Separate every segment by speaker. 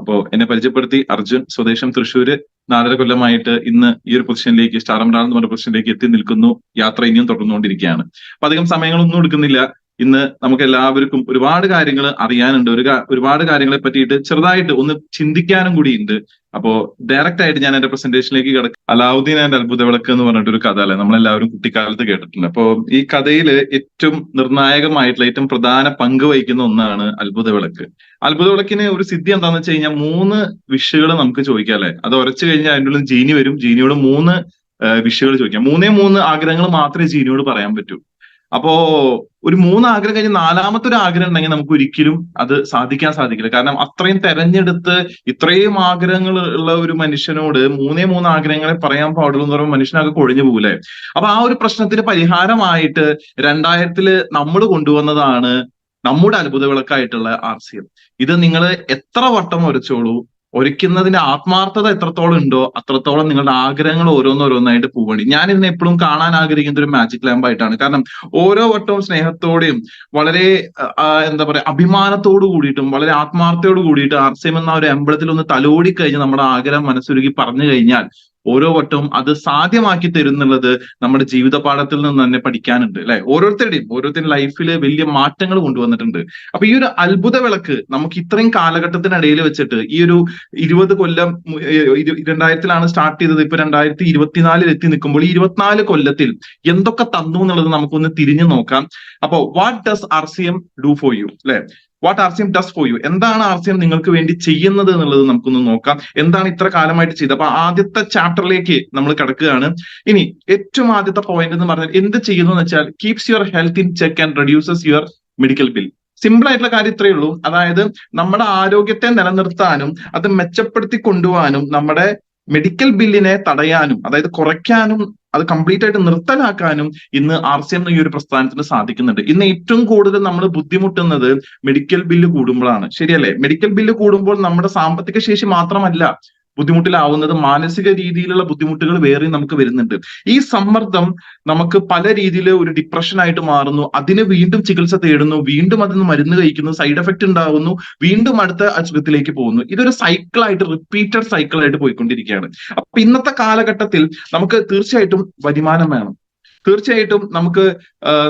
Speaker 1: അപ്പോ എന്നെ പരിചയപ്പെടുത്തി അർജുൻ, സ്വദേശം തൃശ്ശൂര്, 4.5 കൊല്ലമായിട്ട് ഇന്ന് ഈ ഒരു പൊസിഷനിലേക്ക്, സ്റ്റാർ എംറാൾഡ് എന്ന് പറഞ്ഞ പൊസിഷനിലേക്ക് എത്തി നിൽക്കുന്നു. യാത്ര ഇനിയും തുടർന്നുകൊണ്ടിരിക്കുകയാണ്. അപ്പൊ അധികം സമയങ്ങളൊന്നും എടുക്കുന്നില്ല. ഇന്ന് നമുക്ക് എല്ലാവർക്കും ഒരുപാട് കാര്യങ്ങൾ അറിയാനുണ്ട്. ഒരുപാട് കാര്യങ്ങളെ പറ്റിയിട്ട് ചെറുതായിട്ട് ഒന്ന് ചിന്തിക്കാനും കൂടി ഉണ്ട്. അപ്പോ ഡയറക്റ്റ് ആയിട്ട് ഞാൻ എന്റെ പ്രസന്റേഷനിലേക്ക് കിടക്കും. അലാവുദ്ദീൻ ആൻഡ് അത്ഭുത വിളക്ക് എന്ന് പറഞ്ഞിട്ടൊരു കഥ അല്ലെ, നമ്മളെല്ലാവരും കുട്ടിക്കാലത്ത് കേട്ടിട്ടുണ്ട്. അപ്പോ ഈ കഥയില് ഏറ്റവും നിർണായകമായിട്ടുള്ള, ഏറ്റവും പ്രധാന പങ്ക് വഹിക്കുന്ന ഒന്നാണ് അത്ഭുത വിളക്ക്. അത്ഭുത വിളക്കിന് ഒരു സിദ്ധി എന്താണെന്ന് വെച്ച് കഴിഞ്ഞാൽ 3 വിഷുകൾ നമുക്ക് ചോദിക്കാം അല്ലെ. അത് ഉരച്ചു കഴിഞ്ഞാൽ അതിൻ്റെ ഉള്ളിൽ ജീനി വരും. ജീനിയോട് 3 വിഷുകൾ ചോദിക്കാം. 3 ആഗ്രഹങ്ങൾ മാത്രമേ ജീനിയോട് പറയാൻ പറ്റൂ. അപ്പോ ഒരു 3 ആഗ്രഹം കഴിഞ്ഞ് 4-മത്തെ ഒരു ആഗ്രഹം ഉണ്ടെങ്കിൽ നമുക്ക് ഒരിക്കലും അത് സാധിക്കാൻ സാധിക്കില്ല. കാരണം അത്രയും തെരഞ്ഞെടുത്ത് ഇത്രയും ആഗ്രഹങ്ങൾ ഉള്ള ഒരു മനുഷ്യനോട് 3 ആഗ്രഹങ്ങളെ പറയാൻ പാടുള്ളൂ എന്ന് പറയുമ്പോൾ മനുഷ്യനൊക്കെ കൊഴിഞ്ഞു പോകൂലേ. അപ്പൊ ആ ഒരു പ്രശ്നത്തിന് പരിഹാരമായിട്ട് 2000-ല് നമ്മൾ കൊണ്ടുവന്നതാണ് നമ്മുടെ അത്ഭുത വിളക്കായിട്ടുള്ള RCM. ഇത് നിങ്ങൾ എത്ര വട്ടം ഉരച്ചോളൂ, ഒരിക്കുന്നതിന്റെ ആത്മാർത്ഥത എത്രത്തോളം ഉണ്ടോ അത്രത്തോളം നിങ്ങളുടെ ആഗ്രഹങ്ങൾ ഓരോന്നോരോന്നായിട്ട് പോവണി. ഞാൻ ഇതിനെ എപ്പോഴും കാണാൻ ആഗ്രഹിക്കുന്ന ഒരു മാജിക് ലാമ്പ് ആയിട്ടാണ്. കാരണം ഓരോ വട്ടവും സ്നേഹത്തോടെയും വളരെ എന്താ പറയാ അഭിമാനത്തോടു കൂടിയിട്ടും വളരെ ആത്മാർത്ഥതയോട് കൂടിയിട്ട് RCM എന്ന ഒരു അമ്പലത്തിൽ ഒന്ന് തലോടി കഴിഞ്ഞ് നമ്മുടെ ആഗ്രഹം മനസ്സുരുകി പറഞ്ഞു കഴിഞ്ഞാൽ ഓരോ വട്ടവും അത് സാധ്യമാക്കി തരുന്നുള്ളത് നമ്മുടെ ജീവിത പാഠത്തിൽ നിന്ന് തന്നെ പഠിക്കാനുണ്ട് അല്ലെ. ഓരോരുത്തരുടെയും ലൈഫിൽ വലിയ മാറ്റങ്ങൾ കൊണ്ടുവന്നിട്ടുണ്ട്. അപ്പൊ ഈ ഒരു അത്ഭുത വിളക്ക് നമുക്ക് ഇത്രയും കാലഘട്ടത്തിനിടയിൽ വെച്ചിട്ട് ഈ ഒരു 20 കൊല്ലം, 2000-ലാണ് സ്റ്റാർട്ട് ചെയ്തത്, ഇപ്പൊ 2024 എത്തി നിൽക്കുമ്പോൾ ഈ 24 കൊല്ലത്തിൽ എന്തൊക്കെ തന്നു എന്നുള്ളത് നമുക്കൊന്ന് തിരിഞ്ഞു നോക്കാം. അപ്പോ what does RCM do for you അല്ലെ, what RCM does for you, എന്താണ് RCM നിങ്ങൾക്ക് വേണ്ടി ചെയ്യുന്നത് എന്നുള്ളത് നമുക്കൊന്ന് നോക്കാം. എന്താണ് ഇത്ര കാലമായിട്ട് ചെയ്തത്. അപ്പൊ ആദ്യത്തെ ചാപ്റ്ററിലേക്ക് നമ്മൾ കിടക്കുകയാണ്. ഇനി ഏറ്റവും ആദ്യത്തെ പോയിന്റ് എന്ന് പറഞ്ഞാൽ എന്ത് ചെയ്യുന്നു എന്ന് വെച്ചാൽ keeps your health in check and reduces your medical bill. Simple ആയിട്ടുള്ള കാര്യം ഇത്രയേ ഉള്ളൂ. അതായത് നമ്മുടെ ആരോഗ്യത്തെ നിലനിർത്താനും അത് മെച്ചപ്പെടുത്തി കൊണ്ടുപോകാനും നമ്മുടെ മെഡിക്കൽ ബില്ലിനെ തടയാനും, അതായത് കുറയ്ക്കാനും, അത് കംപ്ലീറ്റ് ആയിട്ട് നിർത്തലാക്കാനും ഇന്ന് RCM ഈ ഒരു പ്രസ്ഥാനത്തിന് സാധിക്കുന്നുണ്ട്. ഇന്ന് ഏറ്റവും കൂടുതൽ നമ്മൾ ബുദ്ധിമുട്ടുന്നത് മെഡിക്കൽ ബില്ല് കൂടുമ്പോഴാണ്. ശരിയല്ലേ? മെഡിക്കൽ ബില്ല് കൂടുമ്പോൾ നമ്മുടെ സാമ്പത്തിക ശേഷി മാത്രമല്ല ബുദ്ധിമുട്ടിലാവുന്നത്, മാനസിക രീതിയിലുള്ള ബുദ്ധിമുട്ടുകൾ വേറെ നമുക്ക് വരുന്നുണ്ട്. ഈ സമ്മർദ്ദം നമുക്ക് പല രീതിയിൽ ഒരു ഡിപ്രഷൻ ആയിട്ട് മാറുന്നു. അതിന് വീണ്ടും ചികിത്സ തേടുന്നു, വീണ്ടും അതിന് മരുന്ന് കഴിക്കുന്നു, സൈഡ് എഫക്റ്റ് ഉണ്ടാവുന്നു, വീണ്ടും അടുത്ത അസുഖത്തിലേക്ക് പോകുന്നു. ഇതൊരു സൈക്കിളായിട്ട്, റിപ്പീറ്റഡ് സൈക്കിളായിട്ട് പോയിക്കൊണ്ടിരിക്കുകയാണ്. അപ്പൊ ഇന്നത്തെ കാലഘട്ടത്തിൽ നമുക്ക് തീർച്ചയായിട്ടും വരുമാനം വേണം. തീർച്ചയായിട്ടും നമുക്ക്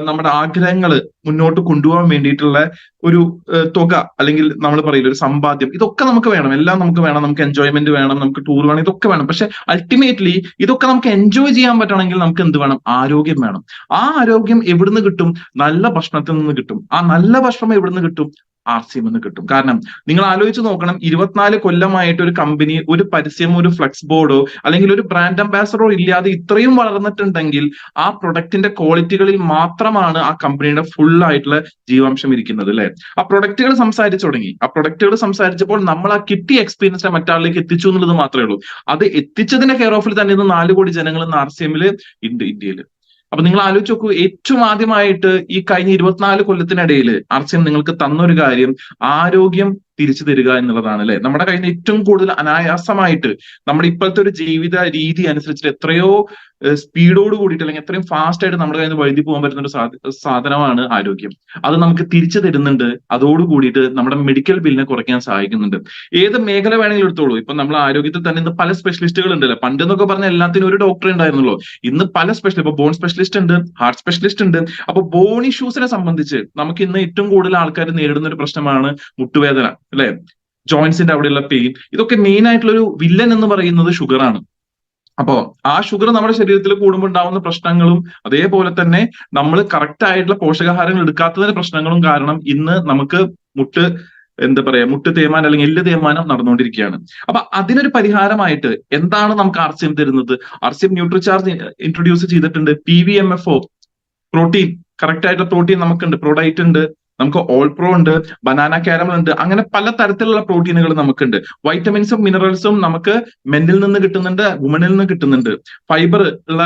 Speaker 1: നമ്മുടെ ആഗ്രഹങ്ങൾ മുന്നോട്ട് കൊണ്ടുപോകാൻ വേണ്ടിയിട്ടുള്ള ഒരു തുക, അല്ലെങ്കിൽ നമ്മൾ പറയില്ല ഒരു സമ്പാദ്യം, ഇതൊക്കെ നമുക്ക് വേണം. എല്ലാം നമുക്ക് വേണം. നമുക്ക് എൻജോയ്മെന്റ് വേണം, നമുക്ക് ടൂർ വേണം, ഇതൊക്കെ വേണം. പക്ഷെ അൾട്ടിമേറ്റ്ലി ഇതൊക്കെ നമുക്ക് എൻജോയ് ചെയ്യാൻ പറ്റണമെങ്കിൽ നമുക്ക് എന്ത് വേണം? ആരോഗ്യം വേണം. ആ ആരോഗ്യം എവിടുന്ന് കിട്ടും? നല്ല ഭക്ഷണത്തിൽ നിന്ന് കിട്ടും. ആ നല്ല ഭക്ഷണം എവിടുന്ന് കിട്ടും? RCM എന്ന് കിട്ടും. കാരണം നിങ്ങൾ ആലോചിച്ച് നോക്കണം, 24 കൊല്ലമായിട്ട് ഒരു കമ്പനി ഒരു പരസ്യമോ ഒരു ഫ്ലെക്സ് ബോർഡോ അല്ലെങ്കിൽ ഒരു ബ്രാൻഡ് അംബാസഡറോ ഇല്ലാതെ ഇത്രയും വളർന്നിട്ടുണ്ടെങ്കിൽ ആ പ്രൊഡക്റ്റിന്റെ ക്വാളിറ്റികളിൽ മാത്രമാണ് ആ കമ്പനിയുടെ ഫുൾ ആയിട്ടുള്ള ജീവാംശം ഇരിക്കുന്നത് അല്ലെ. ആ പ്രൊഡക്റ്റുകൾ സംസാരിച്ചു തുടങ്ങി. ആ പ്രൊഡക്റ്റുകൾ സംസാരിച്ചപ്പോൾ നമ്മൾ ആ കിട്ടിയ എക്സ്പീരിയൻസിനെ മറ്റാളിലേക്ക് എത്തിച്ചു എന്നുള്ളത് മാത്രമേ ഉള്ളൂ. അത് എത്തിച്ചതിന്റെ കെയർ ഓഫിൽ തന്നെ ഇന്ന് 4 കോടി ജനങ്ങൾ ഇന്ന് RCM ഉണ്ട് ഇന്ത്യയിൽ. അപ്പൊ നിങ്ങൾ ആലോചിച്ച് നോക്കൂ, ഏറ്റവും ആദ്യമായിട്ട് ഈ കഴിഞ്ഞ 24 കൊല്ലത്തിനിടയിൽ RCM നിങ്ങൾക്ക് തന്നൊരു കാര്യം ആരോഗ്യം തിരിച്ചു തരിക എന്നുള്ളതാണ് അല്ലെ. നമ്മുടെ കയ്യിൽ നിന്ന് ഏറ്റവും കൂടുതൽ അനായാസമായിട്ട് നമ്മുടെ ഇപ്പോഴത്തെ ഒരു ജീവിത രീതി അനുസരിച്ചിട്ട് എത്രയോ സ്പീഡോട് കൂടിയിട്ട് അല്ലെങ്കിൽ എത്രയും ഫാസ്റ്റ് ആയിട്ട് നമ്മുടെ കയ്യിൽ നിന്ന് വഴുതി പോകാൻ പറ്റുന്ന ഒരു സാധനമാണ് ആരോഗ്യം. അത് നമുക്ക് തിരിച്ചു തരുന്നുണ്ട്. അതോട് കൂടിയിട്ട് നമ്മുടെ മെഡിക്കൽ ബില്ലിനെ കുറയ്ക്കാൻ സഹായിക്കുന്നുണ്ട്. ഏത് മേഖല വേണമെങ്കിലും എടുത്തോളൂ. ഇപ്പൊ നമ്മൾ ആരോഗ്യത്തിൽ തന്നെ ഇന്ന് പല സ്പെഷ്യലിസ്റ്റുകൾ ഉണ്ടല്ലോ. പണ്ട് എന്നൊക്കെ പറഞ്ഞാൽ എല്ലാത്തിനും ഒരു ഡോക്ടർ ഉണ്ടായിരുന്നല്ലോ. ഇന്ന് പല സ്പെഷ്യലിസ്റ്റ്, ഇപ്പൊ ബോൺ സ്പെഷ്യലിസ്റ്റ് ഉണ്ട്, ഹാർട്ട് സ്പെഷ്യലിസ്റ്റ് ഉണ്ട്. അപ്പൊ ബോൺ ഇഷ്യൂസിനെ സംബന്ധിച്ച് നമുക്ക് ഇന്ന് ഏറ്റവും കൂടുതൽ ആൾക്കാർ നേരിടുന്ന ഒരു പ്രശ്നമാണ് മുട്ടുവേദന അല്ലെ, ജോയിന്റ്സിന്റെ അവിടെയുള്ള പെയിൻ. ഇതൊക്കെ മെയിൻ ആയിട്ടുള്ള ഒരു വില്ലൻ എന്ന് പറയുന്നത് ഷുഗറാണ്. അപ്പോ ആ ഷുഗർ നമ്മുടെ ശരീരത്തിൽ കൂടുമ്പോൾ ഉണ്ടാവുന്ന പ്രശ്നങ്ങളും അതേപോലെ തന്നെ നമ്മൾ കറക്റ്റ് ആയിട്ടുള്ള പോഷകാഹാരങ്ങൾ എടുക്കാത്തതിന്റെ പ്രശ്നങ്ങളും കാരണം ഇന്ന് നമുക്ക് മുട്ട് തേയ്മാനം അല്ലെങ്കിൽ എല്ല് തേയ്മാനം നടന്നുകൊണ്ടിരിക്കുകയാണ്. അപ്പൊ അതിനൊരു പരിഹാരമായിട്ട് എന്താണ് നമുക്ക് RCM തരുന്നത്? RCM ന്യൂട്രിചാർജ് ഇൻട്രൊഡ്യൂസ് ചെയ്തിട്ടുണ്ട്. PVMFO പ്രോട്ടീൻ, കറക്റ്റ് ആയിട്ടുള്ള പ്രോട്ടീൻ നമുക്കുണ്ട്. പ്രോഡൈറ്റ് ഉണ്ട്, നമുക്ക് ഓൾ പ്രോ ഉണ്ട്, ബനാന കാരമൽ ഉണ്ട്. അങ്ങനെ പല തരത്തിലുള്ള പ്രോട്ടീനുകൾ നമുക്കുണ്ട്. വൈറ്റമിൻസും മിനറൽസും നമുക്ക് മെന്നിൽ നിന്ന് കിട്ടുന്നുണ്ട്, വുമണിൽ നിന്ന് കിട്ടുന്നുണ്ട്. ഫൈബർ ഉള്ള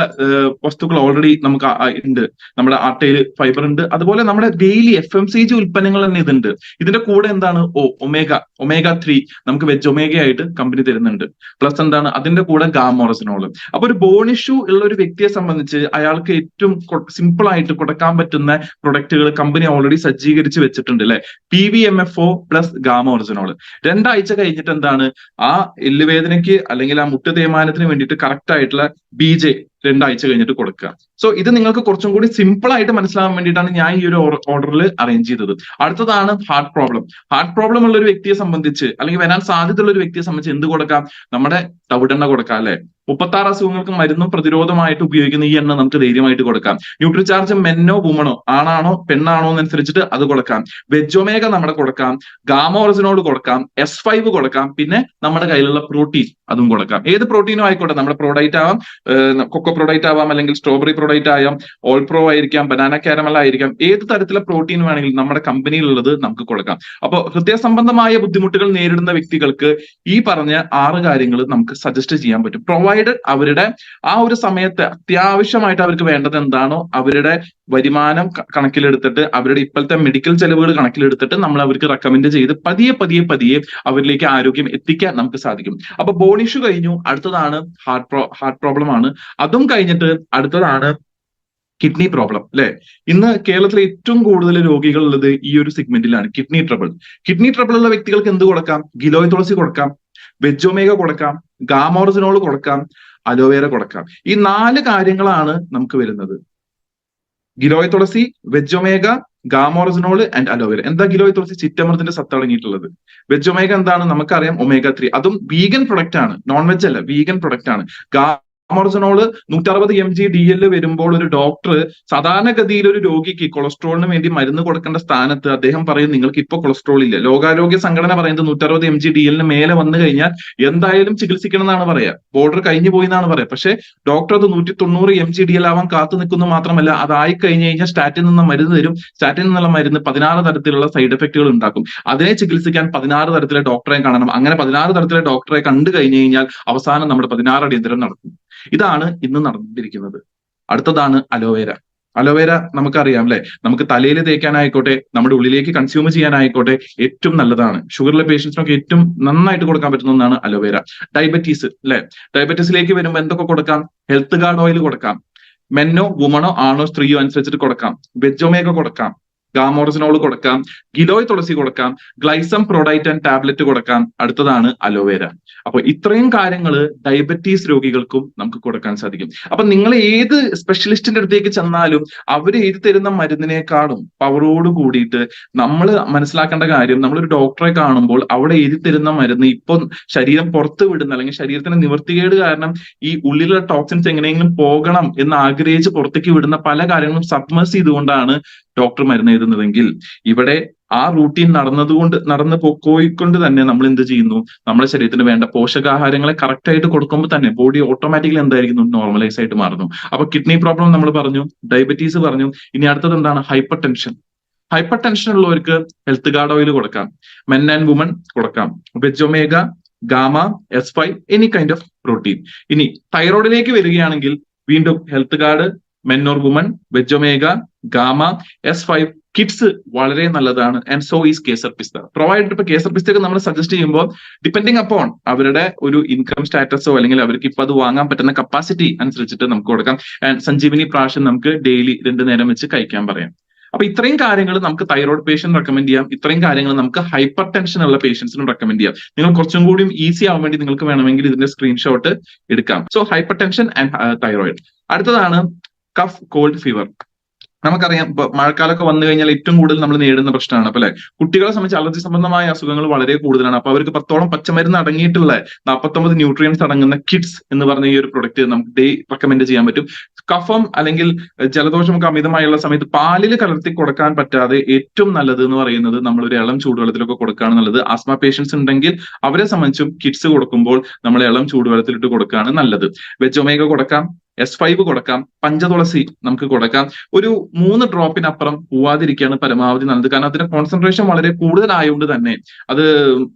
Speaker 1: വസ്തുക്കൾ ഓൾറെഡി നമുക്ക് ഉണ്ട്. നമ്മുടെ ആട്ടയിൽ ഫൈബർ ഉണ്ട്. അതുപോലെ നമ്മുടെ ഡെയിലി FMCG ഉൽപ്പന്നങ്ങൾ തന്നെ ഇതുണ്ട്. ഇതിന്റെ കൂടെ എന്താണ്? ഒമേഗ 3 നമുക്ക് വെജ് ഒമേഗ ആയിട്ട് കമ്പനി തരുന്നുണ്ട്. പ്ലസ് എന്താണ്? അതിന്റെ കൂടെ ഗാമോറസിനോൾ. അപ്പൊ ഒരു ബോൺ ഇഷ്യൂ ഉള്ള ഒരു വ്യക്തിയെ സംബന്ധിച്ച് അയാൾക്ക് ഏറ്റവും സിമ്പിൾ ആയിട്ട് കൊടുക്കാൻ പറ്റുന്ന പ്രൊഡക്റ്റുകൾ കമ്പനി ഓൾറെഡി സജ്ജീകരിച്ചു സജ്ജീകരിച്ച് വെച്ചിട്ടുണ്ട് അല്ലെ. PVMFO പ്ലസ് ഗാമോർജിനോൾ 2 ആഴ്ച കഴിഞ്ഞിട്ട് എന്താണ് ആ എല്ലുവേദനയ്ക്ക് അല്ലെങ്കിൽ ആ മുട്ട് തേയ്മാനത്തിന് വേണ്ടിയിട്ട് കറക്റ്റ് ആയിട്ടുള്ള BJ 2 ആഴ്ച കഴിഞ്ഞിട്ട് കൊടുക്കുക. സോ ഇത് നിങ്ങൾക്ക് കുറച്ചും കൂടി സിമ്പിൾ ആയിട്ട് മനസ്സിലാവാൻ വേണ്ടിയിട്ടാണ് ഞാൻ ഈ ഒരു ഓർഡറിൽ അറേഞ്ച് ചെയ്തത്. അടുത്തതാണ് ഹാർട്ട് പ്രോബ്ലം. ഹാർട്ട് പ്രോബ്ലം ഉള്ള ഒരു വ്യക്തിയെ സംബന്ധിച്ച് അല്ലെങ്കിൽ വരാൻ സാധ്യതയുള്ള ഒരു വ്യക്തിയെ സംബന്ധിച്ച് എന്ത് കൊടുക്കാം? നമ്മുടെ തവിടെണ്ണ കൊടുക്കാം അല്ലെ. 36 അസുഖങ്ങൾക്ക് മരുന്നും പ്രതിരോധമായിട്ട് ഉപയോഗിക്കുന്ന ഈ എണ്ണ നമുക്ക് ധൈര്യമായിട്ട് കൊടുക്കാം. ന്യൂട്രിചാർജ് മെന്നോ വുമണോ, ആണാണോ പെണ്ണാണോ എന്നനുസരിച്ചിട്ട് അത് കൊടുക്കാം. വെജൊമേഗ നമ്മുടെ കൊടുക്കാം, ഗാമോർജിനോൾ കൊടുക്കാം, S5 കൊടുക്കാം, പിന്നെ നമ്മുടെ കയ്യിലുള്ള പ്രോട്ടീൻ അതും കൊടുക്കാം. ഏത് പ്രോട്ടീനും ആയിക്കോട്ടെ, നമ്മുടെ പ്രോഡക്റ്റ് ആവാം, കൊക്കോ പ്രോഡക്റ്റ് ആവാം, അല്ലെങ്കിൽ സ്ട്രോബെറി പ്രോഡക്റ്റ് ആയാം, ഓൾ പ്രോ ആയിരിക്കാം, ബനാന കാരമൽ ആയിരിക്കാം, ഏത് തരത്തിലുള്ള പ്രോട്ടീൻ വേണമെങ്കിലും നമ്മുടെ കമ്പനിയിലുള്ളത് നമുക്ക് കൊടുക്കാം. അപ്പോൾ ഹൃദയസംബന്ധമായ ബുദ്ധിമുട്ടുകൾ നേരിടുന്ന വ്യക്തികൾക്ക് ഈ പറഞ്ഞ 6 കാര്യങ്ങൾ നമുക്ക് സജസ്റ്റ് ചെയ്യാൻ പറ്റും. പ്രൊവൈഡ് അവരുടെ ആ ഒരു സമയത്ത് അത്യാവശ്യമായിട്ട് അവർക്ക് വേണ്ടത് എന്താണോ അവരുടെ വരുമാനം കണക്കിലെടുത്തിട്ട് അവരുടെ ഇപ്പോഴത്തെ മെഡിക്കൽ ചെലവുകൾ കണക്കിലെടുത്തിട്ട് നമ്മൾ അവർക്ക് റെക്കമെൻഡ് ചെയ്ത് പതിയെ അവരിലേക്ക് ആരോഗ്യം എത്തിക്കാൻ നമുക്ക് സാധിക്കും. അപ്പൊ ബോൺ ഇഷ്യൂ കഴിഞ്ഞു, അടുത്തതാണ് ഹാർട്ട് പ്രോബ്ലം ആണ്. അതും കഴിഞ്ഞിട്ട് അടുത്തതാണ് കിഡ്നി പ്രോബ്ലം അല്ലെ. ഇന്ന് കേരളത്തിലെ ഏറ്റവും കൂടുതൽ രോഗികൾ ഉള്ളത് ഈ ഒരു സെഗ്മെന്റിലാണ്, കിഡ്നി ട്രബിൾ. കിഡ്നി ട്രബിൾ ഉള്ള വ്യക്തികൾക്ക് എന്ത് കൊടുക്കാം? ഗിലോയ് തുളസി കൊടുക്കാം, വെജൊമേഗ കൊടുക്കാം, ഗാമോർജിനോൾ കൊടുക്കാം, അലോവേര കൊടുക്കാം. ഈ 4 കാര്യങ്ങളാണ് നമുക്ക് വരുന്നത്. ഗിലോയ് തുളസി, വെജൊമേഗ, ഗാമോർജിനോൾ ആൻഡ് അലോവേര. എന്താ ഗിലോയ് തുളസി? ചിറ്റമൃതിന്റെ സത്ത് അടങ്ങിയിട്ടുള്ളത്. വെജൊമേഗ എന്താണ്? നമുക്കറിയാം, omega-3. അതും വീഗൻ പ്രൊഡക്റ്റ് ആണ്, നോൺ വെജ് അല്ല, വീഗൻ പ്രൊഡക്റ്റ് ആണ്. ഗാമോർജിനോൾ 160 mg DL വരുമ്പോൾ ഒരു ഡോക്ടർ സാധാരണഗതിയിൽ ഒരു രോഗിക്ക് കൊളസ്ട്രോളിന് വേണ്ടി മരുന്ന് കൊടുക്കേണ്ട സ്ഥാനത്ത് അദ്ദേഹം പറയും നിങ്ങൾക്ക് ഇപ്പോൾ കൊളസ്ട്രോൾ ഇല്ല. ലോകാരോഗ്യ സംഘടന പറയുന്നത് 160 mg DL മേലെ വന്നു കഴിഞ്ഞാൽ എന്തായാലും ചികിത്സിക്കണം എന്നാണ് പറയാ, ബോർഡർ കഴിഞ്ഞു പോയി എന്നാണ് പറയാ. പക്ഷെ ഡോക്ടർ അത് 190 mg DL ആവാൻ കാത്തു നിൽക്കുന്നു മാത്രമല്ല, അതായി കഴിഞ്ഞു കഴിഞ്ഞാൽ സ്റ്റാറ്റിൻ നിന്ന മരുന്ന് തരും. സ്റ്റാറ്റിൻ നിന്നുള്ള മരുന്ന് 16 തരത്തിലുള്ള സൈഡ് എഫക്റ്റുകൾ ഉണ്ടാക്കും. അതിനെ ചികിത്സിക്കാൻ 16 തരത്തിലെ ഡോക്ടറെ കാണണം. അങ്ങനെ 16 തരത്തിലെ ഡോക്ടറെ കണ്ടു കഴിഞ്ഞു കഴിഞ്ഞാൽ അവസാനം നമ്മുടെ 16 അടിയന്തരം നടക്കും. ഇതാണ് ഇന്ന് നടന്നിരിക്കുന്നത്. അടുത്തതാണ് അലോവേര. അലോവേര നമുക്കറിയാം അല്ലെ, നമുക്ക് തലയിൽ തേക്കാനായിക്കോട്ടെ, നമ്മുടെ ഉള്ളിലേക്ക് കൺസ്യൂം ചെയ്യാനായിക്കോട്ടെ ഏറ്റവും നല്ലതാണ്. ഷുഗറിലെ പേഷ്യൻസിനൊക്കെ ഏറ്റവും നന്നായിട്ട് കൊടുക്കാൻ പറ്റുന്ന ഒന്നാണ് അലോവേര. ഡയബറ്റീസ് അല്ലെ, ഡയബറ്റീസിലേക്ക് വരുമ്പോൾ എന്തൊക്കെ കൊടുക്കാം? ഹെൽത്ത് ഗാർഡ് ഓയിൽ കൊടുക്കാം, മെന്നോ വുമണോ ആണോ സ്ത്രീയോ അനുസരിച്ചിട്ട് കൊടുക്കാം, വെജൊമേഗ കൊടുക്കാം, ഗാമോർജിനോൾ കൊടുക്കാം, ഗിലോയ് തുളസി കൊടുക്കാം, ഗ്ലൈസം പ്രോഡൈറ്റ് ആൻഡ് ടാബ്ലറ്റ് കൊടുക്കാം. അടുത്തതാണ് അലോവേര. അപ്പൊ ഇത്രയും കാര്യങ്ങൾ ഡയബറ്റീസ് രോഗികൾക്കും നമുക്ക് കൊടുക്കാൻ സാധിക്കും. അപ്പൊ നിങ്ങൾ ഏത് സ്പെഷ്യലിസ്റ്റിന്റെ അടുത്തേക്ക് ചെന്നാലും അവർ എഴുതി തരുന്ന മരുന്നിനേക്കാളും പവറോട് കൂടിയിട്ട് നമ്മൾ മനസ്സിലാക്കേണ്ട കാര്യം, നമ്മളൊരു ഡോക്ടറെ കാണുമ്പോൾ അവിടെ എഴുതി തരുന്ന മരുന്ന് ഇപ്പൊ ശരീരം പുറത്ത് വിടുന്ന അല്ലെങ്കിൽ ശരീരത്തിന് നിവൃത്തികേട് കാരണം ഈ ഉള്ളിലുള്ള ടോക്സിൻസ് എങ്ങനെയെങ്കിലും പോകണം എന്ന് ആഗ്രഹിച്ച് പുറത്തേക്ക് വിടുന്ന പല കാര്യങ്ങളും സബ്മേഴ്സ് ചെയ്തുകൊണ്ടാണ് ഡോക്ടർ മരുന്ന് എഴുതുന്നതെങ്കിൽ ഇവിടെ ആ റൂട്ടീൻ നടന്നു പോയിക്കൊണ്ട് തന്നെ നമ്മൾ എന്ത് ചെയ്യുന്നു? നമ്മുടെ ശരീരത്തിന് വേണ്ട പോഷകാഹാരങ്ങളെ കറക്റ്റ് ആയിട്ട് കൊടുക്കുമ്പോൾ തന്നെ ബോഡി ഓട്ടോമാറ്റിക്കലി എന്തായിരിക്കുന്നു? നോർമലൈസ് ആയിട്ട് മാറുന്നു. അപ്പൊ കിഡ്നി പ്രോബ്ലം നമ്മൾ പറഞ്ഞു, ഡയബറ്റീസ് പറഞ്ഞു. ഇനി അടുത്തത് എന്താണ്? Hypertension. ഹൈപ്പർ ടെൻഷൻ ഉള്ളവർക്ക് ഹെൽത്ത് ഗാർഡ് ഓയിൽ കൊടുക്കാം, മെൻ ആൻഡ് വുമൺ കൊടുക്കാം, Vegomega, gamma, S5 any kind of protein. ഇനി തൈറോയിഡിലേക്ക് വരികയാണെങ്കിൽ വീണ്ടും health guard, men or women, Vegomega, gamma, S5. Kids വളരെ നല്ലതാണ്. And so is Kesar Pista. Provide ഇപ്പൊ കേസർ പിസ്തയൊക്കെ നമ്മൾ സജസ്റ്റ് ചെയ്യുമ്പോൾ ഡിപ്പെൻഡിങ് അപ്പോൺ അവരുടെ ഒരു ഇൻകം സ്റ്റാറ്റസോ അല്ലെങ്കിൽ അവർക്ക് ഇപ്പൊ അത് വാങ്ങാൻ പറ്റുന്ന കപ്പാസിറ്റി അനുസരിച്ചിട്ട് നമുക്ക് കൊടുക്കാം. ആൻഡ് സഞ്ജീവനി പ്രാഷൻ നമുക്ക് ഡെയിലി 2 നേരം വെച്ച് കഴിക്കാൻ പറയാം. അപ്പൊ ഇത്രയും കാര്യങ്ങൾ നമുക്ക് തൈറോയ്ഡ് പേഷ്യന്റ് റെക്കമെൻഡ് ചെയ്യാം. ഇത്രയും കാര്യങ്ങൾ നമുക്ക് ഹൈപ്പർ ടെൻഷൻ ഉള്ള പേഷ്യൻസിനും റെക്കമെൻഡ് ചെയ്യാം. നിങ്ങൾ കുറച്ചും കൂടി ഈസി ആവാൻ വേണ്ടി നിങ്ങൾക്ക് വേണമെങ്കിൽ ഇതിന്റെ സ്ക്രീൻഷോട്ട് എടുക്കാം. So hyper tension and thyroid. അടുത്തതാണ് കഫ് കോൾഡ് ഫീവർ. നമുക്കറിയാം ഇപ്പൊ മഴക്കാലമൊക്കെ വന്നു കഴിഞ്ഞാൽ ഏറ്റവും കൂടുതൽ നമ്മൾ നേരിടുന്ന പ്രശ്നമാണ്. അപ്പൊ അല്ലെ, കുട്ടികളെ സംബന്ധിച്ച് അലർജി സംബന്ധമായ അസുഖങ്ങൾ വളരെ കൂടുതലാണ്. അപ്പൊ അവർക്ക് 10ഓളം പച്ചമരുന്ന് അടങ്ങിയിട്ടുള്ള 49 ന്യൂട്രിയൻസ് അടങ്ങുന്ന കിഡ്സ് എന്ന് പറഞ്ഞ ഈ ഒരു പ്രൊഡക്റ്റ് നമുക്ക് ഡേ റെക്കമെൻഡ് ചെയ്യാൻ പറ്റും. കഫം അല്ലെങ്കിൽ ജലദോഷമൊക്കെ അമിതമായുള്ള സമയത്ത് പാലിൽ കലർത്തി കൊടുക്കാൻ പറ്റാതെ ഏറ്റവും നല്ലത് എന്ന് പറയുന്നത് നമ്മൾ ഒരു ഇളം ചൂടുവെള്ളത്തിലൊക്കെ കൊടുക്കുകയാണ് നല്ലത്. ആസ്മ പേഷ്യൻസ് ഉണ്ടെങ്കിൽ അവരെ സംബന്ധിച്ചും കിഡ്സ് കൊടുക്കുമ്പോൾ നമ്മൾ ഇളം ചൂടുവെള്ളത്തിലിട്ട് കൊടുക്കുകയാണ് നല്ലത്. വെജൊമേഗ കൊടുക്കാം, S5 കൊടുക്കാം, പഞ്ചതുളസി നമുക്ക് കൊടുക്കാം. ഒരു 3 ഡ്രോപ്പിനപ്പുറം പോവാതിരിക്കുകയാണ് പരമാവധി നല്ലത്. കാരണം അതിന്റെ കോൺസെൻട്രേഷൻ വളരെ കൂടുതലായതുകൊണ്ട് തന്നെ അത്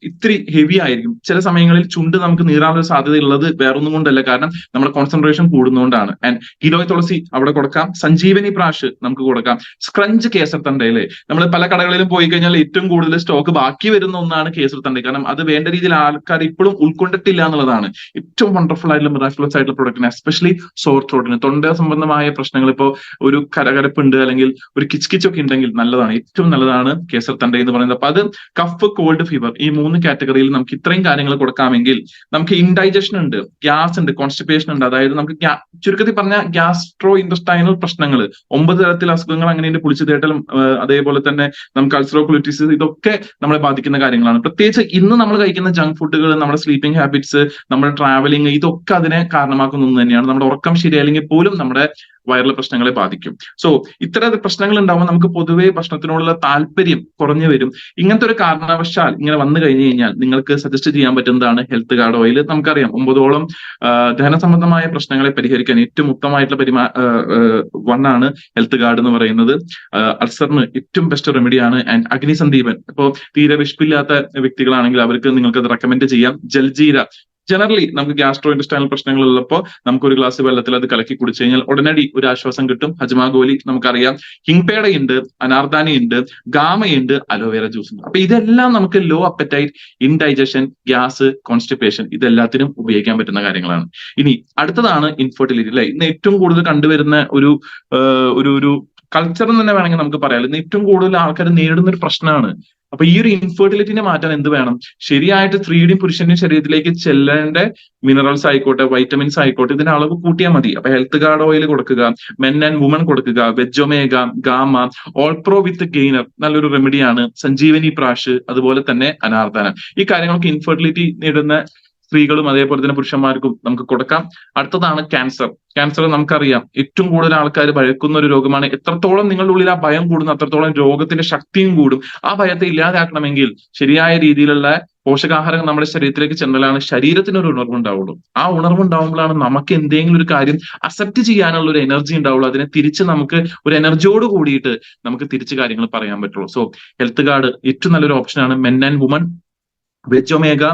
Speaker 1: ഇത്തിരി ഹെവി ആയിരിക്കും. ചില സമയങ്ങളിൽ ചുണ്ട് നമുക്ക് നീറാനുള്ള സാധ്യത ഉള്ളത് വേറൊന്നും കൊണ്ടല്ല, കാരണം നമ്മുടെ കോൺസെൻട്രേഷൻ കൂടുന്നതുകൊണ്ടാണ്. ആൻഡ് ഗിലോയ് തുളസി അവിടെ കൊടുക്കാം, സഞ്ജീവനി പ്രാഷ് നമുക്ക് കൊടുക്കാം, സ്ക്രഞ്ച് കേസർ തണ്ടയിലെ നമ്മൾ പല കടകളിലും പോയി കഴിഞ്ഞാൽ ഏറ്റവും കൂടുതൽ സ്റ്റോക്ക് ബാക്കി വരുന്ന ഒന്നാണ് കേസർ തണ്ട. കാരണം അത് വേണ്ട രീതിയിൽ ആൾക്കാർ ഇപ്പോഴും ഉൾക്കൊണ്ടിട്ടില്ല എന്നുള്ളതാണ്. ഏറ്റവും വണ്ടർഫുൾ ആയിട്ടുള്ള മിറാക്കുലസ് ആയിട്ടുള്ള പ്രൊഡക്റ്റിന് എസ്പെഷ്യലി സോർ ത്രോട്ടിന്, തൊണ്ട സംബന്ധമായ പ്രശ്നങ്ങൾ, ഇപ്പോൾ ഒരു കരകരപ്പുണ്ട് അല്ലെങ്കിൽ ഒരു കിച്ച് ഉണ്ടെങ്കിൽ നല്ലതാണ്, ഏറ്റവും നല്ലതാണ് കേസർ തണ്ട എന്ന് പറയുന്നത്. അപ്പൊ അത് കഫ്, കോൾഡ്, ഫീവർ ഈ 3 കാറ്റഗറിയിൽ നമുക്ക് ഇത്രയും കാര്യങ്ങൾ കൊടുക്കാമെങ്കിൽ നമുക്ക് ഇൻഡൈജഷൻ ഉണ്ട്, ഗ്യാസ് ഉണ്ട്, കോൺസ്റ്റിപ്പേഷൻ ഉണ്ട്. അതായത് നമുക്ക് ചുരുക്കത്തിൽ പറഞ്ഞ ഗ്യാസ്ട്രോ ഇൻഡസ്റ്റൈനൽ പ്രശ്നങ്ങൾ, 9 തരത്തിൽ അസുഖങ്ങൾ അങ്ങനെയുണ്ട്, പുളിച്ചു തേട്ടലും അതേപോലെ തന്നെ നമുക്ക് അൾസറോകൊളിറ്റിസ്, ഇതൊക്കെ നമ്മളെ ബാധിക്കുന്ന കാര്യങ്ങളാണ്. പ്രത്യേകിച്ച് ഇന്ന് നമ്മൾ കഴിക്കുന്ന ജങ്ക് ഫുഡുകൾ, നമ്മുടെ സ്ലീപ്പിംഗ് ഹാബിറ്റ്സ്, നമ്മുടെ ട്രാവലിംഗ്, ഇതൊക്കെ അതിനെ കാരണമാക്കുന്ന ഒന്ന് തന്നെയാണ്. നമ്മുടെ ഉറക്കം ശരിയായില്ലെങ്കിൽ പോലും നമ്മുടെ വയറിലെ പ്രശ്നങ്ങളെ ബാധിക്കും. സോ ഇത്തരം പ്രശ്നങ്ങൾ ഉണ്ടാവുമ്പോൾ നമുക്ക് പൊതുവേ ഭക്ഷണത്തിനോടുള്ള താല്പര്യം കുറഞ്ഞു വരും. ഇങ്ങനത്തെ ഒരു കാരണവശാൽ ഇങ്ങനെ വന്നു കഴിഞ്ഞു കഴിഞ്ഞാൽ നിങ്ങൾക്ക് സജസ്റ്റ് ചെയ്യാൻ പറ്റുന്നതാണ് ഹെൽത്ത് ഗാർഡ് ഓയിൽ. നമുക്കറിയാം 9ഓളം ദഹന സംബന്ധമായ പ്രശ്നങ്ങളെ പരിഹരിക്കാൻ ഏറ്റവും ഉത്തമമായിട്ടുള്ള വണ്ണാണ് ഹെൽത്ത് ഗാർഡ് എന്ന് പറയുന്നത്. അൾസറിന് ഏറ്റവും ബെസ്റ്റ് റെമഡിയാണ്. ആൻഡ് അഗ്നിസന്ദീപൻ, ഇപ്പോൾ തീരെ വിശപ്പില്ലാത്ത വ്യക്തികളാണെങ്കിൽ അവർക്ക് നിങ്ങൾക്ക് അത് റെക്കമെൻഡ് ചെയ്യാം. ജൽജീര, ജനറലി നമുക്ക് ഗ്യാസ്ട്രോ ഇൻഡസ്റ്റൈനൽ പ്രശ്നങ്ങൾ ഉള്ളപ്പോൾ നമുക്ക് ഒരു ഗ്ലാസ് വെള്ളത്തിൽ അത് കലക്കി കുടിച്ചു കഴിഞ്ഞാൽ ഉടനടി ഒരു ആശ്വാസം കിട്ടും. ഹജ്മാഗോലി നമുക്കറിയാം, ഹിങ്പേടയുണ്ട്, അനാർദാനി ഉണ്ട്, ഗാമയുണ്ട്, അലോവേര ജ്യൂസ് ഉണ്ട്. അപ്പൊ ഇതെല്ലാം നമുക്ക് low appetite, indigestion, gas, constipation, ഇതെല്ലാത്തിനും ഉപയോഗിക്കാൻ പറ്റുന്ന കാര്യങ്ങളാണ്. ഇനി അടുത്തതാണ് ഇൻഫെർട്ടിലിറ്റി അല്ലെ. ഇന്ന് ഏറ്റവും കൂടുതൽ കണ്ടുവരുന്ന ഒരു കൾച്ചർ തന്നെ വേണമെങ്കിൽ നമുക്ക് പറയാം. ഇന്ന് ഏറ്റവും കൂടുതൽ ആൾക്കാർ നേരിടുന്ന ഒരു പ്രശ്നമാണ്. അപ്പൊ ഈ ഒരു ഇൻഫെർട്ടിലിറ്റിനെ മാറ്റാൻ എന്ത് വേണം? ശരിയായിട്ട് സ്ത്രീയുടെയും പുരുഷന്റെയും ശരീരത്തിലേക്ക് ചെല്ലേണ്ട മിനറൽസ് ആയിക്കോട്ടെ, വൈറ്റമിൻസ് ആയിക്കോട്ടെ, ഇതിന്റെ അളവ് കൂട്ടിയാൽ മതി. അപ്പൊ ഹെൽത്ത് ഗാർഡ് ഓയിൽ കൊടുക്കുക, മെൻ ആൻഡ് വുമൺ കൊടുക്കുക, വെജൊമേഗ, ഗാമ, ഓൾപ്രോ വിത്ത് ഗെയിനർ നല്ലൊരു റെമഡിയാണ്, സഞ്ജീവനി പ്രാഷ്, അതുപോലെ തന്നെ അനാർദാനം. ഈ കാര്യങ്ങൾക്ക് ഇൻഫെർട്ടിലിറ്റി നേരിടുന്ന സ്ത്രീകളും അതേപോലെ തന്നെ പുരുഷന്മാർക്കും നമുക്ക് കൊടുക്കാം. അടുത്തതാണ് ക്യാൻസർ. ക്യാൻസർ നമുക്കറിയാം ഏറ്റവും കൂടുതൽ ആൾക്കാർ ഭയക്കുന്ന ഒരു രോഗമാണ്. എത്രത്തോളം നിങ്ങളുടെ ഉള്ളിൽ ആ ഭയം കൂടുന്നു അത്രത്തോളം രോഗത്തിന്റെ ശക്തിയും കൂടും. ആ ഭയത്തെ ഇല്ലാതാക്കണമെങ്കിൽ ശരിയായ രീതിയിലുള്ള പോഷകാഹാരം നമ്മുടെ ശരീരത്തിലേക്ക് ചെന്നാലാണ് ശരീരത്തിന് ഒരു ഉണർവുണ്ടാവുള്ളൂ. ആ ഉണർവുണ്ടാവുമ്പോഴാണ് നമുക്ക് എന്തെങ്കിലും ഒരു കാര്യം അക്സെപ്റ്റ് ചെയ്യാനുള്ള ഒരു എനർജി ഉണ്ടാവുള്ളൂ. അതിനെ തിരിച്ച് നമുക്ക് ഒരു എനർജിയോട് കൂടിയിട്ട് നമുക്ക് തിരിച്ച് കാര്യങ്ങൾ പറയാൻ പറ്റുള്ളൂ. സോ ഹെൽത്ത് ഗാർഡ് ഏറ്റവും നല്ലൊരു ഓപ്ഷനാണ്. Men and woman, Vegomega,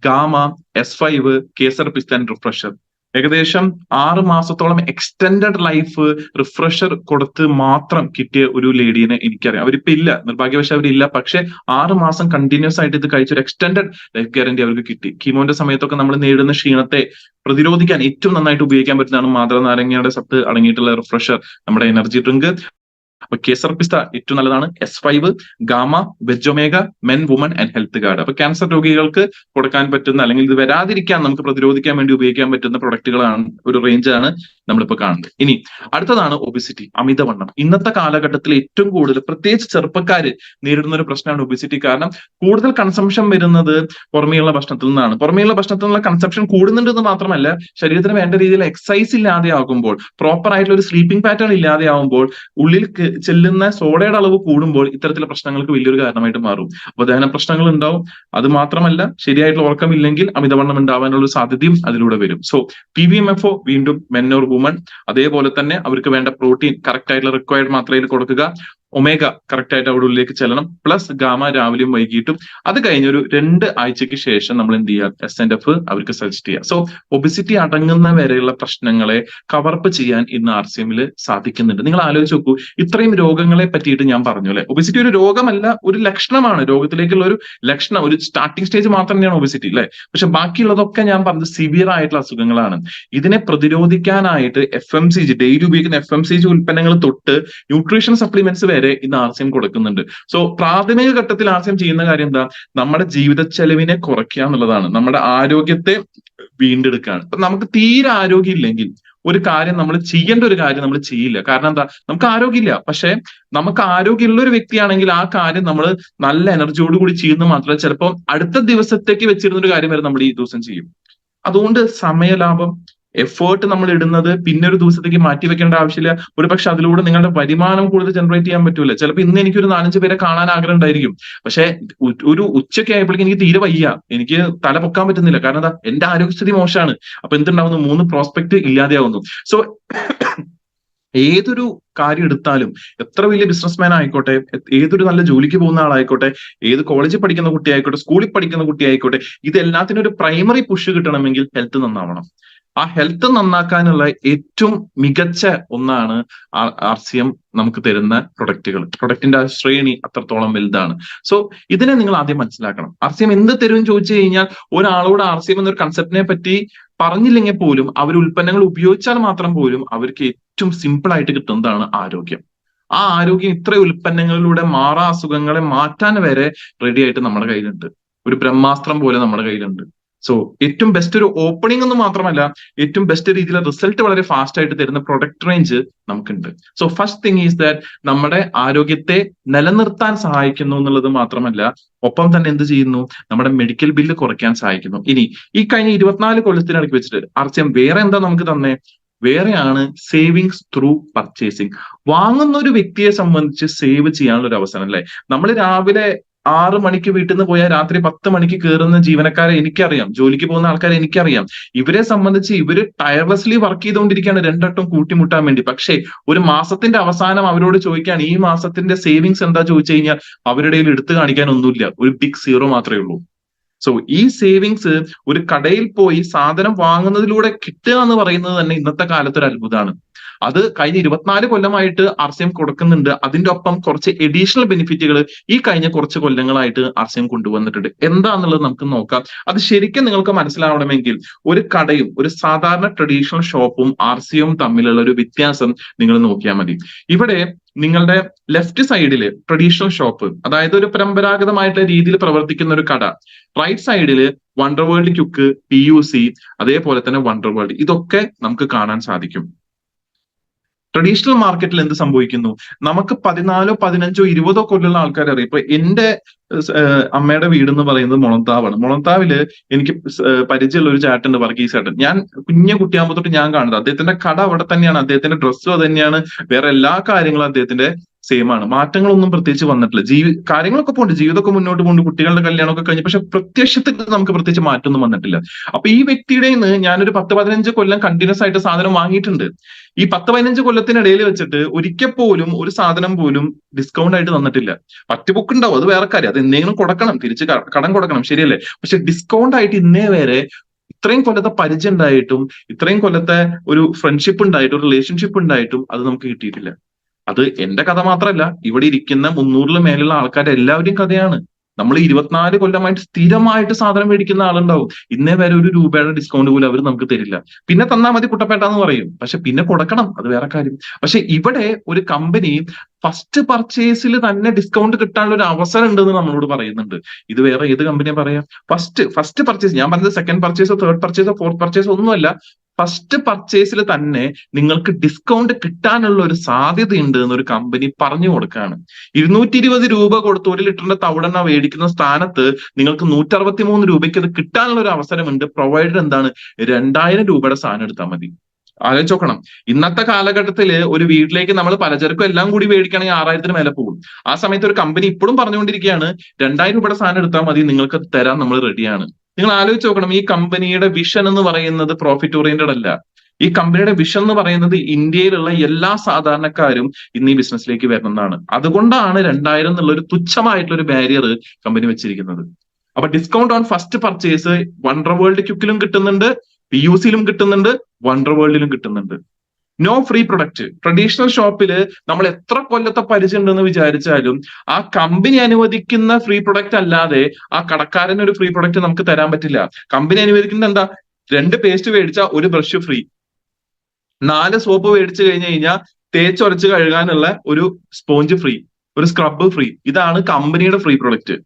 Speaker 1: gamma, S5, Kesar pista and refresher. ഏകദേശം 6 മാസത്തോളം എക്സ്റ്റെൻഡഡ് ലൈഫ് റിഫ്രഷർ കൊടുത്ത് മാത്രം കിട്ടിയ ഒരു ലേഡീനെ എനിക്കറിയാം. അവരിപ്പോ ഇല്ല, നിർഭാഗ്യവശാൽ അവരില്ല. പക്ഷെ 6 മാസം കണ്ടിന്യൂസ് ആയിട്ട് ഇത് കഴിച്ച ഒരു എക്സ്റ്റെൻഡഡ് ലൈഫ് ഗ്യാരണ്ടി അവർക്ക് കിട്ടി. കീമോന്റെ സമയത്തൊക്കെ നമ്മൾ നേരിടുന്ന ക്ഷീണത്തെ പ്രതിരോധിക്കാൻ ഏറ്റവും നന്നായിട്ട് ഉപയോഗിക്കാൻ പറ്റുന്നതാണ് മാതൃനാരങ്ങയുടെ സത്ത് അടങ്ങിയിട്ടുള്ള റിഫ്രഷർ, നമ്മുടെ എനർജി ഡ്രിങ്ക്. അപ്പൊ കേസർ പിസ്ത ഏറ്റവും നല്ലതാണ്. S5, gamma, വെജൊമേഗ, men, woman and health guard. അപ്പൊ ക്യാൻസർ രോഗികൾക്ക് കൊടുക്കാൻ പറ്റുന്ന അല്ലെങ്കിൽ ഇത് വരാതിരിക്കാൻ നമുക്ക് പ്രതിരോധിക്കാൻ വേണ്ടി ഉപയോഗിക്കാൻ പറ്റുന്ന പ്രൊഡക്റ്റുകളാണ്, ഒരു റേഞ്ചാണ് നമ്മളിപ്പോ കാണുന്നത്. ഇനി അടുത്തതാണ് ഒബിസിറ്റി, അമിതവണ്ണം. ഇന്നത്തെ കാലഘട്ടത്തിൽ ഏറ്റവും കൂടുതൽ പ്രത്യേകിച്ച് ചെറുപ്പക്കാര് നേരിടുന്ന ഒരു പ്രശ്നമാണ് ഒബിസിറ്റി. കാരണം കൂടുതൽ കൺസംഷൻ വരുന്നത് പുറമേയുള്ള ഭക്ഷണത്തിൽ നിന്നാണ്. പുറമേയുള്ള ഭക്ഷണത്തിൽ നിന്നുള്ള കൺസംഷൻ കൂടുന്നുണ്ടെന്ന് മാത്രമല്ല, ശരീരത്തിന് വേണ്ട രീതിയിൽ എക്സസൈസ് ഇല്ലാതെ ആകുമ്പോൾ, പ്രോപ്പർ ആയിട്ടുള്ള ഒരു സ്ലീപ്പിംഗ് പാറ്റേൺ ഇല്ലാതെ ആകുമ്പോൾ, ഉള്ളിൽ ചെല്ലുന്ന സോഡയുടെ അളവ് കൂടുമ്പോൾ ഇത്തരത്തിലുള്ള പ്രശ്നങ്ങൾക്ക് വലിയൊരു കാരണമായിട്ട് മാറും. അപ്പൊ ദഹന പ്രശ്നങ്ങൾ ഉണ്ടാവും. അത് മാത്രമല്ല, ശരിയായിട്ടുള്ള ഉറക്കമില്ലെങ്കിൽ അമിതവണ്ണം ഉണ്ടാവാനുള്ള ഒരു സാധ്യതയും അതിലൂടെ വരും. സോ PVMFO വീണ്ടും മെൻ ഓർ വുമൺ, അതേപോലെ തന്നെ അവർക്ക് വേണ്ട പ്രോട്ടീൻ കറക്റ്റ് ആയിട്ടുള്ള റിക്വയർഡ് മാത്രയിൽ കൊടുക്കുക. ഒമേഗ കറക്റ്റ് ആയിട്ട് അവിടെ ഉള്ളിലേക്ക് ചെല്ലണം. പ്ലസ് ഗാമ രാവിലെയും വൈകിട്ടും. അത് കഴിഞ്ഞൊരു 2 ആഴ്ചയ്ക്ക് ശേഷം നമ്മൾ എന്ത് ചെയ്യുക? SNF അവർക്ക് സജസ്റ്റ് ചെയ്യുക. സോ ഒബിസിറ്റി അടങ്ങുന്ന വരെയുള്ള പ്രശ്നങ്ങളെ കവറപ്പ് ചെയ്യാൻ ഇന്ന് RCMൽ സാധിക്കുന്നുണ്ട്. നിങ്ങൾ ആലോചിച്ച് നോക്കൂ, ഇത്രയും രോഗങ്ങളെ പറ്റിയിട്ട് ഞാൻ പറഞ്ഞു അല്ലെ. ഒബിസിറ്റി ഒരു രോഗമല്ല, ഒരു ലക്ഷണമാണ്. രോഗത്തിലേക്കുള്ള ഒരു ലക്ഷണം, ഒരു സ്റ്റാർട്ടിംഗ് സ്റ്റേജ് മാത്രം തന്നെയാണ് ഒബിസിറ്റി അല്ലെ. പക്ഷെ ബാക്കിയുള്ളതൊക്കെ ഞാൻ പറഞ്ഞത് സിവിയർ ആയിട്ടുള്ള അസുഖങ്ങളാണ്. ഇതിനെ പ്രതിരോധിക്കാനായിട്ട് FMCG, ഡെയിലി ഉപയോഗിക്കുന്ന FMCG ഉൽപ്പന്നങ്ങൾ തൊട്ട് ന്യൂട്രീഷൻ സപ്ലിമെന്റ്സ് വരെ ഇന്ന് RCM കൊടുക്കുന്നുണ്ട്. സോ പ്രാഥമിക ഘട്ടത്തിൽ RCM ചെയ്യുന്ന കാര്യം എന്താ? നമ്മുടെ ജീവിത ചെലവിനെ കുറയ്ക്കുക എന്നുള്ളതാണ്. നമ്മുടെ ആരോഗ്യത്തെ വീണ്ടെടുക്കുകയാണ്. അപ്പൊ നമുക്ക് തീരെ ആരോഗ്യം ഇല്ലെങ്കിൽ ഒരു കാര്യം നമ്മൾ ചെയ്യേണ്ട ഒരു കാര്യം നമ്മൾ ചെയ്യില്ല. കാരണം എന്താ? നമുക്ക് ആരോഗ്യമില്ല. പക്ഷെ നമുക്ക് ആരോഗ്യമുള്ള ഒരു വ്യക്തിയാണെങ്കിൽ ആ കാര്യം നമ്മൾ നല്ല എനർജിയോട് കൂടി ചെയ്യുന്നത് മാത്രമല്ല, ചിലപ്പോൾ അടുത്ത ദിവസത്തേക്ക് വെച്ചിരുന്ന ഒരു കാര്യം വരെ നമ്മൾ ഈ ദിവസം ചെയ്യും. അതുകൊണ്ട് സമയലാഭം, എഫേർട്ട് നമ്മൾ ഇടുന്നത് പിന്നെ ഒരു ദിവസത്തേക്ക് മാറ്റി വെക്കേണ്ട ആവശ്യമില്ല. ഒരു പക്ഷെ അതിലൂടെ നിങ്ങളുടെ വരുമാനം കൂടുതൽ ജനറേറ്റ് ചെയ്യാൻ പറ്റൂല. ചിലപ്പോൾ ഇന്ന് എനിക്ക് ഒരു 4-5 പേരെ കാണാൻ ആഗ്രഹം ഉണ്ടായിരിക്കും. പക്ഷെ ഒരു ഉച്ചയ്ക്ക് ആയപ്പോഴേക്കും എനിക്ക് തീരെ വയ്യ, എനിക്ക് തല പൊക്കാൻ പറ്റുന്നില്ല. കാരണം എന്താ? എന്റെ ആരോഗ്യസ്ഥിതി മോശമാണ്. അപ്പൊ എന്തുണ്ടാവുന്നു? 3 പ്രോസ്പെക്ട് ഇല്ലാതെയാവുന്നു. സോ ഏതൊരു കാര്യം എടുത്താലും, എത്ര വലിയ ബിസിനസ്മാൻ ആയിക്കോട്ടെ, ഏതൊരു നല്ല ജോലിക്ക് പോകുന്ന ആളായിക്കോട്ടെ, ഏത് കോളേജിൽ പഠിക്കുന്ന കുട്ടി ആയിക്കോട്ടെ, സ്കൂളിൽ പഠിക്കുന്ന കുട്ടി ആയിക്കോട്ടെ, ഇതെല്ലാത്തിനും ഒരു പ്രൈമറി പുഷ് കിട്ടണമെങ്കിൽ ഹെൽത്ത് നന്നാവണം. ആ ഹെൽത്ത് നന്നാക്കാനുള്ള ഏറ്റവും മികച്ച ഒന്നാണ് RCM നമുക്ക് തരുന്ന പ്രൊഡക്റ്റിന്റെ ശ്രേണി അത്രത്തോളം വലുതാണ്. സോ ഇതിനെ നിങ്ങൾ ആദ്യം മനസ്സിലാക്കണം. RCM എന്ത് തരും ചോദിച്ചു കഴിഞ്ഞാൽ, ഒരാളോട് RCM എന്നൊരു കൺസെപ്റ്റിനെ പറ്റി പറഞ്ഞില്ലെങ്കിൽ പോലും അവർ ഉൽപ്പന്നങ്ങൾ ഉപയോഗിച്ചാൽ മാത്രം പോലും അവർക്ക് ഏറ്റവും സിമ്പിൾ ആയിട്ട് കിട്ടുന്നതാണ് ആരോഗ്യം. ആ ആരോഗ്യം ഇത്ര ഉൽപ്പന്നങ്ങളിലൂടെ മാറാ അസുഖങ്ങളെ മാറ്റാൻ വരെ റെഡി ആയിട്ട് നമ്മുടെ കയ്യിലുണ്ട്. ഒരു ബ്രഹ്മാസ്ത്രം പോലെ നമ്മുടെ കയ്യിലുണ്ട്. സോ ഏറ്റവും ബെസ്റ്റ് ഒരു ഓപ്പണിംഗ് എന്ന് മാത്രമല്ല, ഏറ്റവും ബെസ്റ്റ് രീതിയിലെ റിസൾട്ട് വളരെ ഫാസ്റ്റ് ആയിട്ട് തരുന്ന പ്രൊഡക്റ്റ് റേഞ്ച് നമുക്കുണ്ട്. So first thing is that നമ്മുടെ ആരോഗ്യത്തെ നിലനിർത്താൻ സഹായിക്കുന്നു എന്നുള്ളത് മാത്രമല്ല, ഒപ്പം തന്നെ എന്ത് ചെയ്യുന്നു, നമ്മുടെ മെഡിക്കൽ ബില്ല് കുറയ്ക്കാൻ സഹായിക്കുന്നു. ഇനി ഈ കഴിഞ്ഞ 24 കൊല്ലത്തിനിടയ്ക്ക് വെച്ചിട്ട് ആർസിഎം വേറെ എന്താ നമുക്ക് തന്നെ, വേറെയാണ് സേവിങ്സ് ത്രൂ പർച്ചേസിങ്. വാങ്ങുന്ന ഒരു വ്യക്തിയെ സംബന്ധിച്ച് സേവ് ചെയ്യാനുള്ള ഒരു അവസരം അല്ലെ. നമ്മൾ രാവിലെ 6 മണിക്ക് വീട്ടിൽ നിന്ന് പോയാൽ രാത്രി 10 മണിക്ക് കയറുന്ന ജീവനക്കാരെ എനിക്കറിയാം, ജോലിക്ക് പോകുന്ന ആൾക്കാരെ എനിക്കറിയാം. ഇവരെ സംബന്ധിച്ച് ഇവര് ടയർലെസ്ലി വർക്ക് ചെയ്തുകൊണ്ടിരിക്കുകയാണ് രണ്ടട്ടം കൂട്ടിമുട്ടാൻ വേണ്ടി. പക്ഷേ ഒരു മാസത്തിന്റെ അവസാനം അവരോട് ചോദിക്കാൻ ഈ മാസത്തിന്റെ സേവിങ്സ് എന്താ ചോദിച്ചു കഴിഞ്ഞാൽ അവരുടെ കയ്യിൽ എടുത്തു കാണിക്കാൻ ഒന്നുമില്ല, ഒരു ബിഗ് സീറോ മാത്രമേ ഉള്ളൂ. സോ ഈ സേവിങ്സ് ഒരു കടയിൽ പോയി സാധനം വാങ്ങുന്നതിലൂടെ കിട്ടുക എന്ന് പറയുന്നത് തന്നെ ഇന്നത്തെ കാലത്ത് ഒരു അത്ഭുതമാണ്. അത് കഴിഞ്ഞ 24 കൊല്ലമായിട്ട് ആർസിഎം കൊടുക്കുന്നുണ്ട്. അതിന്റെ ഒപ്പം കുറച്ച് എഡീഷണൽ ബെനിഫിറ്റുകൾ ഈ കഴിഞ്ഞ കുറച്ച് കൊല്ലങ്ങളായിട്ട് ആർസിഎം കൊണ്ടുവന്നിട്ടുണ്ട്. എന്താന്നുള്ളത് നമുക്ക് നോക്കാം. അത് ശരിക്കും നിങ്ങൾക്ക് മനസ്സിലാവണമെങ്കിൽ ഒരു കടയും ഒരു സാധാരണ ട്രഡീഷണൽ ഷോപ്പും ആർസിഎം തമ്മിലുള്ള ഒരു വ്യത്യാസം നിങ്ങൾ നോക്കിയാൽ മതി. ഇവിടെ നിങ്ങളുടെ ലെഫ്റ്റ് സൈഡില് ട്രഡീഷണൽ ഷോപ്പ്, അതായത് ഒരു പരമ്പരാഗതമായിട്ടുള്ള രീതിയിൽ പ്രവർത്തിക്കുന്ന ഒരു കട, റൈറ്റ് സൈഡില് വണ്ടർ വേൾഡ് ക്യുക്ക്, PUC, അതേപോലെ തന്നെ വണ്ടർ വേൾഡ്, ഇതൊക്കെ നമുക്ക് കാണാൻ സാധിക്കും. ട്രഡീഷണൽ മാർക്കറ്റിൽ എന്ത് സംഭവിക്കുന്നു, നമുക്ക് 14, 15, 20 കൊല്ലമുള്ള ആൾക്കാരെ അറിയാം. ഇപ്പൊ എന്റെ അമ്മയുടെ വീട് എന്ന് പറയുന്നത് മുളന്താവാണ്. മുളന്താവില് എനിക്ക് പരിചയമുള്ള ഒരു ചേട്ടനുണ്ട്, വർഗീസ് ചേട്ടൻ. ഞാൻ കുഞ്ഞു കുട്ടിയാകുമ്പോൾ തൊട്ട് ഞാൻ കാണുന്നത് അദ്ദേഹത്തിന്റെ കട അവിടെ തന്നെയാണ്, അദ്ദേഹത്തിന്റെ ഡ്രസ്സും അത് തന്നെയാണ്, വേറെ എല്ലാ കാര്യങ്ങളും അദ്ദേഹത്തിന്റെ സെയിം ആണ്. മാറ്റങ്ങളൊന്നും പ്രത്യേകിച്ച് വന്നിട്ടില്ല. കാര്യങ്ങളൊക്കെ പോകുന്നുണ്ട്, ജീവിതമൊക്കെ മുന്നോട്ട് പോകുന്നുണ്ട്, കുട്ടികളുടെ കല്യാണമൊക്കെ കഴിഞ്ഞു. പക്ഷെ പ്രത്യക്ഷത്തിൽ നമുക്ക് പ്രത്യേകിച്ച് മാറ്റമൊന്നും വന്നിട്ടില്ല. അപ്പൊ ഈ വ്യക്തിയുടെ നിന്ന് ഞാനൊരു 10-15 കൊല്ലം കണ്ടിന്യൂസ് ആയിട്ട് സാധനം വാങ്ങിയിട്ടുണ്ട്. ഈ 10-15 കൊല്ലത്തിനിടയിൽ വെച്ചിട്ട് ഒരിക്കൽ പോലും ഒരു സാധനം പോലും ഡിസ്കൗണ്ട് ആയിട്ട് തന്നിട്ടില്ല. പറ്റുബുക്ക് ഉണ്ടാവും, അത് വേറെ കാര്യം, അത് എന്തെങ്കിലും കൊടുക്കണം, തിരിച്ച് കടം കൊടുക്കണം, ശരിയല്ലേ. പക്ഷെ ഡിസ്കൗണ്ട് ആയിട്ട് ഇന്നേ വരെ ഇത്രയും കൊല്ലത്തെ പരിചയം ഉണ്ടായിട്ടും, ഇത്രയും കൊല്ലത്തെ ഒരു ഫ്രണ്ട്ഷിപ്പ് ഉണ്ടായിട്ടും, റിലേഷൻഷിപ്പ് ഉണ്ടായിട്ടും അത് നമുക്ക് കിട്ടിയിട്ടില്ല. അത് എന്റെ കഥ മാത്രമല്ല, ഇവിടെ ഇരിക്കുന്ന 300-ൽ മേലുള്ള ആൾക്കാരുടെ എല്ലാവരുടെയും കഥയാണ്. നമ്മൾ 24 കൊല്ലമായിട്ട് സ്ഥിരമായിട്ട് സാധനം മേടിക്കുന്ന ആളുണ്ടാവും, ഇന്നേ വരെ ഒരു രൂപയുടെ ഡിസ്കൗണ്ട് പോലും അവർ നമുക്ക് തരില്ല. പിന്നെ തന്നാൽ മതി കുട്ടപ്പേട്ട എന്ന് പറയും, പക്ഷെ പിന്നെ കൊടുക്കണം, അത് വേറെ കാര്യം. പക്ഷെ ഇവിടെ ഒരു കമ്പനി ഫസ്റ്റ് പർച്ചേസിൽ തന്നെ ഡിസ്കൗണ്ട് കിട്ടാനുള്ള ഒരു അവസരം ഉണ്ടെന്ന് നമ്മളോട് പറയുന്നുണ്ട്. ഇത് വേറെ ഏത് കമ്പനിയെ പറയാം? ഫസ്റ്റ് പർച്ചേസ്, ഞാൻ പറഞ്ഞത് സെക്കൻഡ് പർച്ചേസോ തേർഡ് പർച്ചേസോ ഫോർത്ത് പർച്ചേസോ ഒന്നുമല്ല, ഫസ്റ്റ് പർച്ചേസിൽ തന്നെ നിങ്ങൾക്ക് ഡിസ്കൗണ്ട് കിട്ടാനുള്ള ഒരു സാധ്യതയുണ്ട് എന്നൊരു കമ്പനി പറഞ്ഞു കൊടുക്കുകയാണ്. 220 രൂപ കൊടുത്ത് 1 ലിറ്ററിന്റെ തവിടെണ്ണ മേടിക്കുന്ന സ്ഥാനത്ത് നിങ്ങൾക്ക് 163 രൂപയ്ക്ക് അത് കിട്ടാനുള്ള ഒരു അവസരമുണ്ട്. പ്രൊവൈഡർ എന്താണ്, 2000 രൂപയുടെ സാധനം എടുത്താൽ മതി. ആലോചിച്ച് നോക്കണം, ഇന്നത്തെ കാലഘട്ടത്തിൽ ഒരു വീട്ടിലേക്ക് നമ്മൾ പലചരക്കും എല്ലാം കൂടി മേടിക്കണമെങ്കിൽ 6000-ന് മേലെ പോകും. ആ സമയത്ത് ഒരു കമ്പനി ഇപ്പോഴും പറഞ്ഞുകൊണ്ടിരിക്കുകയാണ് 2000 രൂപയുടെ സാധനം എടുത്താൽ മതി, നിങ്ങൾക്ക് തരാൻ നമ്മൾ റെഡിയാണ്. നിങ്ങൾ ആലോചിച്ച് നോക്കണം, ഈ കമ്പനിയുടെ വിഷൻ എന്ന് പറയുന്നത് പ്രോഫിറ്റ് ഓറിയന്റഡ് അല്ല. ഈ കമ്പനിയുടെ വിഷൻ എന്ന് പറയുന്നത് ഇന്ത്യയിലുള്ള എല്ലാ സാധാരണക്കാരും ഇന്ന് ഈ ബിസിനസ്സിലേക്ക് വരണമെന്നാണ്. അതുകൊണ്ടാണ് 2000 എന്നുള്ള ഒരു തുച്ഛമായിട്ടുള്ള ഒരു ബാരിയർ കമ്പനി വെച്ചിരിക്കുന്നത്. അപ്പൊ discount on first purchase wonder world ക്യുക്കിലും കിട്ടുന്നുണ്ട്, PUCയിലും കിട്ടുന്നുണ്ട്, വണ്ടർ വേൾഡിലും കിട്ടുന്നുണ്ട്. No free product. ട്രഡീഷണൽ ഷോപ്പിൽ നമ്മൾ എത്ര കൊല്ലത്തെ പരിചയം ഉണ്ടെന്ന് വിചാരിച്ചാലും ആ കമ്പനി അനുവദിക്കുന്ന ഫ്രീ പ്രൊഡക്റ്റ് അല്ലാതെ ആ കടക്കാരന് ഒരു ഫ്രീ പ്രൊഡക്റ്റ് നമുക്ക് തരാൻ പറ്റില്ല. കമ്പനി അനുവദിക്കുന്നത് എന്താ, 2 പേസ്റ്റ് മേടിച്ചാൽ 1 ബ്രഷ് ഫ്രീ, 4 സോപ്പ് മേടിച്ചു കഴിഞ്ഞു കഴിഞ്ഞാൽ തേച്ചൊരച്ച് കഴുകാനുള്ള ഒരു സ്പോഞ്ച് ഫ്രീ, ഒരു സ്ക്രബ് ഫ്രീ. ഇതാണ് കമ്പനിയുടെ ഫ്രീ പ്രൊഡക്റ്റ്.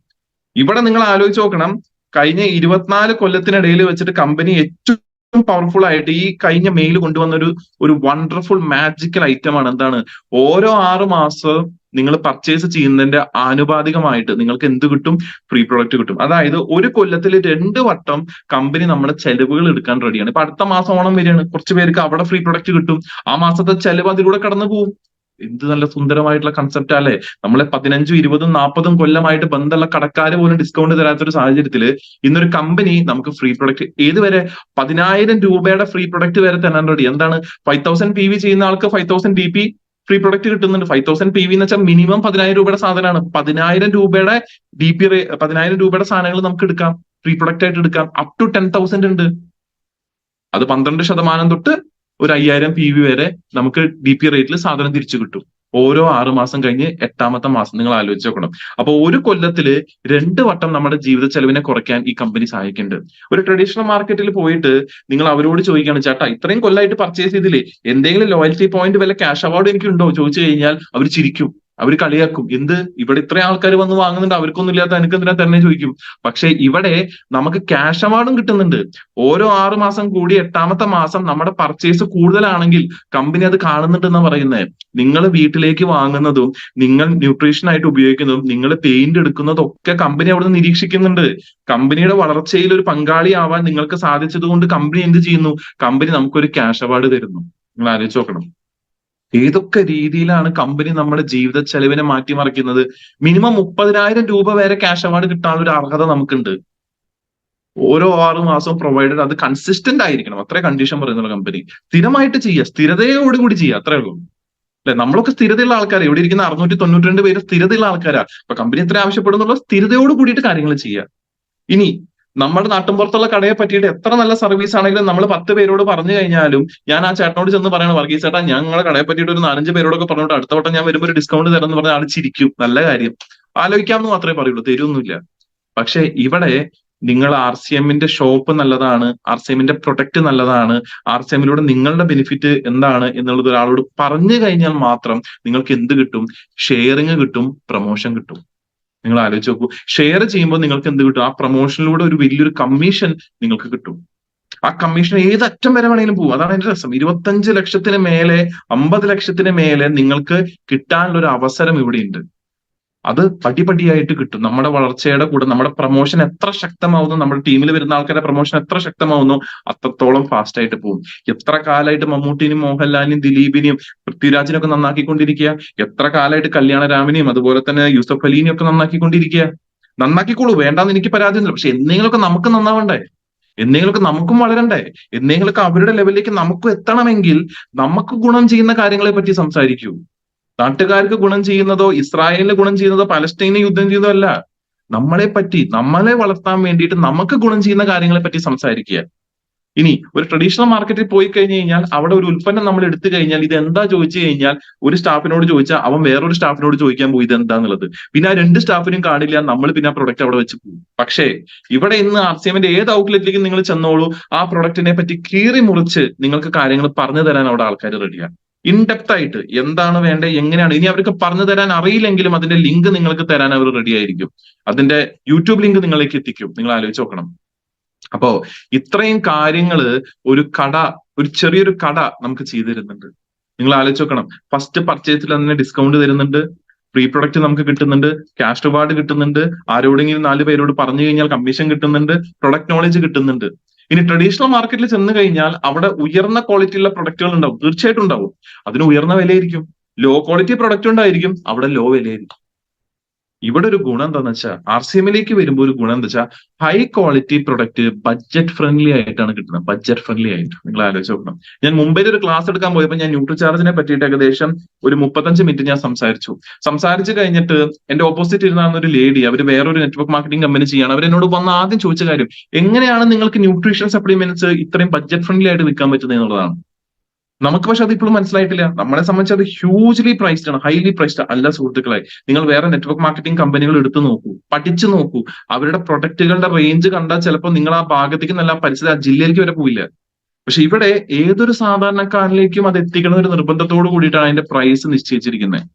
Speaker 1: ഇവിടെ നിങ്ങൾ ആലോചിച്ച് നോക്കണം, കഴിഞ്ഞ 24 കൊല്ലത്തിനിടയിൽ വെച്ചിട്ട് കമ്പനി ഏറ്റവും പവർഫുൾ ആയിട്ട് ഈ കഴിഞ്ഞ മെയിൽ കൊണ്ടുവന്ന ഒരു വണ്ടർഫുൾ മാജിക്കൽ ഐറ്റം ആണ്. എന്താണ്, ഓരോ 6 മാസവും നിങ്ങൾ പർച്ചേസ് ചെയ്യുന്നതിന്റെ ആനുപാതികമായിട്ട് നിങ്ങൾക്ക് എന്ത് കിട്ടും, ഫ്രീ പ്രൊഡക്റ്റ് കിട്ടും. അതായത് ഒരു കൊല്ലത്തിൽ 2 വട്ടം കമ്പനി നമ്മുടെ ചെലവുകൾ എടുക്കാൻ റെഡിയാണ്. ഇപ്പൊ അടുത്ത മാസം ഓണം വരികയാണ്, കുറച്ച് പേർക്ക് അവിടെ ഫ്രീ പ്രൊഡക്റ്റ് കിട്ടും, ആ മാസത്തെ ചെലവ് അതിലൂടെ കടന്നു പോകും. എന്ത് നല്ല സുന്ദരമായിട്ടുള്ള കൺസെപ്റ്റ് അല്ലേ. നമ്മളെ 15, 20, 40 കൊല്ലമായിട്ട് ബന്ധമുള്ള കടക്കാര് പോലും ഡിസ്കൗണ്ട് തരാത്തൊരു സാഹചര്യത്തിൽ ഇന്നൊരു കമ്പനി നമുക്ക് ഫ്രീ പ്രൊഡക്റ്റ് ഏതുവരെ 10,000 രൂപയുടെ ഫ്രീ പ്രൊഡക്റ്റ് വരെ തരാൻ റെഡി. എന്താണ്, 5000 PV ചെയ്യുന്ന ആൾക്ക് 5000 DP ഫ്രീ പ്രൊഡക്റ്റ് കിട്ടുന്നുണ്ട്. 5000 PV എന്ന് വെച്ചാൽ മിനിമം 10,000 രൂപയുടെ സാധനമാണ്. 10,000 രൂപയുടെ DP 10,000 രൂപയുടെ സാധനങ്ങൾ നമുക്ക് എടുക്കാം, ഫ്രീ പ്രൊഡക്റ്റ് ആയിട്ട് എടുക്കാം. അപ് ടു 10,000 ഉണ്ട്. അത് 12% തൊട്ട് ഒരു 5,000 PV വരെ നമുക്ക് DP റേറ്റിൽ സാധനം തിരിച്ചു കിട്ടും. ഓരോ 6 മാസം കഴിഞ്ഞ് 8ാമത്തെ മാസം നിങ്ങൾ ആലോചിച്ച് നോക്കണം. അപ്പൊ ഒരു കൊല്ലത്തില് 2 വട്ടം നമ്മുടെ ജീവിത ചെലവിനെ കുറയ്ക്കാൻ ഈ കമ്പനി സഹായിക്കുന്നുണ്ട്. ഒരു ട്രഡീഷണൽ മാർക്കറ്റിൽ പോയിട്ട് നിങ്ങൾ അവരോട് ചോദിക്കുകയാണ്, ചേട്ടാ ഇത്രയും കൊല്ലമായിട്ട് പർച്ചേസ് ചെയ്തില്ലേ, എന്തെങ്കിലും ലോയൽറ്റി പോയിന്റ് വല്ല ക്യാഷ് അവാർഡ് എനിക്ക് ഉണ്ടോ ചോദിച്ചു കഴിഞ്ഞാൽ അവർ ചിരിക്കും, അവർ കളിയാക്കും. എന്ത്, ഇവിടെ ഇത്രയും ആൾക്കാർ വന്ന് വാങ്ങുന്നുണ്ട്, അവർക്കൊന്നും ഇല്ലാത്ത എനിക്ക് എന്തിനാ തന്നെ ചോദിക്കും. പക്ഷെ ഇവിടെ നമുക്ക് ക്യാഷ് അവാർഡും കിട്ടുന്നുണ്ട്. ഓരോ 6 മാസം കൂടി 8ാമത്തെ മാസം നമ്മുടെ പർച്ചേസ് കൂടുതലാണെങ്കിൽ കമ്പനി അത് കാണുന്നുണ്ടെന്ന് പറയുന്നത്. നിങ്ങൾ വീട്ടിലേക്ക് വാങ്ങുന്നതും നിങ്ങൾ ന്യൂട്രീഷൻ ആയിട്ട് ഉപയോഗിക്കുന്നതും നിങ്ങൾ പെയിന്റ് എടുക്കുന്നതും ഒക്കെ കമ്പനി അവിടെ നിന്ന് നിരീക്ഷിക്കുന്നുണ്ട്. കമ്പനിയുടെ വളർച്ചയിൽ ഒരു പങ്കാളിയാവാൻ നിങ്ങൾക്ക് സാധിച്ചത് കൊണ്ട് കമ്പനി എന്ത് ചെയ്യുന്നു? കമ്പനി നമുക്കൊരു ക്യാഷ് അവാർഡ് തരുന്നു. നിങ്ങൾ ആലോചിച്ച് നോക്കണം. ഏതൊക്കെ രീതിയിലാണ് കമ്പനി നമ്മുടെ ജീവിത ചെലവിനെ മാറ്റിമറിക്കുന്നത്. മിനിമം 30,000 രൂപ വരെ ക്യാഷ് അവാർഡ് കിട്ടാനുള്ള ഒരു അർഹത നമുക്കുണ്ട്. ഓരോ 6 മാസവും പ്രൊവൈഡഡ്, അത് കൺസിസ്റ്റന്റ് ആയിരിക്കണം, അത്രേ കണ്ടീഷൻ പറയുന്നുള്ള കമ്പനി. സ്ഥിരമായിട്ട് ചെയ്യുക, സ്ഥിരതയോടുകൂടി ചെയ്യുക, അത്രേ ഉള്ളൂ. അല്ലെ, നമ്മളൊക്കെ സ്ഥിരതയുള്ള ആൾക്കാരെ, ഇവിടെ ഇരിക്കുന്ന 692 പേര് സ്ഥിരതയുള്ള ആൾക്കാരാ. അപ്പൊ കമ്പനി എത്ര ആവശ്യപ്പെടുന്നുള്ള സ്ഥിരതയോട് കൂടിയിട്ട് കാര്യങ്ങൾ ചെയ്യുക. ഇനി നമ്മുടെ നാട്ടിൻപുറത്തുള്ള കടയെ പറ്റിയിട്ട് എത്ര നല്ല സർവീസ് ആണെങ്കിലും നമ്മൾ 10 പേരോട് പറഞ്ഞു കഴിഞ്ഞാലും, ഞാൻ ആ ചേട്ടനോട് ചെന്ന് പറയണം, വർഗീസ് ചേട്ടാ ഞങ്ങളെ കടയെ പറ്റിയിട്ട് ഒരു 4-5 പേരോടൊക്കെ പറഞ്ഞിട്ട് അടുത്ത വട്ടം ഞാൻ വരുമ്പോൾ ഒരു ഡിസ്കൗണ്ട് തരാമെന്ന് പറഞ്ഞാൽ ആൾ ചിരിക്കും. നല്ല കാര്യം, ആലോചിക്കാമെന്ന് മാത്രമേ പറയുള്ളൂ, തരുമൊന്നുമില്ല. പക്ഷെ ഇവിടെ നിങ്ങൾ RCMന്റെ ഷോപ്പ് നല്ലതാണ്, RCMന്റെ പ്രൊഡക്റ്റ് നല്ലതാണ്, RCMലൂടെ നിങ്ങളുടെ ബെനിഫിറ്റ് എന്താണ് എന്നുള്ളത് ഒരാളോട് പറഞ്ഞു കഴിഞ്ഞാൽ മാത്രം നിങ്ങൾക്ക് എന്ത് കിട്ടും? ഷെയറിങ് കിട്ടും, പ്രൊമോഷൻ കിട്ടും. നിങ്ങൾ ആലോചിച്ച് നോക്കൂ, ഷെയർ ചെയ്യുമ്പോൾ നിങ്ങൾക്ക് എന്ത് കിട്ടും? ആ പ്രൊമോഷനിലൂടെ ഒരു വലിയൊരു കമ്മീഷൻ നിങ്ങൾക്ക് കിട്ടും. ആ കമ്മീഷൻ ഏത് അറ്റം വരെ വേണമെങ്കിലും പോകും. അതാണ് അതിന്റെ രസം. 25 ലക്ഷത്തിന് മേലെ, 50 ലക്ഷത്തിന് മേലെ നിങ്ങൾക്ക് കിട്ടാനുള്ള ഒരു അവസരം ഇവിടെയുണ്ട്. അത് പടിപടിയായിട്ട് കിട്ടും. നമ്മുടെ വളർച്ചയുടെ കൂടെ നമ്മുടെ പ്രൊമോഷൻ എത്ര ശക്തമാവുന്നു, നമ്മുടെ ടീമിൽ വരുന്ന ആൾക്കാരുടെ പ്രൊമോഷൻ എത്ര ശക്തമാവുന്നു, അത്രത്തോളം ഫാസ്റ്റ് ആയിട്ട് പോകും. എത്ര കാലമായിട്ട് മമ്മൂട്ടിനെയും മോഹൻലാലിനെയും ദിലീപിനെയും പൃഥ്വിരാജിനെയും ഒക്കെ നന്നാക്കിക്കൊണ്ടിരിക്കുക, എത്ര കാലമായിട്ട് കല്യാണരാമിനെയും അതുപോലെ തന്നെ യൂസഫ് അലീനെയും ഒക്കെ നന്നാക്കിക്കൊണ്ടിരിക്കുക. നന്നാക്കിക്കോളൂ, വേണ്ടാന്ന് എനിക്ക് പരാതിയൊന്നുമില്ല. പക്ഷെ എന്തെങ്കിലുമൊക്കെ നമുക്ക് നന്നാവണ്ടേ, എന്തെങ്കിലുമൊക്കെ നമുക്കും വളരണ്ടേ, എന്തെങ്കിലുമൊക്കെ അവരുടെ ലെവലിലേക്ക് നമുക്ക് എത്തണമെങ്കിൽ നമുക്ക് ഗുണം ചെയ്യുന്ന കാര്യങ്ങളെ പറ്റി സംസാരിക്കൂ. നാട്ടുകാർക്ക് ഗുണം ചെയ്യുന്നതോ ഇസ്രായേലിന് ഗുണം ചെയ്യുന്നതോ പലസ്തീനെ യുദ്ധം ചെയ്യുന്നതോ അല്ല. നമ്മളെ പറ്റി, നമ്മളെ വളർത്താൻ വേണ്ടിയിട്ട് നമുക്ക് ഗുണം ചെയ്യുന്ന കാര്യങ്ങളെ പറ്റി സംസാരിക്കുക. ഇനി ഒരു ട്രഡീഷണൽ മാർക്കറ്റിൽ പോയി കഴിഞ്ഞു കഴിഞ്ഞാൽ അവിടെ ഒരു ഉൽപ്പന്നം നമ്മൾ എടുത്തു കഴിഞ്ഞാൽ ഇത് എന്താ ചോദിച്ചു കഴിഞ്ഞാൽ ഒരു സ്റ്റാഫിനോട് ചോദിച്ചാൽ അവൻ വേറൊരു സ്റ്റാഫിനോട് ചോദിക്കാൻ പോയി ഇത് എന്താന്നുള്ളത്. പിന്നെ ആ 2 സ്റ്റാഫിനും കാണില്ല, നമ്മൾ പിന്നെ ആ പ്രൊഡക്റ്റ് അവിടെ വെച്ച് പോകും. പക്ഷേ ഇവിടെ ഇന്ന് RCMന്റെ ഏത് ഔട്ട്ലെറ്റിലേക്ക് നിങ്ങൾ ചെന്നോളൂ, ആ പ്രൊഡക്റ്റിനെ പറ്റി കീറി മുറിച്ച് നിങ്ങൾക്ക് കാര്യങ്ങൾ പറഞ്ഞു തരാൻ അവിടെ ആൾക്കാർ റെഡിയാണ്. ഇൻഡെപ്ത് ആയിട്ട് എന്താണ് വേണ്ടത്, എങ്ങനെയാണ്. ഇനി അവർക്ക് പറഞ്ഞു തരാൻ അറിയില്ലെങ്കിലും അതിന്റെ ലിങ്ക് നിങ്ങൾക്ക് തരാൻ അവർ റെഡി ആയിരിക്കും. അതിന്റെ യൂട്യൂബ് ലിങ്ക് നിങ്ങളിലേക്ക് എത്തിക്കും. നിങ്ങൾ ആലോചിച്ച് നോക്കണം. അപ്പോ ഇത്രയും കാര്യങ്ങള് ഒരു ചെറിയൊരു കട നമുക്ക് ചെയ്തു തരുന്നുണ്ട്. നിങ്ങൾ ആലോചിച്ച് നോക്കണം. ഫസ്റ്റ് പർച്ചേസിൽ തന്നെ ഡിസ്കൗണ്ട് തരുന്നുണ്ട്, ഫ്രീ പ്രൊഡക്റ്റ് നമുക്ക് കിട്ടുന്നുണ്ട്, ക്യാഷ് റിവാർഡ് കിട്ടുന്നുണ്ട്, ആരോടെങ്കിലും 4 പേരോട് പറഞ്ഞു കഴിഞ്ഞാൽ കമ്മീഷൻ കിട്ടുന്നുണ്ട്, പ്രൊഡക്റ്റ് നോളജ് കിട്ടുന്നുണ്ട്. ഇനി ട്രഡീഷണൽ മാർക്കറ്റിൽ ചെന്ന് കഴിഞ്ഞാൽ അവിടെ ഉയർന്ന ക്വാളിറ്റിയുള്ള പ്രൊഡക്റ്റുകൾ ഉണ്ടാവും, തീർച്ചയായിട്ടും ഉണ്ടാവും. അതിന് ഉയർന്ന വിലയായിരിക്കും. ലോ ക്വാളിറ്റി പ്രൊഡക്റ്റ് ഉണ്ടായിരിക്കും, അവിടെ ലോ വിലയായിരിക്കും. ഇവിടെ ഒരു ഗുണം എന്താണെന്ന് വെച്ചാൽ RCMലേക്ക് വരുമ്പോൾ ഒരു ഗുണം എന്താ വെച്ചാൽ high quality product budget friendly ആയിട്ടാണ് കിട്ടുന്നത്. ബഡ്ജറ്റ് ഫ്രണ്ട്ലി ആയിട്ട് നിങ്ങൾ ആലോചിച്ച് നോക്കണം. ഞാൻ മുംബൈയിൽ ഒരു ക്ലാസ് എടുക്കാൻ പോയപ്പോൾ ഞാൻ ന്യൂട്രിചാർജിനെ പറ്റിയിട്ട് ഏകദേശം ഒരു 35 മിനിറ്റ് ഞാൻ സംസാരിച്ചു കഴിഞ്ഞിട്ട് എന്റെ ഓപ്പോസിറ്റ് ഇരുന്ന ഒരു ലേഡി, അവർ വേറൊരു നെറ്റ്വർക്ക് മാർക്കറ്റിംഗ് കമ്പനി ചെയ്യാണ്. അവരെന്നോട് വന്ന് ആദ്യം ചോദിച്ച കാര്യം, എങ്ങനെയാണ് നിങ്ങൾക്ക് ന്യൂട്രീഷൻ സപ്ലിമെന്റ്സ് ഇത്രയും ബഡ്ജറ്റ് ഫ്രണ്ട്ലി ആയിട്ട് വിൽക്കാൻ പറ്റുന്നത് എന്നുള്ളതാണ്. നമുക്ക് പക്ഷെ അത് ഇപ്പോഴും മനസ്സിലായിട്ടില്ല. നമ്മളെ സംബന്ധിച്ച് അത് ഹ്യൂജ്ലി പ്രൈസ്ഡ് ആണ്, ഹൈലി പ്രൈസ്ഡ് അല്ല സുഹൃത്തുക്കളെ. നിങ്ങൾ വേറെ നെറ്റ്വർക്ക് മാർക്കറ്റിംഗ് കമ്പനികൾ എടുത്തു നോക്കൂ, പഠിച്ചു നോക്കൂ. അവരുടെ പ്രൊഡക്റ്റുകളുടെ റേഞ്ച് കണ്ടാൽ ചിലപ്പോൾ നിങ്ങൾ ആ ഭാഗത്തേക്ക് നല്ല പരിസര ജില്ലയിലേക്ക് വരെ പോയില്ല. പക്ഷെ ഇവിടെ ഏതൊരു സാധാരണക്കാരനിലേക്കും അത് എത്തിക്കണം ഒരു നിർബന്ധത്തോട് കൂടിയിട്ടാണ് അതിന്റെ പ്രൈസ് നിശ്ചയിച്ചിരിക്കുന്നത്.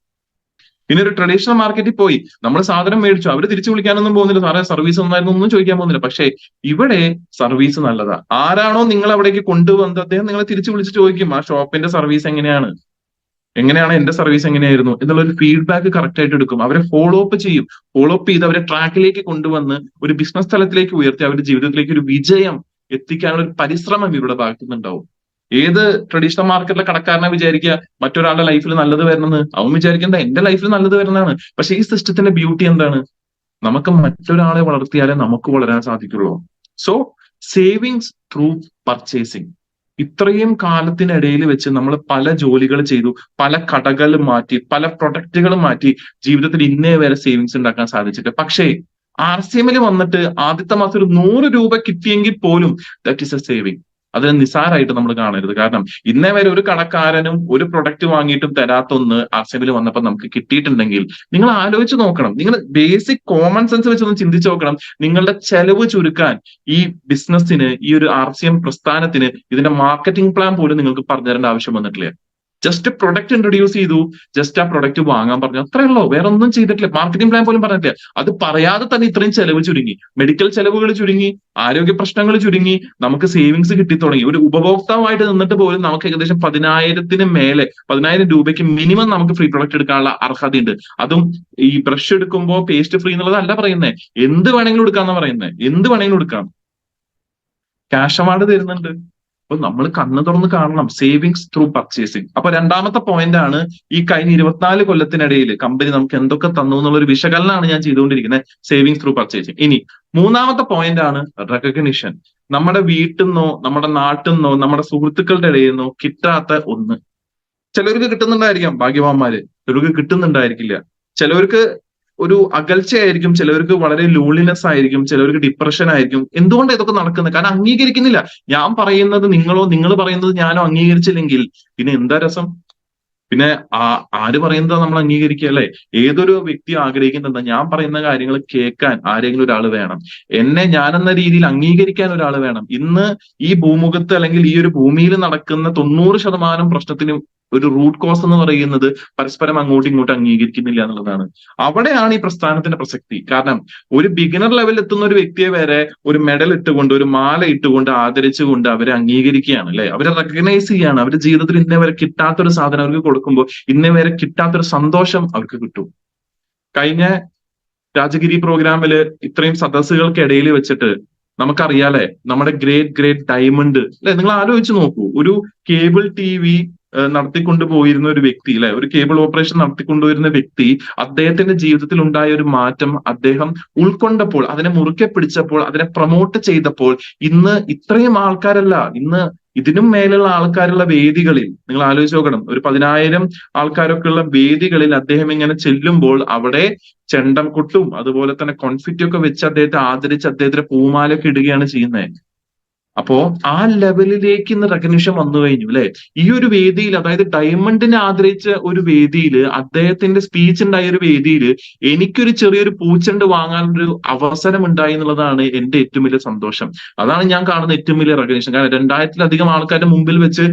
Speaker 1: പിന്നെ ഒരു ട്രഡീഷണൽ മാർക്കറ്റിൽ പോയി നമ്മൾ സാധനം മേടിച്ചു, അവര് തിരിച്ചു വിളിക്കാനൊന്നും പോകുന്നില്ല, സാറേ സർവീസ് ഒന്നായിരുന്നു ഒന്നും ചോദിക്കാൻ പോകുന്നില്ല. പക്ഷേ ഇവിടെ സർവീസ് നല്ലതാ. ആരാണോ നിങ്ങൾ അവിടേക്ക് കൊണ്ടുവന്നത് അദ്ദേഹം നിങ്ങളെ തിരിച്ചു വിളിച്ച് ചോദിക്കും, ആ ഷോപ്പിന്റെ സർവീസ് എങ്ങനെയാണ് എന്റെ സർവീസ് എങ്ങനെയായിരുന്നു എന്നുള്ള ഒരു ഫീഡ്ബാക്ക് കറക്റ്റ് ആയിട്ട് എടുക്കും. അവരെ ഫോളോ അപ്പ് ചെയ്യും. ഫോളോ അപ്പ് ചെയ്ത് അവരെ ട്രാക്കിലേക്ക് കൊണ്ടുവന്ന് ഒരു ബിസിനസ് തലത്തിലേക്ക് ഉയർത്തി അവരുടെ ജീവിതത്തിലേക്ക് ഒരു വിജയം എത്തിക്കാനുള്ള ഒരു പരിശ്രമം ഇവരുടെ ഭാഗത്തുനിന്നുണ്ടാവും. ഏത് ട്രഡീഷണൽ മാർക്കറ്റിലെ കടക്കാരനെ വിചാരിക്കുക മറ്റൊരാളുടെ ലൈഫിൽ നല്ലത് വരണമെന്ന്? അവൻ വിചാരിക്കേണ്ട എന്റെ ലൈഫിൽ നല്ലത് വരുന്നതാണ്. പക്ഷെ ഈ സിസ്റ്റത്തിന്റെ ബ്യൂട്ടി എന്താണ്? നമുക്ക് മറ്റൊരാളെ വളർത്തിയാലേ നമുക്ക് വളരാൻ സാധിക്കുള്ളൂ. So savings through purchasing. ഇത്രയും കാലത്തിനിടയിൽ വെച്ച് നമ്മൾ പല ജോലികൾ ചെയ്തു, പല കടകൾ മാറ്റി, പല പ്രൊഡക്റ്റുകൾ മാറ്റി, ജീവിതത്തിൽ ഇന്നേ വരെ സേവിങ്സ് ഉണ്ടാക്കാൻ സാധിച്ചിട്ട്. പക്ഷേ RCMൽ വന്നിട്ട് ആദ്യത്തെ മാസം ഒരു 100 രൂപ കിട്ടിയെങ്കിൽ പോലും ദാറ്റ് ഈസ് എ സേവിങ്. അതിനെ നിസാരമായിട്ട് നമ്മൾ കാണരുത്. കാരണം ഇന്നേ വരെ ഒരു കടക്കാരനും ഒരു പ്രൊഡക്റ്റ് വാങ്ങിയിട്ടും തരാത്ത ഒന്ന് ആർസിഎമ്മിൽ വന്നപ്പോൾ നമുക്ക് കിട്ടിയിട്ടുണ്ടെങ്കിൽ നിങ്ങൾ ആലോചിച്ച് നോക്കണം. നിങ്ങൾ ബേസിക് കോമൺ സെൻസ് വെച്ചൊന്ന് ചിന്തിച്ചു നോക്കണം. നിങ്ങളുടെ ചെലവ് ചുരുക്കാൻ ഈ ബിസിനസ്സിന്, ഈ ഒരു ആർസിഎം പ്രസ്ഥാനത്തിന് ഇതിന്റെ മാർക്കറ്റിംഗ് പ്ലാൻ പോലും നിങ്ങൾക്ക് പറഞ്ഞു തരേണ്ട ആവശ്യം വന്നിട്ടില്ല. ജസ്റ്റ് പ്രൊഡക്റ്റ് ഇൻട്രൊഡ്യൂസ് ചെയ്തു, ജസ്റ്റ് ആ പ്രൊഡക്റ്റ് വാങ്ങാൻ പറഞ്ഞു, അത്രേ ഉള്ളൂ. വേറെ ഒന്നും ചെയ്തിട്ടില്ല. മാർക്കറ്റിംഗ് പ്ലാൻ പോലും പറഞ്ഞിട്ടില്ല. അത് പറയാതെ തന്നെ ഇത്രയും ചെലവ് ചുരുങ്ങി, മെഡിക്കൽ ചെലവുകൾ ചുരുങ്ങി, ആരോഗ്യ പ്രശ്നങ്ങൾ ചുരുങ്ങി, നമുക്ക് സേവിങ്സ് കിട്ടി തുടങ്ങി. ഒരു ഉപഭോക്താവായിട്ട് നിന്നിട്ട് പോലും നമുക്ക് ഏകദേശം 10,000 മേലെ 10,000 രൂപയ്ക്ക് മിനിമം നമുക്ക് ഫ്രീ പ്രൊഡക്റ്റ് എടുക്കാനുള്ള അർഹതയുണ്ട്. അതും ഈ ബ്രഷ് എടുക്കുമ്പോൾ പേസ്റ്റ് ഫ്രീ എന്നുള്ളതല്ല പറയുന്നത്, എന്ത് വേണമെങ്കിലും എടുക്കാന്നാ പറയുന്നത്. എന്ത് വേണമെങ്കിലും എടുക്കാം. ക്യാഷ് അവാർഡ് തരുന്നുണ്ട്. അപ്പൊ നമ്മൾ കണ്ണ് തുറന്ന് കാണണം. Savings through purchasing. അപ്പൊ രണ്ടാമത്തെ പോയിന്റ് ആണ്, ഈ കഴിഞ്ഞ 24 കൊല്ലത്തിനിടയിൽ കമ്പനി നമുക്ക് എന്തൊക്കെ തന്നു എന്നുള്ള ഒരു വിശകലനമാണ് ഞാൻ ചെയ്തുകൊണ്ടിരിക്കുന്നത്. Savings through purchasing. ഇനി മൂന്നാമത്തെ പോയിന്റ് ആണ് റെക്കഗ്നിഷൻ. നമ്മുടെ വീട്ടിൽ നിന്നോ നമ്മുടെ നാട്ടിൽ നിന്നോ നമ്മുടെ സുഹൃത്തുക്കളുടെ ഇടയിൽ നിന്നോ കിട്ടാത്ത ഒന്ന്. ചിലർക്ക് കിട്ടുന്നുണ്ടായിരിക്കാം, ഭാഗ്യവാന്മാര്. ചിലർക്ക് കിട്ടുന്നുണ്ടായിരിക്കില്ല. ചിലവർക്ക് ഒരു അകൽച്ചയായിരിക്കും, ചിലവർക്ക് വളരെ ലോൺലിനെസ് ആയിരിക്കും, ചിലവർക്ക് ഡിപ്രഷൻ ആയിരിക്കും. എന്തുകൊണ്ട് ഇതൊക്കെ നടക്കുന്നത്? കാരണം അംഗീകരിക്കുന്നില്ല. ഞാൻ പറയുന്നത് നിങ്ങളോ നിങ്ങൾ പറയുന്നത് ഞാനോ അംഗീകരിച്ചില്ലെങ്കിൽ പിന്നെ എന്താ രസം? പിന്നെ ആര് പറയുന്നതാ നമ്മൾ അംഗീകരിക്കുക, അല്ലെ? ഏതൊരു വ്യക്തി ആഗ്രഹിക്കുന്നത് ഞാൻ പറയുന്ന കാര്യങ്ങൾ കേൾക്കാൻ ആരെങ്കിലും ഒരാൾ വേണം. എന്നെ ഞാനെന്ന രീതിയിൽ അംഗീകരിക്കാൻ ഒരാൾ വേണം. ഇന്ന് ഈ ഭൂമുഖത്ത് അല്ലെങ്കിൽ ഈ ഒരു ഭൂമിയിൽ നടക്കുന്ന 90% പ്രശ്നത്തിന് ഒരു റൂട്ട് കോസ് എന്ന് പറയുന്നത് പരസ്പരം അങ്ങോട്ടും ഇങ്ങോട്ടും അംഗീകരിക്കുന്നില്ല എന്നുള്ളതാണ്. അവിടെയാണ് ഈ പ്രസ്ഥാനത്തിന്റെ പ്രസക്തി. കാരണം ഒരു ബിഗിനർ ലെവലിൽ എത്തുന്ന ഒരു വ്യക്തിയെ വരെ ഒരു മെഡൽ ഇട്ടുകൊണ്ട്, ഒരു മാല ഇട്ടുകൊണ്ട്, ആദരിച്ചുകൊണ്ട് അവരെ അംഗീകരിക്കുകയാണ്, അല്ലെ? അവരെ റെക്കഗ്നൈസ് ചെയ്യാണ്. അവരുടെ ജീവിതത്തിൽ ഇന്നേ വരെ കിട്ടാത്തൊരു സാധനം അവർക്ക് കൊടുക്കുമ്പോൾ ഇന്നേ വരെ കിട്ടാത്തൊരു സന്തോഷം അവർക്ക് കിട്ടും. കഴിഞ്ഞ രാജഗിരി പ്രോഗ്രാമില് ഇത്രയും സദസ്സുകൾക്കിടയിൽ വെച്ചിട്ട് നമുക്കറിയാലേ, നമ്മുടെ ഗ്രേറ്റ് ഡയമണ്ട്, അല്ലെ? നിങ്ങൾ ആലോചിച്ച് നോക്കൂ. ഒരു കേബിൾ TV നടത്തിക്കൊണ്ടുപോയിരുന്ന ഒരു വ്യക്തി, അല്ലെ? ഒരു കേബിൾ ഓപ്പറേഷൻ നടത്തിക്കൊണ്ടുവരുന്ന വ്യക്തി, അദ്ദേഹത്തിന്റെ ജീവിതത്തിൽ ഉണ്ടായ ഒരു മാറ്റം അദ്ദേഹം ഉൾക്കൊണ്ടപ്പോൾ, അതിനെ മുറുക്കെ പിടിച്ചപ്പോൾ, അതിനെ പ്രൊമോട്ട് ചെയ്തപ്പോൾ ഇന്ന് ഇത്രയും ആൾക്കാരല്ല, ഇന്ന് ഇതിനും മേലുള്ള ആൾക്കാരുള്ള വേദികളിൽ നിങ്ങൾ ആലോചിച്ച് നോക്കണം. ഒരു 10,000 ആൾക്കാരൊക്കെ ഉള്ള വേദികളിൽ അദ്ദേഹം ഇങ്ങനെ ചെല്ലുമ്പോൾ അവിടെ ചെണ്ടം കൊട്ടും അതുപോലെ തന്നെ കോൺഫിറ്റി ഒക്കെ വെച്ച് അദ്ദേഹത്തെ ആദരിച്ച് അദ്ദേഹത്തിന് പൂമാലൊക്കെ ഇടുകയാണ് ചെയ്യുന്നത്. അപ്പോ ആ ലെവലിലേക്ക് ഇന്ന് റെക്കഗ്നിഷൻ വന്നു കഴിഞ്ഞു, അല്ലെ? ഈ ഒരു വേദിയിൽ, അതായത് ഡയമണ്ടിനെ ആദരിച്ച ഒരു വേദിയിൽ, അദ്ദേഹത്തിന്റെ സ്പീച്ച് ഉണ്ടായ ഒരു വേദിയിൽ എനിക്കൊരു ചെറിയൊരു പൂച്ചെണ്ട് വാങ്ങാനൊരു അവസരം ഉണ്ടായി എന്നുള്ളതാണ് എന്റെ ഏറ്റവും വലിയ സന്തോഷം. അതാണ് ഞാൻ കാണുന്ന ഏറ്റവും വലിയ റെക്കഗ്നിഷൻ. കാരണം 2000-ലധികം ആൾക്കാരുടെ മുമ്പിൽ വെച്ച്,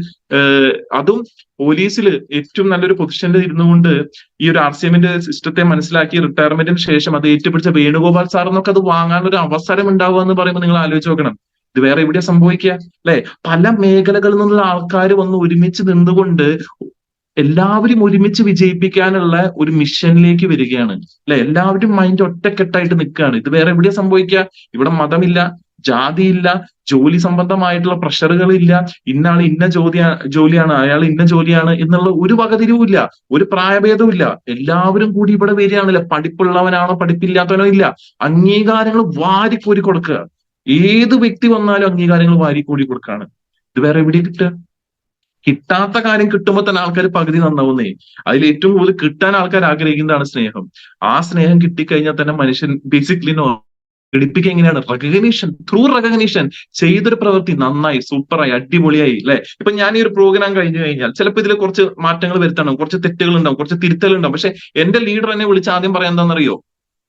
Speaker 1: അതും പോലീസിൽ ഏറ്റവും നല്ലൊരു പൊസിഷനിൽ ഇരുന്നുകൊണ്ട് ഈ ഒരു ആർസിഎമ്മിന്റെ സിസ്റ്റത്തെ മനസ്സിലാക്കി റിട്ടയർമെന്റിന് ശേഷം അത് ഏറ്റുപിടിച്ച വേണുഗോപാൽ സാർ എന്നൊക്കെ അത് വാങ്ങാനൊരു അവസരം ഉണ്ടാവുക എന്ന് പറയുമ്പോൾ നിങ്ങൾ ആലോചിച്ച് നോക്കണം. ഇത് വേറെ എവിടെയാ സംഭവിക്കുക, അല്ലെ? പല മേഖലകളിൽ നിന്നുള്ള ആൾക്കാർ വന്ന് ഒരുമിച്ച് നിന്നുകൊണ്ട് എല്ലാവരും ഒരുമിച്ച് വിജയിപ്പിക്കാനുള്ള ഒരു മിഷനിലേക്ക് വരികയാണ്, അല്ലെ? എല്ലാവരും മൈൻഡ് ഒറ്റക്കെട്ടായിട്ട് നിൽക്കുകയാണ്. ഇത് വേറെ എവിടെയാ സംഭവിക്കുക? ഇവിടെ മതമില്ല, ജാതിയില്ല, ജോലി സംബന്ധമായിട്ടുള്ള പ്രഷറുകളില്ല, ഇന്നാൾ ഇന്ന ജോലിയാണ്, അയാൾ ഇന്ന ജോലിയാണ് എന്നുള്ള ഒരു വകതിരിവുമില്ല, ഒരു പ്രായഭേദവും ഇല്ല. എല്ലാവരും കൂടി ഇവിടെ വരികയാണല്ലേ. പഠിപ്പുള്ളവനാണോ പഠിപ്പില്ലാത്തവനോ ഇല്ല. അംഗീകാരങ്ങൾ വാരിക്കോരി കൊടുക്കുക. ഏത് വ്യക്തി വന്നാലും അംഗീകാരങ്ങൾ വാരിക്കൂടി കൊടുക്കാണ്. ഇത് വേറെ എവിടെ കിട്ടുക? കിട്ടാത്ത കാര്യം കിട്ടുമ്പോൾ തന്നെ ആൾക്കാർ പകുതി നന്നാവുന്നേ. അതിൽ ഏറ്റവും കൂടുതൽ കിട്ടാൻ ആൾക്കാർ ആഗ്രഹിക്കുന്നതാണ് സ്നേഹം. ആ സ്നേഹം കിട്ടിക്കഴിഞ്ഞാൽ തന്നെ മനുഷ്യൻ ബേസിക്കലി ഘടിപ്പിക്കുക എങ്ങനെയാണ്? റെക്കഗ്നീഷൻ. Through recognition. ചെയ്തൊരു പ്രവൃത്തി നന്നായി, സൂപ്പറായി, അടിപൊളിയായി, അല്ലെ? ഇപ്പൊ ഞാൻ ഈ ഒരു പ്രോഗ്രാം കഴിഞ്ഞു കഴിഞ്ഞാൽ ചിലപ്പോൾ ഇതിൽ കുറച്ച് മാറ്റങ്ങൾ വരുത്തണം, കുറച്ച് തെറ്റുകൾ ഉണ്ടാവും, കുറച്ച് തിരുത്തൽ ഉണ്ടാവും. പക്ഷെ എന്റെ ലീഡർ എന്നെ വിളിച്ച് ആദ്യം പറയാൻ എന്താണെന്നറിയോ?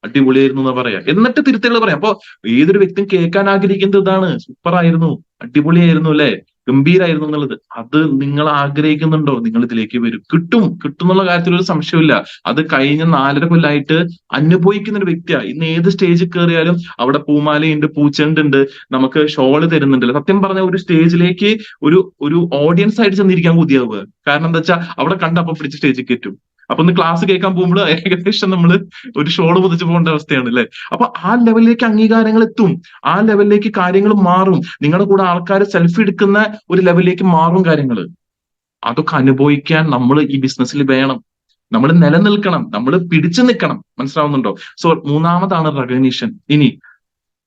Speaker 1: അടിപൊളിയായിരുന്നു എന്ന് പറയാം. എന്നിട്ട് തിരുത്തലുകൾ പറയാം. അപ്പൊ ഏതൊരു വ്യക്തിയും കേൾക്കാൻ ആഗ്രഹിക്കുന്നത് ഇതാണ്. സൂപ്പറായിരുന്നു, അടിപൊളിയായിരുന്നു, അല്ലെ? ഗംഭീരായിരുന്നു എന്നുള്ളത്. അത് നിങ്ങൾ ആഗ്രഹിക്കുന്നുണ്ടോ? നിങ്ങൾ ഇതിലേക്ക് വരും. കിട്ടും എന്നുള്ള കാര്യത്തിൽ ഒരു സംശയമില്ല. അത് കഴിഞ്ഞ 4.5 കൊല്ലമായിട്ട് അനുഭവിക്കുന്ന ഒരു വ്യക്തിയാ. ഇന്ന് ഏത് സ്റ്റേജിൽ കയറിയാലും അവിടെ പൂമാലയുണ്ട്, പൂച്ചെണ്ട് ഉണ്ട്, നമുക്ക് ഷോള് തരുന്നുണ്ടല്ലോ. സത്യം പറഞ്ഞ ഒരു സ്റ്റേജിലേക്ക് ഒരു ഓഡിയൻസ് ആയിട്ട് ചെന്നിരിക്കാൻ കൊതിയാവുക. കാരണം എന്താ വെച്ചാൽ അവിടെ കണ്ടപ്പോ പിടിച്ച് സ്റ്റേജിൽ കയറ്റും. അപ്പൊ ഒന്ന് ക്ലാസ് കേൾക്കാൻ പോകുമ്പോൾ ഏകദേശം നമ്മൾ ഒരു ഷോള് പൊതിച്ചു പോകേണ്ട അവസ്ഥയാണ്, അല്ലെ? അപ്പൊ ആ ലെവലിലേക്ക് അംഗീകാരങ്ങൾ എത്തും, ആ ലെവലിലേക്ക് കാര്യങ്ങൾ മാറും. നിങ്ങളുടെ കൂടെ ആൾക്കാർ സെൽഫി എടുക്കുന്ന ഒരു ലെവലിലേക്ക് മാറും കാര്യങ്ങൾ. അതൊക്കെ അനുഭവിക്കാൻ നമ്മൾ ഈ ബിസിനസ്സിൽ വേണം. നമ്മൾ നിലനിൽക്കണം, നമ്മൾ പിടിച്ചു നിൽക്കണം. മനസ്സിലാവുന്നുണ്ടോ? സോ മൂന്നാമതാണ് റെക്കഗ്നീഷൻ.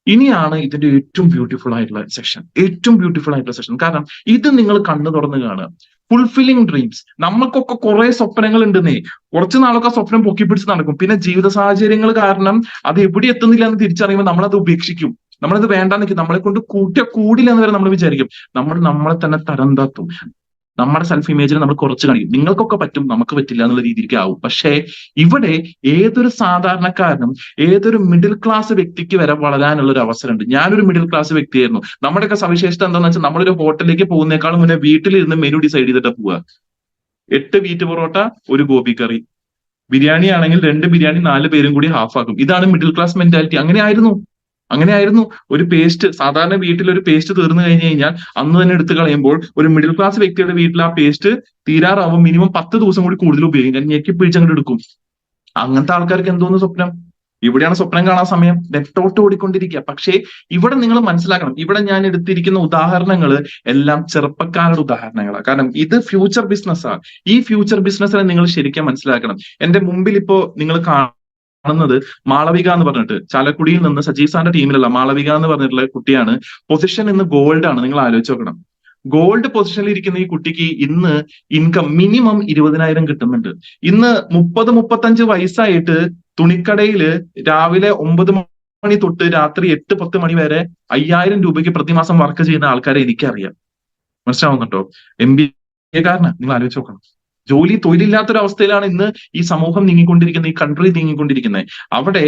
Speaker 1: ഇനിയാണ് ഇതിന്റെ ഏറ്റവും ബ്യൂട്ടിഫുൾ ആയിട്ടുള്ള സെക്ഷൻ. ഏറ്റവും ബ്യൂട്ടിഫുൾ ആയിട്ടുള്ള സെക്ഷൻ. കാരണം ഇത് നിങ്ങൾ കണ്ണു തുറന്ന് കാണുക. Fulfilling dreams. നമ്മൾക്കൊക്കെ കുറെ സ്വപ്നങ്ങൾ ഉണ്ടെന്നേ. കുറച്ചു നാളൊക്കെ സ്വപ്നം പൊക്കി പിടിച്ച് നടക്കും. പിന്നെ ജീവിത സാഹചര്യങ്ങൾ കാരണം അത് എവിടെ എത്തുന്നില്ല എന്ന് തിരിച്ചറിയുമ്പോൾ നമ്മളത് ഉപേക്ഷിക്കും. നമ്മളത് വേണ്ടാന്ന് വെക്കും, നമ്മളെ കൊണ്ട് കൂട്ടിയ കൂടില്ല എന്ന് വരെ നമ്മൾ വിചാരിക്കും. നമ്മൾ നമ്മളെ തന്നെ തരം താത്തും, നമ്മുടെ സെൽഫ് ഇമേജിനെ നമ്മൾ കുറച്ച് കാണിക്കും. നിങ്ങൾക്കൊക്കെ പറ്റും, നമുക്ക് പറ്റില്ല എന്നുള്ള രീതിയിലേക്ക് ആവും. പക്ഷേ ഇവിടെ ഏതൊരു സാധാരണക്കാരനും ഏതൊരു മിഡിൽ ക്ലാസ് വ്യക്തിക്ക് വരെ വളരാനുള്ള ഒരു അവസരമുണ്ട്. ഞാനൊരു മിഡിൽ ക്ലാസ് വ്യക്തിയായിരുന്നു. നമ്മുടെയൊക്കെ സവിശേഷത എന്താണെന്ന് വെച്ചാൽ നമ്മളൊരു ഹോട്ടലിലേക്ക് പോകുന്നേക്കാളും മുന്നേ വീട്ടിലിരുന്ന് മെനു ഡിസൈഡ് ചെയ്തിട്ട് പോവുക. 8 വീറ്റ് പൊറോട്ട, 1 ഗോബി കറി, ബിരിയാണി ആണെങ്കിൽ 2 ബിരിയാണി 4 പേരും കൂടി ഹാഫ് ആക്കും. ഇതാണ് മിഡിൽ ക്ലാസ് മെന്റാലിറ്റി. അങ്ങനെയായിരുന്നു. ഒരു പേസ്റ്റ്, സാധാരണ വീട്ടിൽ ഒരു പേസ്റ്റ് തീർന്നു കഴിഞ്ഞു കഴിഞ്ഞാൽ അന്ന് തന്നെ എടുത്ത് കളയുമ്പോൾ ഒരു മിഡിൽ ക്ലാസ് വ്യക്തിയുടെ വീട്ടിൽ ആ പേസ്റ്റ് തീരാറാവും മിനിമം 10 ദിവസം കൂടി കൂടുതൽ ഉപയോഗിക്കും. ഞെക്കി പിടിച്ചങ്ങോട്ട് എടുക്കും. അങ്ങനത്തെ ആൾക്കാർക്ക് എന്തോന്ന് സ്വപ്നം? ഇവിടെയാണ് സ്വപ്നം കാണാൻ സമയം. നെട്ടോട്ട് ഓടിക്കൊണ്ടിരിക്കുക. പക്ഷേ ഇവിടെ നിങ്ങൾ മനസ്സിലാക്കണം, ഇവിടെ ഞാൻ എടുത്തിരിക്കുന്ന ഉദാഹരണങ്ങൾ എല്ലാം ചെറുപ്പക്കാരുടെ ഉദാഹരണങ്ങളാണ്. കാരണം ഇത് ഫ്യൂച്ചർ ബിസിനസ്സാണ്. ഈ ഫ്യൂച്ചർ ബിസിനസ്സിനെ നിങ്ങൾ ശരിക്കും മനസ്സിലാക്കണം. എന്റെ മുമ്പിൽ ഇപ്പോ നിങ്ങൾ കാണുന്നത് മാളവിക എന്ന് പറഞ്ഞിട്ട്, ചാലക്കുടിയിൽ നിന്ന് സജീവ് സാറിന്റെ ടീമിലുള്ള മാളവിക എന്ന് പറഞ്ഞിട്ടുള്ള കുട്ടിയാണ്. പൊസിഷൻ ഇന്ന് ഗോൾഡ് ആണ്. നിങ്ങൾ ആലോചിച്ച് നോക്കണം. ഗോൾഡ് പൊസിഷനിൽ ഇരിക്കുന്ന ഈ കുട്ടിക്ക് ഇന്ന് ഇൻകം മിനിമം 20,000 കിട്ടുന്നുണ്ട്. ഇന്ന് 30-35 വയസ്സായിട്ട് തുണിക്കടയില് രാവിലെ 9 മണി തൊട്ട് രാത്രി 8-10 മണി വരെ 5,000 രൂപയ്ക്ക് പ്രതിമാസം വർക്ക് ചെയ്യുന്ന ആൾക്കാരെ എനിക്കറിയാം. മനസ്സിലാവുന്നുണ്ടോ? MBA കാരനാ. നിങ്ങൾ ആലോചിച്ച് നോക്കണം. തൊഴിലില്ലാത്തൊരവസ്ഥയിലാണ് ഇന്ന് ഈ സമൂഹം നീങ്ങിക്കൊണ്ടിരിക്കുന്നത്, ഈ കൺട്രി നീങ്ങിക്കൊണ്ടിരിക്കുന്നത്. അവിടെ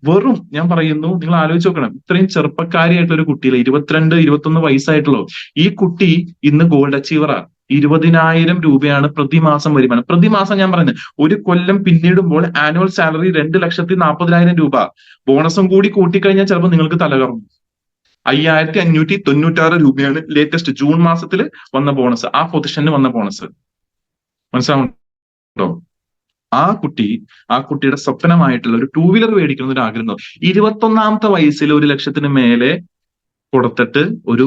Speaker 1: വെറും, ഞാൻ പറയുന്നു, നിങ്ങൾ ആലോചിച്ച് നോക്കണം, ഇത്രയും ചെറുപ്പക്കാരിയായിട്ടുള്ള ഒരു കുട്ടിയിലെ 22-21 വയസ്സായിട്ടുള്ളൂ. ഈ കുട്ടി ഇന്ന് ഗോൾഡ് അച്ചീവറാ. 20,000 രൂപയാണ് പ്രതിമാസം വരുമാനം. പ്രതിമാസം ഞാൻ പറയുന്നത്, ഒരു കൊല്ലം പിന്നിടുമ്പോൾ ആനുവൽ സാലറി 2,40,000 രൂപ. ബോണസും കൂടി കൂട്ടിക്കഴിഞ്ഞാൽ ചിലപ്പോൾ നിങ്ങൾക്ക് തലകറങ്ങും. 5,596 രൂപയാണ് ലേറ്റസ്റ്റ് ജൂൺ മാസത്തിൽ വന്ന ബോണസ്, ആ പൊസിഷനിൽ വന്ന ബോണസ്. മനസ്സിലാവുന്നുണ്ടോ? ആ കുട്ടിയുടെ സ്വപ്നമായിട്ടുള്ള ഒരു 2 വീലർ മേടിക്കുന്ന ഒരു ആഗ്രഹം. 21-ാമത്തെ വയസ്സിൽ 1 ലക്ഷത്തിന് മേലെ കൊടുത്തിട്ട് ഒരു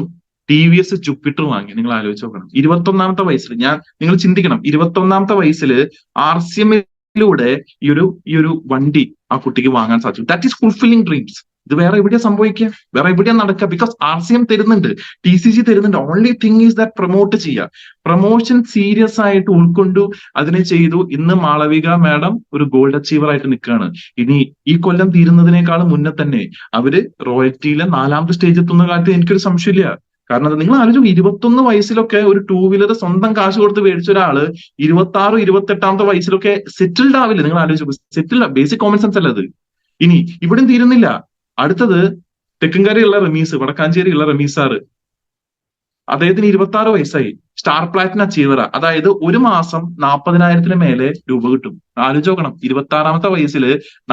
Speaker 1: TVS ജുപ്പിറ്റർ വാങ്ങി. നിങ്ങൾ ആലോചിച്ച് നോക്കണം. 21-ാമത്തെ വയസ്സിൽ, നിങ്ങൾ ചിന്തിക്കണം, 21-ാമത്തെ വയസ്സിൽ RCM-ലൂടെ ഈ ഒരു വണ്ടി ആ കുട്ടിക്ക് വാങ്ങാൻ സാധിച്ചു. That is fulfilling dreams. ഇത് വേറെ എവിടെയാ സംഭവിക്കുക? വേറെ എവിടെയാ നടക്കുക? ബിക്കോസ് RCM തരുന്നുണ്ട്, TCG തരുന്നുണ്ട്. Only thing is that promote ചെയ്യുക. പ്രൊമോഷൻ സീരിയസ് ആയിട്ട് ഉൾക്കൊണ്ടു അതിനെ ചെയ്തു. ഇന്ന് മാളവിക മാഡം ഒരു ഗോൾഡ് അച്ചീവർ ആയിട്ട് നിൽക്കുകയാണ്. ഇനി ഈ കൊല്ലം തീരുന്നതിനേക്കാളും മുന്നേ തന്നെ അവര് റോയൽറ്റിയിലെ 4ാമത്തെ സ്റ്റേജ് എത്തുന്ന കാലത്ത് എനിക്കൊരു സംശയമില്ല. കാരണം നിങ്ങൾ ആലോചിക്കും, 21 വയസ്സിലൊക്കെ ഒരു 2 വീലർ സ്വന്തം കാശ് കൊടുത്ത് മേടിച്ച ഒരാള് 26-28-ാമത്തെ വയസ്സിലൊക്കെ സെറ്റിൽഡ് ആവില്ല. നിങ്ങൾ ആലോചിക്കും, സെറ്റിൽഡ്, ബേസിക് കോമൺ സെൻസ് അല്ല അത്. ഇനി ഇവിടെയും തീരുന്നില്ല. അടുത്തത് തെക്കുംകരയുള്ള റമീസ്, വടക്കാഞ്ചേരിയുള്ള റമീസാറ്. അദ്ദേഹത്തിന് 26 വയസ്സായി. സ്റ്റാർ പ്ലാറ്റിനം അച്ചീവറാ. അതായത് ഒരു മാസം 40,000-ന് മേലെ രൂപ കിട്ടും. ആലോചിച്ച് നോക്കണം, 26-ാമത്തെ വയസ്സിൽ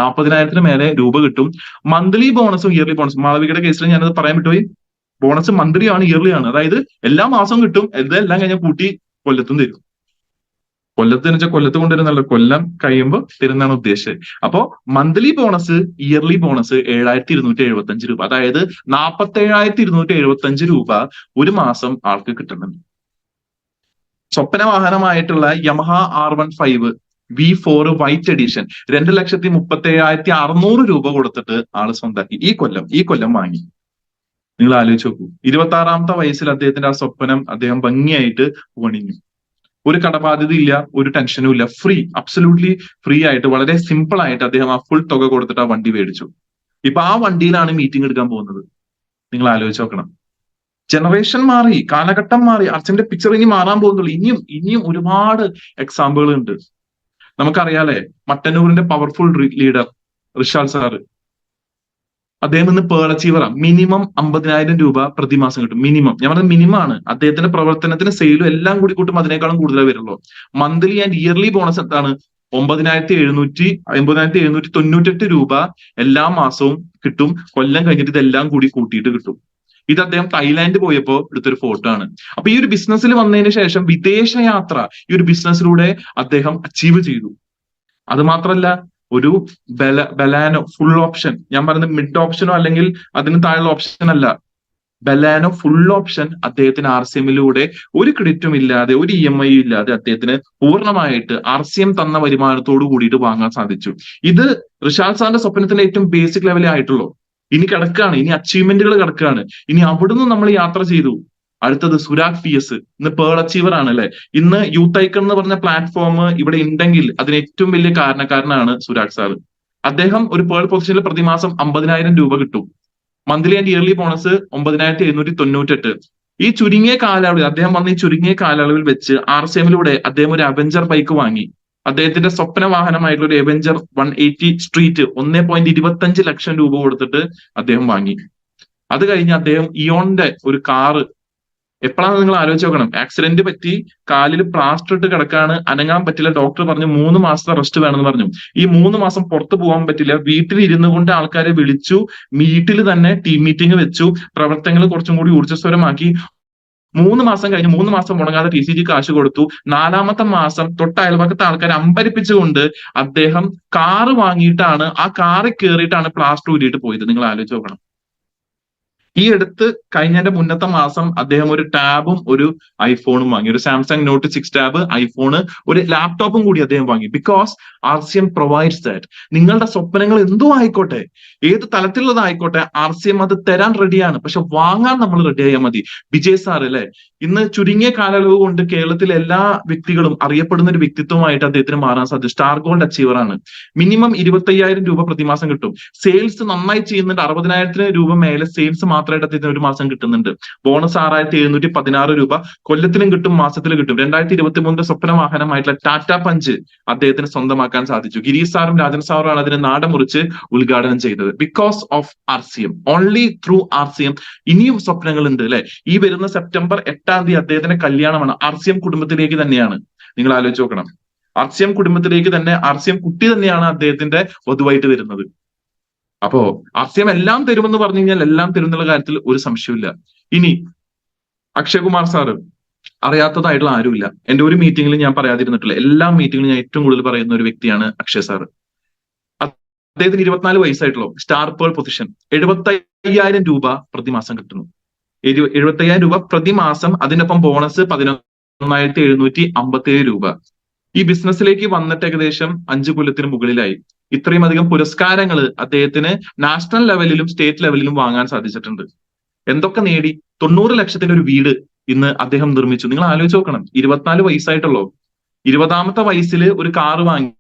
Speaker 1: 40,000-ന് മേലെ രൂപ കിട്ടും. Monthly ബോണസും yearly ബോണസും. മാളവികയുടെ കേസിൽ ഞാനത് പറയാൻ വിട്ടുപോയി. ബോണസ് മന്ത്ലി ആണ്, ഇയർലി ആണ്. അതായത് എല്ലാ മാസവും കിട്ടും. ഇതെല്ലാം കഴിഞ്ഞാൽ കൂട്ടി കൊല്ലത്തും തരും. കൊല്ലത്തിന് വെച്ചാൽ കൊല്ലത്ത് കൊണ്ടുവരുന്നല്ലോ, കൊല്ലം കഴിയുമ്പോൾ തരുന്നതാണ് ഉദ്ദേശിച്ചത്. അപ്പോ മന്ത്ലി ബോണസ്, ഇയർലി ബോണസ് 7,275 രൂപ. അതായത് 47,275 രൂപ ഒരു മാസം ആൾക്ക് കിട്ടുന്നുണ്ട്. സ്വപ്ന വാഹനമായിട്ടുള്ള Yamaha R15 V4 white edition 2,37,600 രൂപ കൊടുത്തിട്ട് ആള് സ്വന്തമാക്കി. ഈ കൊല്ലം വാങ്ങി. നിങ്ങൾ ആലോചിച്ച് നോക്കൂ. 26-ാമത്തെ വയസ്സിൽ അദ്ദേഹത്തിന്റെ ആ സ്വപ്നം അദ്ദേഹം ഭംഗിയായിട്ട് പണിഞ്ഞു. ഒരു കടബാധ്യത ഇല്ല, ഒരു ടെൻഷനും ഇല്ല. അബ്സല്യൂട്ട്ലി ഫ്രീ ആയിട്ട്, വളരെ സിമ്പിൾ ആയിട്ട് അദ്ദേഹം ആ ഫുൾ തുക കൊടുത്തിട്ട് ആ വണ്ടി മേടിച്ചു. ഇപ്പൊ ആ വണ്ടിയിലാണ് മീറ്റിംഗ് എടുക്കാൻ പോകുന്നത്. നിങ്ങൾ ആലോചിച്ച് നോക്കണം. ജനറേഷൻ മാറി, കാലഘട്ടം മാറി. അച്ഛന്റെ പിക്ചർ ഇനി മാറാൻ പോകുന്നുള്ളൂ. ഇനിയും ഒരുപാട് എക്സാമ്പിളുകൾ ഉണ്ട്. നമുക്കറിയാലേ, മട്ടന്നൂരിന്റെ പവർഫുൾ ലീഡർ റിഷാൽ സാറ്, അദ്ദേഹം ഇന്ന് പേൾ അച്ചീവറാണ്. മിനിമം 50,000 രൂപ പ്രതിമാസം കിട്ടും. മിനിമം, ഞാൻ പറഞ്ഞത് മിനിമം ആണ്. അദ്ദേഹത്തിന്റെ പ്രവർത്തനത്തിന് സെയിലും എല്ലാം കൂടി കൂട്ടും അതിനേക്കാളും കൂടുതലേ വരുള്ളൂ. മന്ത്ലി ആൻഡ് ഇയർലി ബോണസ് എന്താണ്? 9,798 രൂപ എല്ലാ മാസവും കിട്ടും. കൊല്ലം കഴിഞ്ഞിട്ട് ഇതെല്ലാം കൂടി കൂട്ടിയിട്ട് കിട്ടും. ഇത് അദ്ദേഹം തായ്ലാന്റ് പോയപ്പോ എടുത്തൊരു ഫോട്ടോ ആണ്. അപ്പൊ ഈ ഒരു ബിസിനസ്സിൽ വന്നതിന് ശേഷം വിദേശ യാത്ര ഈ ഒരു ബിസിനസ്സിലൂടെ അദ്ദേഹം അച്ചീവ് ചെയ്തു. അത് മാത്രല്ല, ഒരു ബലാനോ ഫുൾ ഓപ്ഷൻ, ഞാൻ പറയുന്നത് മിഡ് ഓപ്ഷനോ അല്ലെങ്കിൽ അതിന് താഴെയുള്ള ഓപ്ഷൻ അല്ല, ബലാനോ ഫുൾ ഓപ്ഷൻ അദ്ദേഹത്തിന് RCM-ലൂടെ ഒരു ക്രെഡിറ്റും ഇല്ലാതെ, ഒരു EMI ഇല്ലാതെ അദ്ദേഹത്തിന് പൂർണ്ണമായിട്ട് RCM തന്ന വരുമാനത്തോട് കൂടിയിട്ട് വാങ്ങാൻ സാധിച്ചു. ഇത് റിഷാൽ സാറിന്റെ സ്വപ്നത്തിന്റെ ഏറ്റവും ബേസിക് ലെവലേ ആയിട്ടുള്ളൂ. ഇനി കിടക്കുകയാണ്, ഇനി അച്ചീവ്മെന്റുകൾ കിടക്കുകയാണ്. ഇനി അവിടുന്ന് നമ്മൾ യാത്ര ചെയ്തു. അടുത്തത് സുരാഗ് PS, ഇന്ന് പേൾ അച്ചീവർ ആണ് അല്ലെ. ഇന്ന് യൂത്ത് ഐക്കൺ എന്ന് പറഞ്ഞ പ്ലാറ്റ്ഫോം ഇവിടെ ഉണ്ടെങ്കിൽ അതിന് ഏറ്റവും വലിയ കാരണക്കാരനാണ് സുരാഗ് സാർ. അദ്ദേഹം ഒരു പേൾ പൊസിഷനിൽ പ്രതിമാസം 50,000 രൂപ കിട്ടും. Monthly and yearly bonus 9,798. ഈ ചുരുങ്ങിയ കാലയളവിൽ അദ്ദേഹം വന്ന ഈ ചുരുങ്ങിയ കാലയളവിൽ വെച്ച് RCMലൂടെ അദ്ദേഹം ഒരു അവെഞ്ചർ ബൈക്ക് വാങ്ങി. അദ്ദേഹത്തിന്റെ സ്വപ്ന വാഹനമായിട്ടുള്ള ഒരു അവെഞ്ചർ 180 സ്ട്രീറ്റ് 1.25 ലക്ഷം രൂപ കൊടുത്തിട്ട് അദ്ദേഹം വാങ്ങി. അത് കഴിഞ്ഞ് അദ്ദേഹം ഇയോണിന്റെ ഒരു കാറ്, എപ്പോഴാണ് നിങ്ങൾ ആലോചിച്ച് നോക്കണം, ആക്സിഡന്റ് പറ്റി കാലിൽ പ്ലാസ്റ്റർ ഇട്ട് കിടക്കാണ്, അനങ്ങാൻ പറ്റില്ല, ഡോക്ടർ പറഞ്ഞു 3 മാസത്തെ റെസ്റ്റ് വേണമെന്ന് പറഞ്ഞു. ഈ 3 മാസം പുറത്തു പോകാൻ പറ്റില്ല, വീട്ടിൽ ഇരുന്നു കൊണ്ട് ആൾക്കാരെ വിളിച്ചു, വീട്ടിൽ തന്നെ ടീം മീറ്റിംഗ് വെച്ചു, പ്രവർത്തനങ്ങൾ കുറച്ചും കൂടി ഊർജ്ജസ്വരമാക്കി. 3 മാസം കഴിഞ്ഞ് 3 മാസം മുടങ്ങാതെ TCG കാശ് കൊടുത്തു. 4-ാമത്തെ മാസം തൊട്ട് അയൽപക്കത്തെ ആൾക്കാരെ അമ്പരിപ്പിച്ചുകൊണ്ട് അദ്ദേഹം കാറ് വാങ്ങിയിട്ടാണ്, ആ കാറിൽ കയറിയിട്ടാണ് പ്ലാസ്റ്റർ ഊരിയിട്ട് പോയത്. നിങ്ങൾ ആലോചിച്ച് നോക്കണം. ഈ അടുത്ത് കഴിഞ്ഞതിന്റെ മുന്നത്തെ മാസം അദ്ദേഹം ഒരു ടാബും ഒരു ഐഫോണും വാങ്ങി. ഒരു സാംസങ് നോട്ട് 6 ടാബ്, ഐഫോണ്, ഒരു ലാപ്ടോപ്പും കൂടി അദ്ദേഹം വാങ്ങി. Because RCM provides that. നിങ്ങളുടെ സ്വപ്നങ്ങൾ എന്തോ ആയിക്കോട്ടെ, ഏത് തലത്തിലുള്ളതായിക്കോട്ടെ, RCM അത് തരാൻ റെഡിയാണ്. പക്ഷെ വാങ്ങാൻ നമ്മൾ റെഡി ആയാൽ മതി. വിജയ് സാർ അല്ലെ, ഇന്ന് ചുരുങ്ങിയ കാലയളവ് കൊണ്ട് കേരളത്തിലെ എല്ലാ വ്യക്തികളും അറിയപ്പെടുന്ന ഒരു വ്യക്തിത്വമായിട്ട് അദ്ദേഹത്തിന് മാറാൻ സാധിച്ചു. സ്റ്റാർ ഗോൾഡ് അച്ചീവർ ആണ്. മിനിമം 25,000 രൂപ പ്രതിമാസം കിട്ടും. സെയിൽസ് നന്നായി ചെയ്യുന്നുണ്ട്. 60,000 രൂപ മേലെ സെയിൽസ് മാത്രമായിട്ട് അദ്ദേഹത്തിന് ഒരു മാസം കിട്ടുന്നുണ്ട്. ബോണസ് 6,716 രൂപ കൊല്ലത്തിലും കിട്ടും, മാസത്തിലും കിട്ടും. 2023 സ്വപ്ന വാഹനമായിട്ടുള്ള ടാറ്റ പഞ്ച് അദ്ദേഹത്തിന് സ്വന്തമാക്കാൻ സാധിച്ചു. ഗിരീഷ് സാറും രാജൻ സാറുമാണ് അതിന് നാടമുറിച്ച് ഉദ്ഘാടനം ചെയ്തത്. Because of RCM, only through RCM. ഇനിയും സ്വപ്നങ്ങളുണ്ട് അല്ലെ. ഈ വരുന്ന സെപ്റ്റംബർ 8 അദ്ദേഹത്തിന്റെ കല്യാണമാണ്. RCM കുടുംബത്തിലേക്ക് തന്നെയാണ്. നിങ്ങൾ ആലോചിച്ച് നോക്കണം. RCM കുടുംബത്തിലേക്ക് തന്നെ, RCM കുട്ടി തന്നെയാണ് അദ്ദേഹത്തിന്റെ വധുവായിട്ട് വരുന്നത്. അപ്പോ RCM എല്ലാം തരുമെന്ന് പറഞ്ഞു കഴിഞ്ഞാൽ എല്ലാം തരുമെന്നുള്ള കാര്യത്തിൽ ഒരു സംശയമില്ല. ഇനി അക്ഷയകുമാർ സാറ് അറിയാത്തതായിട്ടുള്ള ആരുമില്ല. എന്റെ ഒരു മീറ്റിംഗിൽ ഞാൻ പറയാതിരുന്നിട്ടില്ല. എല്ലാ മീറ്റിംഗിലും ഞാൻ ഏറ്റവും കൂടുതൽ പറയുന്ന ഒരു വ്യക്തിയാണ് അക്ഷയ് സാറ്. അദ്ദേഹത്തിന് 24 വയസ്സായിട്ടുള്ളൂ. സ്റ്റാർ പേൾ പൊസിഷൻ, 75,000 രൂപ പ്രതിമാസം കിട്ടുന്നു. 75,000 രൂപ പ്രതിമാസം. അതിനൊപ്പം ബോണസ് 11,757 രൂപ. ഈ ബിസിനസ്സിലേക്ക് വന്നിട്ട് ഏകദേശം 5 കൊല്ലത്തിന് മുകളിലായി. ഇത്രയും അധികം പുരസ്കാരങ്ങൾ അദ്ദേഹത്തിന് നാഷണൽ ലെവലിലും സ്റ്റേറ്റ് ലെവലിലും വാങ്ങാൻ സാധിച്ചിട്ടുണ്ട്. എന്തൊക്കെ നേടി? 90 ലക്ഷത്തിന്റെ ഒരു വീട് ഇന്ന് അദ്ദേഹം നിർമ്മിച്ചു. നിങ്ങൾ ആലോചിച്ച് നോക്കണം. 24 വയസ്സായിട്ടുള്ളൂ. 20-ാമത്തെ വയസ്സിൽ ഒരു കാറ് വാങ്ങി.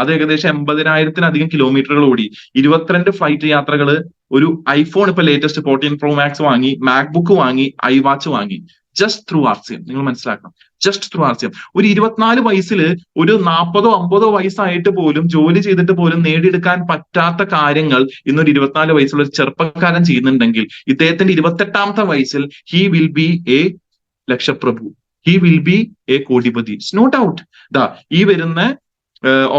Speaker 1: അത് ഏകദേശം 80,000-ലധികം കിലോമീറ്ററുകൾ ഓടി. 22 ഫ്ലൈറ്റ് യാത്രകള്, ഒരു ഐഫോൺ ഇപ്പൊ ലേറ്റസ്റ്റ് 14 Pro Max വാങ്ങി, മാക്ബുക്ക് വാങ്ങി, iWatch വാങ്ങി. Just through RCM. നിങ്ങൾ മനസ്സിലാക്കണം. Just through RCM. ഒരു 24 വയസ്സിൽ ഒരു 40-50 വയസ്സായിട്ട് പോലും ജോലി ചെയ്തിട്ട് പോലും നേടിയെടുക്കാൻ പറ്റാത്ത കാര്യങ്ങൾ ഇന്നൊരു 24 വയസ്സുള്ള ഒരു ചെറുപ്പക്കാരൻ ചെയ്യുന്നുണ്ടെങ്കിൽ, ഇദ്ദേഹത്തിന്റെ 28-ാമത്തെ വയസ്സിൽ ഹി വിൽ ബി എ ലക്ഷപ്രഭു, ഹി വിൽ ബി എ കോടിപതി. No doubt. ഈ വരുന്ന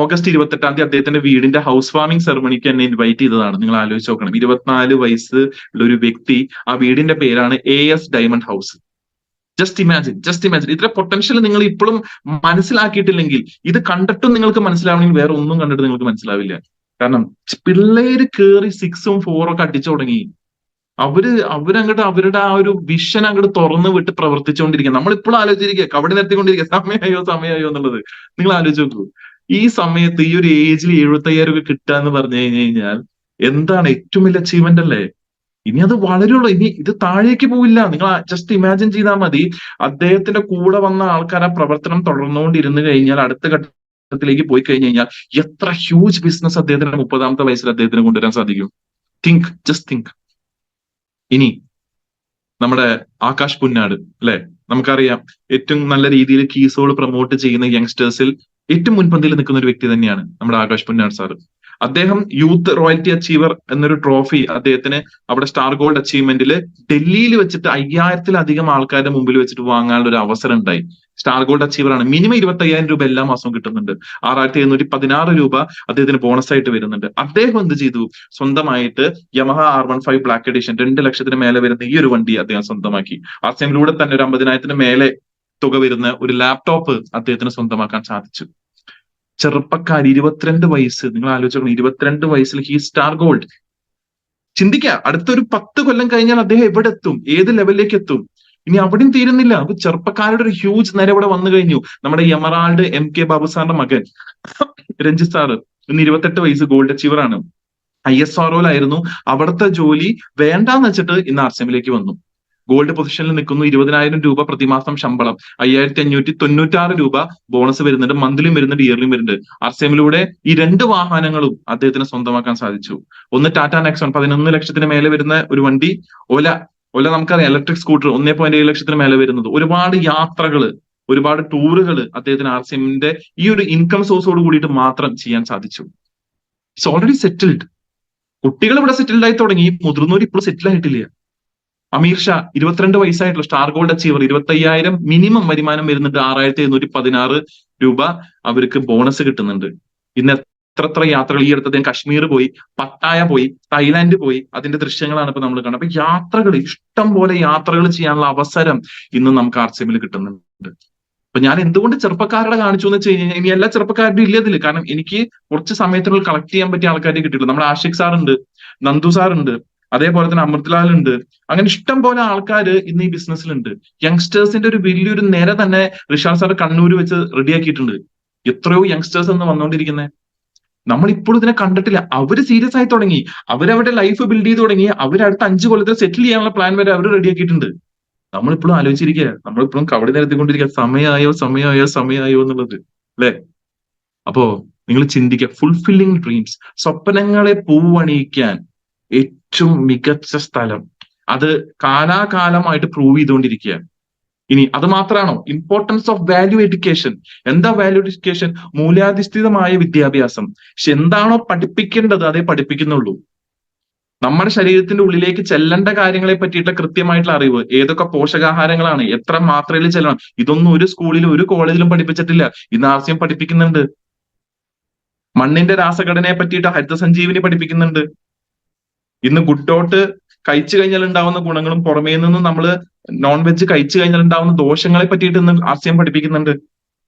Speaker 1: ഓഗസ്റ്റ് 28-ാം തീയതി അദ്ദേഹത്തിന്റെ വീടിന്റെ ഹൗസ് വാമിംഗ് സെറമണിക്ക് എന്നെ ഇൻവൈറ്റ് ചെയ്തതാണ്. നിങ്ങൾ ആലോചിച്ച് നോക്കണം. 24 വയസ്സുള്ള ഒരു വ്യക്തി, ആ വീടിന്റെ പേരാണ് AS diamond house. Just imagine. ഇത്ര പൊട്ടൻഷ്യൽ നിങ്ങൾ ഇപ്പോഴും മനസ്സിലാക്കിയിട്ടില്ലെങ്കിൽ, ഇത് കണ്ടിട്ടും നിങ്ങൾക്ക് മനസ്സിലാവണമെങ്കിൽ വേറെ ഒന്നും കണ്ടിട്ട് നിങ്ങൾക്ക് മനസ്സിലാവില്ല. കാരണം പിള്ളേര് കേറി 6ഉം 4ഉം ഒക്കെ അടിച്ചു തുടങ്ങി. അവരങ്ങോട്ട് അവരുടെ ആ ഒരു വിഷൻ അങ്ങോട്ട് തുറന്നു വിട്ട് പ്രവർത്തിച്ചുകൊണ്ടിരിക്കുക. നമ്മളിപ്പോഴും ആലോചിച്ചിരിക്കുക, കബഡി നിർത്തിക്കൊണ്ടിരിക്കുക, സമയമായോ എന്നുള്ളത്. നിങ്ങൾ ആലോചിച്ച് നോക്കൂ. ഈ സമയത്ത് ഈ ഒരു ഏജിൽ 75,000 രൂപ കിട്ടുക എന്ന് പറഞ്ഞു കഴിഞ്ഞാൽ എന്താണ് ഏറ്റവും വലിയ അച്ചീവ്മെന്റ് അല്ലേ? ഇനി അത് വളരുള്ളൂ. ഇനി ഇത് താഴേക്ക് പോവില്ല. നിങ്ങൾ ജസ്റ്റ് ഇമാജിൻ ചെയ്താൽ മതി. അദ്ദേഹത്തിന്റെ കൂടെ വന്ന ആൾക്കാർ ആ പ്രവർത്തനം തുടർന്നുകൊണ്ടിരുന്നു കഴിഞ്ഞാൽ, അടുത്ത ഘട്ടത്തിലേക്ക് പോയി കഴിഞ്ഞു കഴിഞ്ഞാൽ എത്ര ഹ്യൂജ് ബിസിനസ് അദ്ദേഹത്തിന് 30-ാമത്തെ വയസ്സിൽ അദ്ദേഹത്തിന് കൊണ്ടുവരാൻ സാധിക്കും. Just think. ഇനി നമ്മുടെ ആകാശ് പുന്നാട് അല്ലെ, നമുക്കറിയാം ഏറ്റവും നല്ല രീതിയിൽ കീസോൾ പ്രൊമോട്ട് ചെയ്യുന്ന യങ്സ്റ്റേഴ്സിൽ ഏറ്റവും മുൻപന്തിയിൽ നിൽക്കുന്ന ഒരു വ്യക്തി തന്നെയാണ് നമ്മുടെ ആകാശ് പുന്നാട് സാറ്. അദ്ദേഹം യൂത്ത് റോയൽറ്റി അച്ചീവർ എന്നൊരു ട്രോഫി അദ്ദേഹത്തിന് അവിടെ സ്റ്റാർ ഗോൾഡ് അച്ചീവ്മെന്റിൽ ഡൽഹിയിൽ വെച്ചിട്ട് 5,000-ലധികം ആൾക്കാരുടെ മുമ്പിൽ വെച്ചിട്ട് വാങ്ങാനുള്ള ഒരു അവസരം ഉണ്ടായി. സ്റ്റാർ ഗോൾഡ് അച്ചീവർ ആണ്. മിനിമം 25,000 രൂപ എല്ലാ മാസവും കിട്ടുന്നുണ്ട്. 6,716 രൂപ അദ്ദേഹത്തിന് ബോണസ് ആയിട്ട് വരുന്നുണ്ട്. അദ്ദേഹം എന്ത് ചെയ്തു? സ്വന്തമായിട്ട് Yamaha R15 ബ്ലാക്ക് എഡിഷൻ 2 ലക്ഷത്തിന് മേലെ വരുന്ന ഈ ഒരു വണ്ടി അദ്ദേഹം സ്വന്തമാക്കി. RCMലൂടെ തന്നെ ഒരു 50,000-ന് മേലെ തുക വരുന്ന ഒരു ലാപ്ടോപ്പ് അദ്ദേഹത്തിന് സ്വന്തമാക്കാൻ സാധിച്ചു. ചെറുപ്പക്കാർ 22 വയസ്സ്. നിങ്ങൾ ആലോചിക്കണം. 22 വയസ്സിൽ ഹി സ്റ്റാർ ഗോൾഡ്. ചിന്തിക്കുക, അടുത്തൊരു 10 കൊല്ലം കഴിഞ്ഞാൽ അദ്ദേഹം എവിടെ എത്തും? ഏത് ലെവലിലേക്ക് എത്തും? ഇനി അവിടെയും തീരുന്നില്ല. അപ്പൊ ചെറുപ്പക്കാരുടെ ഒരു ഹ്യൂജ് നിര ഇവിടെ വന്നു കഴിഞ്ഞു. നമ്മുടെ എമറാൾഡ് MK ബാബു സാറിന്റെ മകൻ രഞ്ജിത്ത് സാറ് ഇന്ന് 28 വയസ്സ്, ഗോൾഡ് അച്ചീവർ ആണ്. ISROയിലായിരുന്നു. അവിടുത്തെ ജോലി വേണ്ടാന്ന് വെച്ചിട്ട് ഇന്ന് RCMലേക്ക് വന്നു. ഗോൾഡ് പൊസിഷനിൽ നിൽക്കുന്നു. 20,000 രൂപ പ്രതിമാസം ശമ്പളം, 5,596 രൂപ ബോണസ് വരുന്നുണ്ട്, മന്ത്ലിയും വരുന്നുണ്ട്, ഇയർലിയും വരുന്നുണ്ട്. RCMലൂടെ ഈ 2 വാഹനങ്ങളും അദ്ദേഹത്തിന് സ്വന്തമാക്കാൻ സാധിച്ചു. ഒന്ന് ടാറ്റ നെക്സോൺ 11 ലക്ഷത്തിന് മേലെ വരുന്ന ഒരു വണ്ടി, ഓല നമുക്കറിയാം ഇലക്ട്രിക് സ്കൂട്ടർ 1.7 ലക്ഷത്തിന് മേലെ വരുന്നത്. ഒരുപാട് യാത്രകള്, ഒരുപാട് ടൂറുകൾ അദ്ദേഹത്തിന് RCMന്റെ ഈ ഒരു ഇൻകം സോഴ്സോട് കൂടിയിട്ട് മാത്രം ചെയ്യാൻ സാധിച്ചു. It's already settled. കുട്ടികൾ ഇവിടെ സെറ്റിൽഡ് ആയി തുടങ്ങി, മുതിർന്നവർ ഇപ്പോഴും സെറ്റിൽ ആയിട്ടില്ല. അമീർ ഷാ 22 വയസ്സായിട്ടുള്ള സ്റ്റാർ ഗോൾഡ് അച്ചീവർ, 25,000 മിനിമം വരുമാനം വരുന്നുണ്ട്, 6,716 രൂപ അവർക്ക് ബോണസ് കിട്ടുന്നുണ്ട്. ഇന്ന് എത്ര യാത്രകൾ, ഈ അടുത്ത് അദ്ദേഹം കശ്മീർ പോയി, പട്ടായ പോയി, തായ്ലാന്റ് പോയി, അതിന്റെ ദൃശ്യങ്ങളാണ് ഇപ്പൊ നമ്മൾ കാണുന്നത്. അപ്പൊ യാത്രകൾ, ഇഷ്ടം പോലെ യാത്രകൾ ചെയ്യാനുള്ള അവസരം ഇന്ന് നമുക്ക് RCMൽ കിട്ടുന്നുണ്ട്. അപ്പൊ ഞാൻ എന്തുകൊണ്ട് ചെറുപ്പക്കാരുടെ കാണിച്ചു എന്ന് വെച്ച് കഴിഞ്ഞാൽ, ഇനി എല്ലാ ചെറുപ്പക്കാരുടെയും ഇല്ല ഇതില്. കാരണം എനിക്ക് കുറച്ച് സമയത്തിനുള്ളിൽ കളക്ട് ചെയ്യാൻ പറ്റിയ ആൾക്കാരെ കിട്ടിയിട്ടുള്ളൂ. നമ്മുടെ ആഷിഖ് സാർ ഉണ്ട്, നന്ദു സാർ ഉണ്ട്, അതേപോലെ തന്നെ അമൃത്ലാൽ ഉണ്ട്. അങ്ങനെ ഇഷ്ടം പോലെ ആൾക്കാർ ഇന്ന് ഈ ബിസിനസ്സിലുണ്ട്. യങ്സ്റ്റേഴ്സിന്റെ ഒരു വലിയൊരു നിര തന്നെ റിഷാദ് സാർ കണ്ണൂർ വെച്ച് റെഡിയാക്കിയിട്ടുണ്ട്. എത്രയോ യങ്സ്റ്റേഴ്സ് എന്ന് വന്നുകൊണ്ടിരിക്കുന്നത്, നമ്മൾ ഇപ്പോഴും ഇതിനെ കണ്ടിട്ടില്ല. അവര് സീരിയസ് ആയി തുടങ്ങി, അവരവരുടെ ലൈഫ് ബിൽഡ് ചെയ്ത് തുടങ്ങി, അവരടുത്ത 5 കൊല്ലത്തിൽ സെറ്റിൽ ചെയ്യാനുള്ള പ്ലാൻ വരെ അവർ റെഡിയാക്കിയിട്ടുണ്ട്. നമ്മളിപ്പോഴും ആലോചിച്ചിരിക്കുക, നമ്മളിപ്പോഴും കവടി നിരത്തിക്കൊണ്ടിരിക്കുക, സമയമായോ എന്നുള്ളത്, അല്ലെ? അപ്പോ നിങ്ങൾ ചിന്തിക്കുക, ഫുൾഫില്ലിംഗ് ഡ്രീംസ്, സ്വപ്നങ്ങളെ പൂവണിയിക്കാൻ ഏറ്റവും മികച്ച സ്ഥലം, അത് കാലാകാലമായിട്ട് പ്രൂവ് ചെയ്തുകൊണ്ടിരിക്കുക. ഇനി അത് മാത്രമാണോ? Importance of value education. എന്താ വാല്യൂ എഡ്യൂക്കേഷൻ? മൂല്യാധിഷ്ഠിതമായ വിദ്യാഭ്യാസം. പക്ഷെ എന്താണോ പഠിപ്പിക്കേണ്ടത് അതേ പഠിപ്പിക്കുന്നുള്ളൂ. നമ്മുടെ ശരീരത്തിന്റെ ഉള്ളിലേക്ക് ചെല്ലേണ്ട കാര്യങ്ങളെ പറ്റിയിട്ട് കൃത്യമായിട്ടുള്ള അറിവ്, ഏതൊക്കെ പോഷകാഹാരങ്ങളാണ്, എത്ര മാത്രയിൽ ചെല്ലണം, ഇതൊന്നും ഒരു സ്കൂളിലും ഒരു കോളേജിലും പഠിപ്പിച്ചിട്ടില്ല. ഇന്ന് RCM പഠിപ്പിക്കുന്നുണ്ട്. മണ്ണിന്റെ രാസഘടനയെ പറ്റിയിട്ട് ഹരിതസഞ്ജീവനി പഠിപ്പിക്കുന്നുണ്ട്. ഇന്ന് ഗുഡ് ഡോട്ട് കഴിച്ചു കഴിഞ്ഞാൽ ഉണ്ടാവുന്ന ഗുണങ്ങളും പുറമേ നിന്ന് നമ്മൾ നോൺ വെജ് കഴിച്ചു കഴിഞ്ഞാൽ ഉണ്ടാവുന്ന ദോഷങ്ങളെ പറ്റിയിട്ട് ഇന്ന് RCM പഠിപ്പിക്കുന്നുണ്ട്.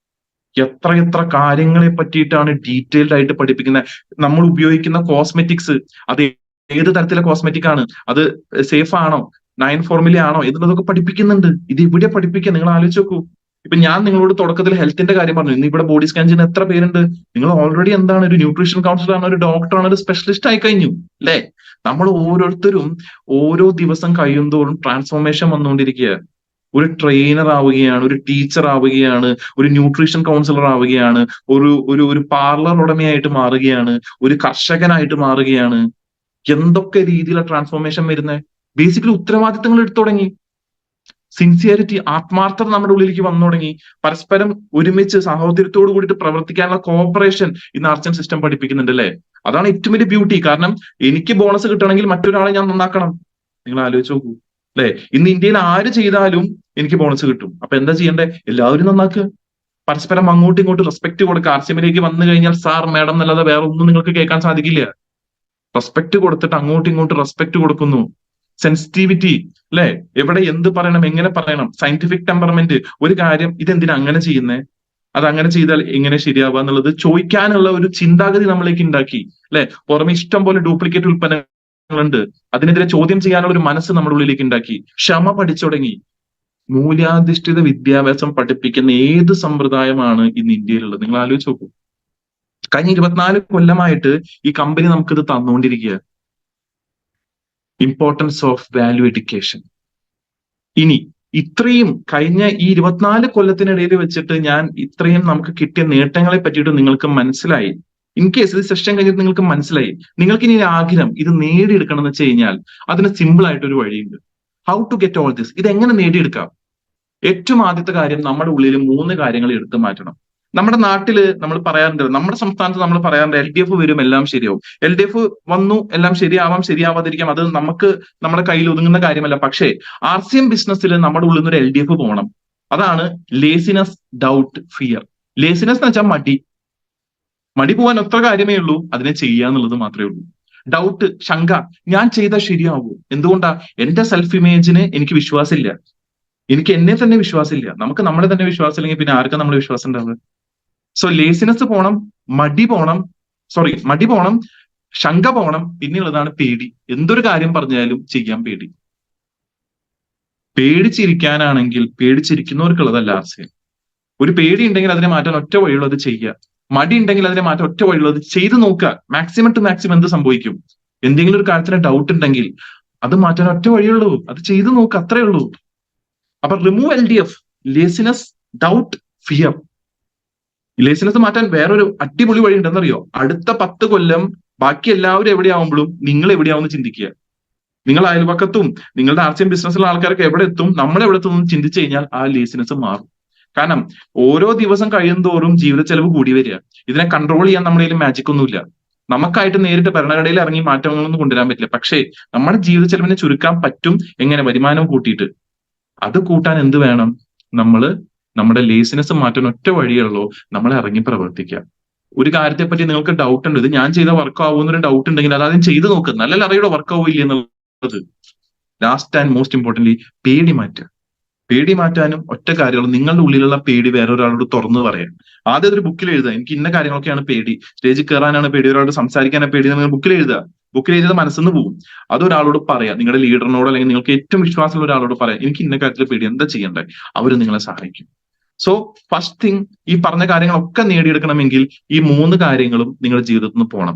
Speaker 1: എത്ര കാര്യങ്ങളെ പറ്റിയിട്ടാണ് ഡീറ്റെയിൽഡ് ആയിട്ട് പഠിപ്പിക്കുന്നത്. നമ്മൾ ഉപയോഗിക്കുന്ന കോസ്മെറ്റിക്സ്, അത് ഏത് തരത്തിലെ കോസ്മെറ്റിക് ആണ്, അത് സേഫ് ആണോ, 9 ഫോർമുല ആണോ എന്നുള്ളതൊക്കെ പഠിപ്പിക്കുന്നുണ്ട്. ഇത് ഇവിടെ പഠിപ്പിക്കുക. നിങ്ങൾ ആലോചിച്ച് നോക്കൂ. ഇപ്പൊ ഞാൻ നിങ്ങളോട് തുടക്കത്തിൽ ഹെൽത്തിന്റെ കാര്യം പറഞ്ഞു. ഇന്ന് ഇവിടെ ബോഡി സ്കാൻ ചെയ്യുന്ന എത്ര പേരുണ്ട്? നിങ്ങൾ ഓൾറെഡി എന്താണ്, ഒരു ന്യൂട്രീഷൻ കൗൺസിലർ ആണ്, ഒരു ഡോക്ടറാണ്, ഒരു സ്പെഷ്യലിസ്റ്റ് ആയി കഴിഞ്ഞു, അല്ലെ? നമ്മൾ ഓരോരുത്തരും ഓരോ ദിവസം കഴിയുന്തോറും ട്രാൻസ്ഫോർമേഷൻ വന്നുകൊണ്ടിരിക്കുക. ഒരു ട്രെയിനർ ആവുകയാണ്, ഒരു ടീച്ചർ ആവുകയാണ്, ഒരു ന്യൂട്രീഷൻ കൗൺസിലർ ആവുകയാണ്, ഒരു പാർലർ ഉടമയായിട്ട് മാറുകയാണ്, ഒരു കർഷകനായിട്ട് മാറുകയാണ്. എന്തൊക്കെ രീതിയിലുള്ള ട്രാൻസ്ഫോർമേഷൻ വരുന്നത്? ബേസിക്കലി ഉത്തരവാദിത്തങ്ങൾ എടുത്തു തുടങ്ങി, സിൻസിയറിറ്റി, ആത്മാർത്ഥത നമ്മുടെ ഉള്ളിലേക്ക് വന്നു തുടങ്ങി. പരസ്പരം ഒരുമിച്ച് സഹോദര്യത്തോട് കൂടിയിട്ട് പ്രവർത്തിക്കാനുള്ള കോഓപ്പറേഷൻ ഇന്ന് RCM സിസ്റ്റം പഠിപ്പിക്കുന്നുണ്ട്, അല്ലെ? അതാണ് ഏറ്റവും വലിയ ബ്യൂട്ടി. കാരണം എനിക്ക് ബോണസ് കിട്ടണമെങ്കിൽ മറ്റൊരാളെ ഞാൻ നന്നാക്കണം. നിങ്ങൾ ആലോചിച്ച് നോക്കൂ, അല്ലെ? ഇന്ന് ഇന്ത്യയിൽ ആര് ചെയ്താലും എനിക്ക് ബോണസ് കിട്ടും. അപ്പൊ എന്താ ചെയ്യേണ്ടത്? എല്ലാവരും നന്നാക്കുക, പരസ്പരം അങ്ങോട്ടും ഇങ്ങോട്ടും റെസ്പെക്ട് കൊടുക്കുക. RCMലേക്ക് വന്നു കഴിഞ്ഞാൽ സാർ, മാഡം എന്നല്ലാതെ വേറെ ഒന്നും നിങ്ങൾക്ക് കേൾക്കാൻ സാധിക്കില്ല. റെസ്പെക്ട് കൊടുത്തിട്ട് അങ്ങോട്ടും ഇങ്ങോട്ടും റെസ്പെക്ട് കൊടുക്കുന്നു. സെൻസിറ്റിവിറ്റി, അല്ലെ? എവിടെ എന്ത് പറയണം, എങ്ങനെ പറയണം, സയന്റിഫിക് ടെമ്പർമെന്റ്. ഒരു കാര്യം ഇതെന്തിനാ അങ്ങനെ ചെയ്യുന്നേ, അത് അങ്ങനെ ചെയ്താൽ എങ്ങനെ ശരിയാവുക എന്നുള്ളത് ചോദിക്കാനുള്ള ഒരു ചിന്താഗതി നമ്മളിലേക്ക് ഉണ്ടാക്കി, അല്ലെ? പുറമെ ഇഷ്ടം പോലെ ഡ്യൂപ്ലിക്കേറ്റ് ഉൽപ്പന്നങ്ങളുണ്ട്, അതിനെതിരെ ചോദ്യം ചെയ്യാനുള്ള ഒരു മനസ്സ് നമ്മുടെ ഉള്ളിലേക്ക് ഉണ്ടാക്കി. ക്ഷമ പഠിച്ചു തുടങ്ങി. മൂല്യാധിഷ്ഠിത വിദ്യാഭ്യാസം പഠിപ്പിക്കുന്ന ഏത് സമ്പ്രദായമാണ് ഇന്ന് ഇന്ത്യയിലുള്ളത്? നിങ്ങൾ ആലോചിച്ച് നോക്കൂ. കഴിഞ്ഞ 24 കൊല്ലമായിട്ട് ഈ കമ്പനി നമുക്കിത് തന്നുകൊണ്ടിരിക്കുക. Importance of value education. ഇനി ഇത്രയും കഴിഞ്ഞ ഈ 24 കൊല്ലത്തിനിടയിൽ വെച്ചിട്ട് ഞാൻ ഇത്രയും നമുക്ക് കിട്ടിയ നേട്ടങ്ങളെ പറ്റിയിട്ട് നിങ്ങൾക്ക് മനസ്സിലായി. ഇൻ കേസ് ഇത് സെഷൻ കഴിഞ്ഞിട്ട് നിങ്ങൾക്ക് മനസ്സിലായി, നിങ്ങൾക്ക് ഇനി ആഗ്രഹം ഇത് നേടിയെടുക്കണം എന്ന് വെച്ച് കഴിഞ്ഞാൽ അതിന് സിമ്പിൾ ആയിട്ടൊരു വഴിയുണ്ട്. How to get all this? ഇത് എങ്ങനെ നേടിയെടുക്കാം? ഏറ്റവും ആദ്യത്തെ കാര്യം, നമ്മുടെ ഉള്ളിൽ 3 കാര്യങ്ങൾ എടുത്തു മാറ്റണം. നമ്മുടെ നാട്ടില് നമ്മൾ പറയാറുണ്ട്, നമ്മുടെ സംസ്ഥാനത്ത് നമ്മൾ പറയാറുണ്ട്, LDF വരും എല്ലാം ശരിയാവും. LDF വന്നു എല്ലാം ശരിയാവാം, ശരിയാവാതിരിക്കാം, അത് നമുക്ക് നമ്മുടെ കയ്യിൽ ഒതുങ്ങുന്ന കാര്യമല്ല. പക്ഷേ RCM ബിസിനസ്സിൽ നമ്മുടെ ഉള്ളിൽ നിന്ന് ഒരു LDF പോകണം. അതാണ് ലേസിനെസ്, ഡൗട്ട്, ഫിയർ. ലേസിനെസ് എന്ന് വെച്ചാൽ മടി പോകാൻ ഒറ്റ കാര്യമേ ഉള്ളൂ, അതിനെ ചെയ്യുക എന്നുള്ളത് മാത്രമേ ഉള്ളൂ. ഡൗട്ട്, ശങ്ക, ഞാൻ ചെയ്താൽ ശരിയാവൂ? എന്തുകൊണ്ടാ? എന്റെ സെൽഫ് ഇമേജിന് എനിക്ക് വിശ്വാസമില്ല, എനിക്ക് എന്നെ തന്നെ വിശ്വാസമില്ല. നമുക്ക് നമ്മളെ തന്നെ വിശ്വാസം ഇല്ലെങ്കിൽ പിന്നെ ആർക്കും നമ്മളെ വിശ്വാസം ഉണ്ടാവുക? സോ ലേസിനെസ് പോണം, മടി പോണം, ശങ്ക പോണം. പിന്നെയുള്ളതാണ് പേടി. എന്തൊരു കാര്യം പറഞ്ഞാലും ചെയ്യാൻ പേടി. പേടിച്ചിരിക്കാനാണെങ്കിൽ പേടിച്ചിരിക്കുന്നവർക്കുള്ളതല്ല RCM. ഒരു പേടി ഉണ്ടെങ്കിൽ അതിനെ മാറ്റാൻ ഒറ്റ വഴിയുള്ളത് ചെയ്യുക. മടി ഉണ്ടെങ്കിൽ അതിനെ മാറ്റാൻ ഒറ്റ വഴിയുള്ളത് ചെയ്ത് നോക്കുക. മാക്സിമം ടു മാക്സിമം എന്ത് സംഭവിക്കും? എന്തെങ്കിലും ഒരു കാര്യത്തിന് ഡൗട്ട് ഉണ്ടെങ്കിൽ അത് മാറ്റാൻ ഒറ്റ വഴിയുള്ളൂ, അത് ചെയ്തു നോക്ക്, അത്രേ ഉള്ളൂ. അപ്പൊ remove LDF, laziness, doubt, fear. Laziness മാറ്റാൻ വേറൊരു അടിപൊളി വഴി ഉണ്ടെന്നറിയോ? അടുത്ത 10 കൊല്ലം ബാക്കി എല്ലാവരും എവിടെയാവുമ്പോഴും നിങ്ങൾ എവിടെയാവുമെന്ന് ചിന്തിക്കുക. നിങ്ങൾ അയൽപക്കത്തും നിങ്ങളുടെ ആർസിഎം ബിസിനസ്സിലുള്ള ആൾക്കാരൊക്കെ എവിടെ എത്തും, നമ്മൾ എവിടെ എത്തും എന്ന് ചിന്തിച്ചു കഴിഞ്ഞാൽ ആ ലേസിനെസ് മാറും. കാരണം ഓരോ ദിവസം കഴിയുന്തോറും ജീവിത ചെലവ് കൂടി വരിക. ഇതിനെ കൺട്രോൾ ചെയ്യാൻ നമ്മുടെ കയ്യിൽ മാജിക് ഒന്നുമില്ല. നമുക്കായിട്ട് നേരിട്ട് ഭരണഘടനയിൽ ഇറങ്ങി മാറ്റങ്ങളൊന്നും കൊണ്ടുവരാൻ പറ്റില്ല. പക്ഷേ നമ്മുടെ ജീവിത ചെലവിനെ ചുരുക്കാൻ പറ്റും. എങ്ങനെ? വരുമാനം കൂട്ടിയിട്ട്. അത് കൂട്ടാൻ എന്ത് വേണം? നമ്മുടെ ലേസിനെസ് മാറ്റാൻ ഒറ്റ വഴിയുള്ളൂ, നമ്മളെ ഇറങ്ങി പ്രവർത്തിക്കുക. ഒരു കാര്യത്തെ പറ്റി നിങ്ങൾക്ക് ഡൗട്ട് ഉണ്ട്, ഇത് ഞാൻ ചെയ്ത വർക്ക് ആവുമെന്നൊരു ഡൗട്ട് ഉണ്ടെങ്കിൽ അതാദ്യം ചെയ്ത് നോക്ക്. നല്ല അറിയുടെ വർക്ക് ആവില്ല എന്നുള്ളത്. ലാസ്റ്റ് ആൻഡ് മോസ്റ്റ് ഇമ്പോർട്ടന്റ്ലി, പേടി മാറ്റുക. പേടി മാറ്റാനും ഒറ്റ കാര്യമുള്ളൂ, നിങ്ങളുടെ ഉള്ളിലുള്ള പേടി വേറൊരാളോട് തുറന്നു പറയാം. ആദ്യം ഒരു ബുക്കിൽ എഴുതുക, എനിക്ക് ഇന്ന കാര്യങ്ങളൊക്കെയാണ് പേടി, സ്റ്റേജിൽ കയറാനാണ് പേടി, ഒരാളോട് സംസാരിക്കാനാണ് പേടി, നിങ്ങൾ ബുക്കിൽ എഴുതുക. ബുക്കിൽ എഴുതിയത് മനസ്സിന്ന് പോകും. അതൊരാളോട് പറയാം, നിങ്ങളുടെ ലീഡറിനോടോ അല്ലെങ്കിൽ നിങ്ങൾക്ക് ഏറ്റവും വിശ്വാസമുള്ള ഒരാളോട് പറയാം, എനിക്ക് ഇന്ന കാര്യത്തിൽ പേടി, എന്താ ചെയ്യണ്ടേ? അവർ നിങ്ങളെ സഹായിക്കും. സോ ഫസ്റ്റ് തിങ്, ഈ പറഞ്ഞ കാര്യങ്ങളൊക്കെ നേടിയെടുക്കണമെങ്കിൽ ഈ 3 കാര്യങ്ങളും നിങ്ങളുടെ ജീവിതത്തിൽ നിന്ന് പോകണം.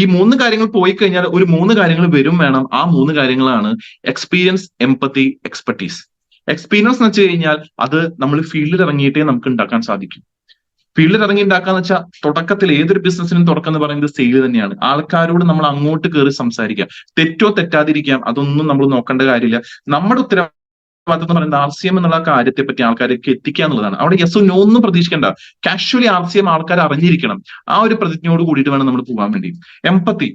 Speaker 1: ഈ 3 കാര്യങ്ങൾ പോയി കഴിഞ്ഞാൽ ഒരു 3 കാര്യങ്ങൾ വരും വേണം. ആ 3 കാര്യങ്ങളാണ് എക്സ്പീരിയൻസ്, എംപതി, എക്സ്പെർട്ടീസ്. എക്സ്പീരിയൻസ് എന്ന് വെച്ച് കഴിഞ്ഞാൽ അത് നമ്മൾ ഫീൽഡിൽ ഇറങ്ങിയിട്ടേ നമുക്ക് ഉണ്ടാക്കാൻ സാധിക്കും. ഫീൽഡിൽ ഇറങ്ങി ഉണ്ടാക്കാന്ന് വെച്ചാൽ തുടക്കത്തിൽ ഏതൊരു ബിസിനസ്സിനും തുടക്കം എന്ന് പറയുന്നത് സെയിൽ തന്നെയാണ്. ആൾക്കാരോട് നമ്മൾ അങ്ങോട്ട് കയറി സംസാരിക്കാം. തെറ്റോ തെറ്റാതിരിക്കാം, അതൊന്നും നമ്മൾ നോക്കേണ്ട കാര്യമില്ല. നമ്മുടെ ഉത്തരവാദിത്വം എന്ന് പറയുന്നത് RCM എന്നുള്ള കാര്യത്തെ പറ്റി ആൾക്കാർക്ക് എത്തിക്കുക എന്നുള്ളതാണ്. അവിടെ യെസ് നോ ഒന്നും പ്രതീക്ഷിക്കേണ്ട. കാഷ്വലി RCM ആൾക്കാർ അറിഞ്ഞിരിക്കണം. ആ ഒരു പ്രതിജ്ഞയോട് കൂടിയിട്ട് വേണം നമ്മൾ പോകാൻ വേണ്ടി. എംപതി,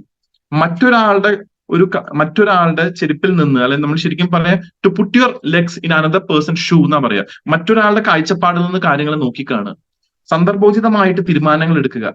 Speaker 1: മറ്റൊരാളുടെ ചെരുപ്പിൽ നിന്ന്, അല്ലെങ്കിൽ നമ്മൾ ശരിക്കും പറയാം to put your legs in another person shoe എന്നാ പറയാ. മറ്റൊരാളുടെ കാഴ്ചപ്പാടിൽ നിന്ന് കാര്യങ്ങൾ നോക്കിക്കാണുക, സന്ദർഭോചിതമായിട്ട് തീരുമാനങ്ങൾ എടുക്കുക,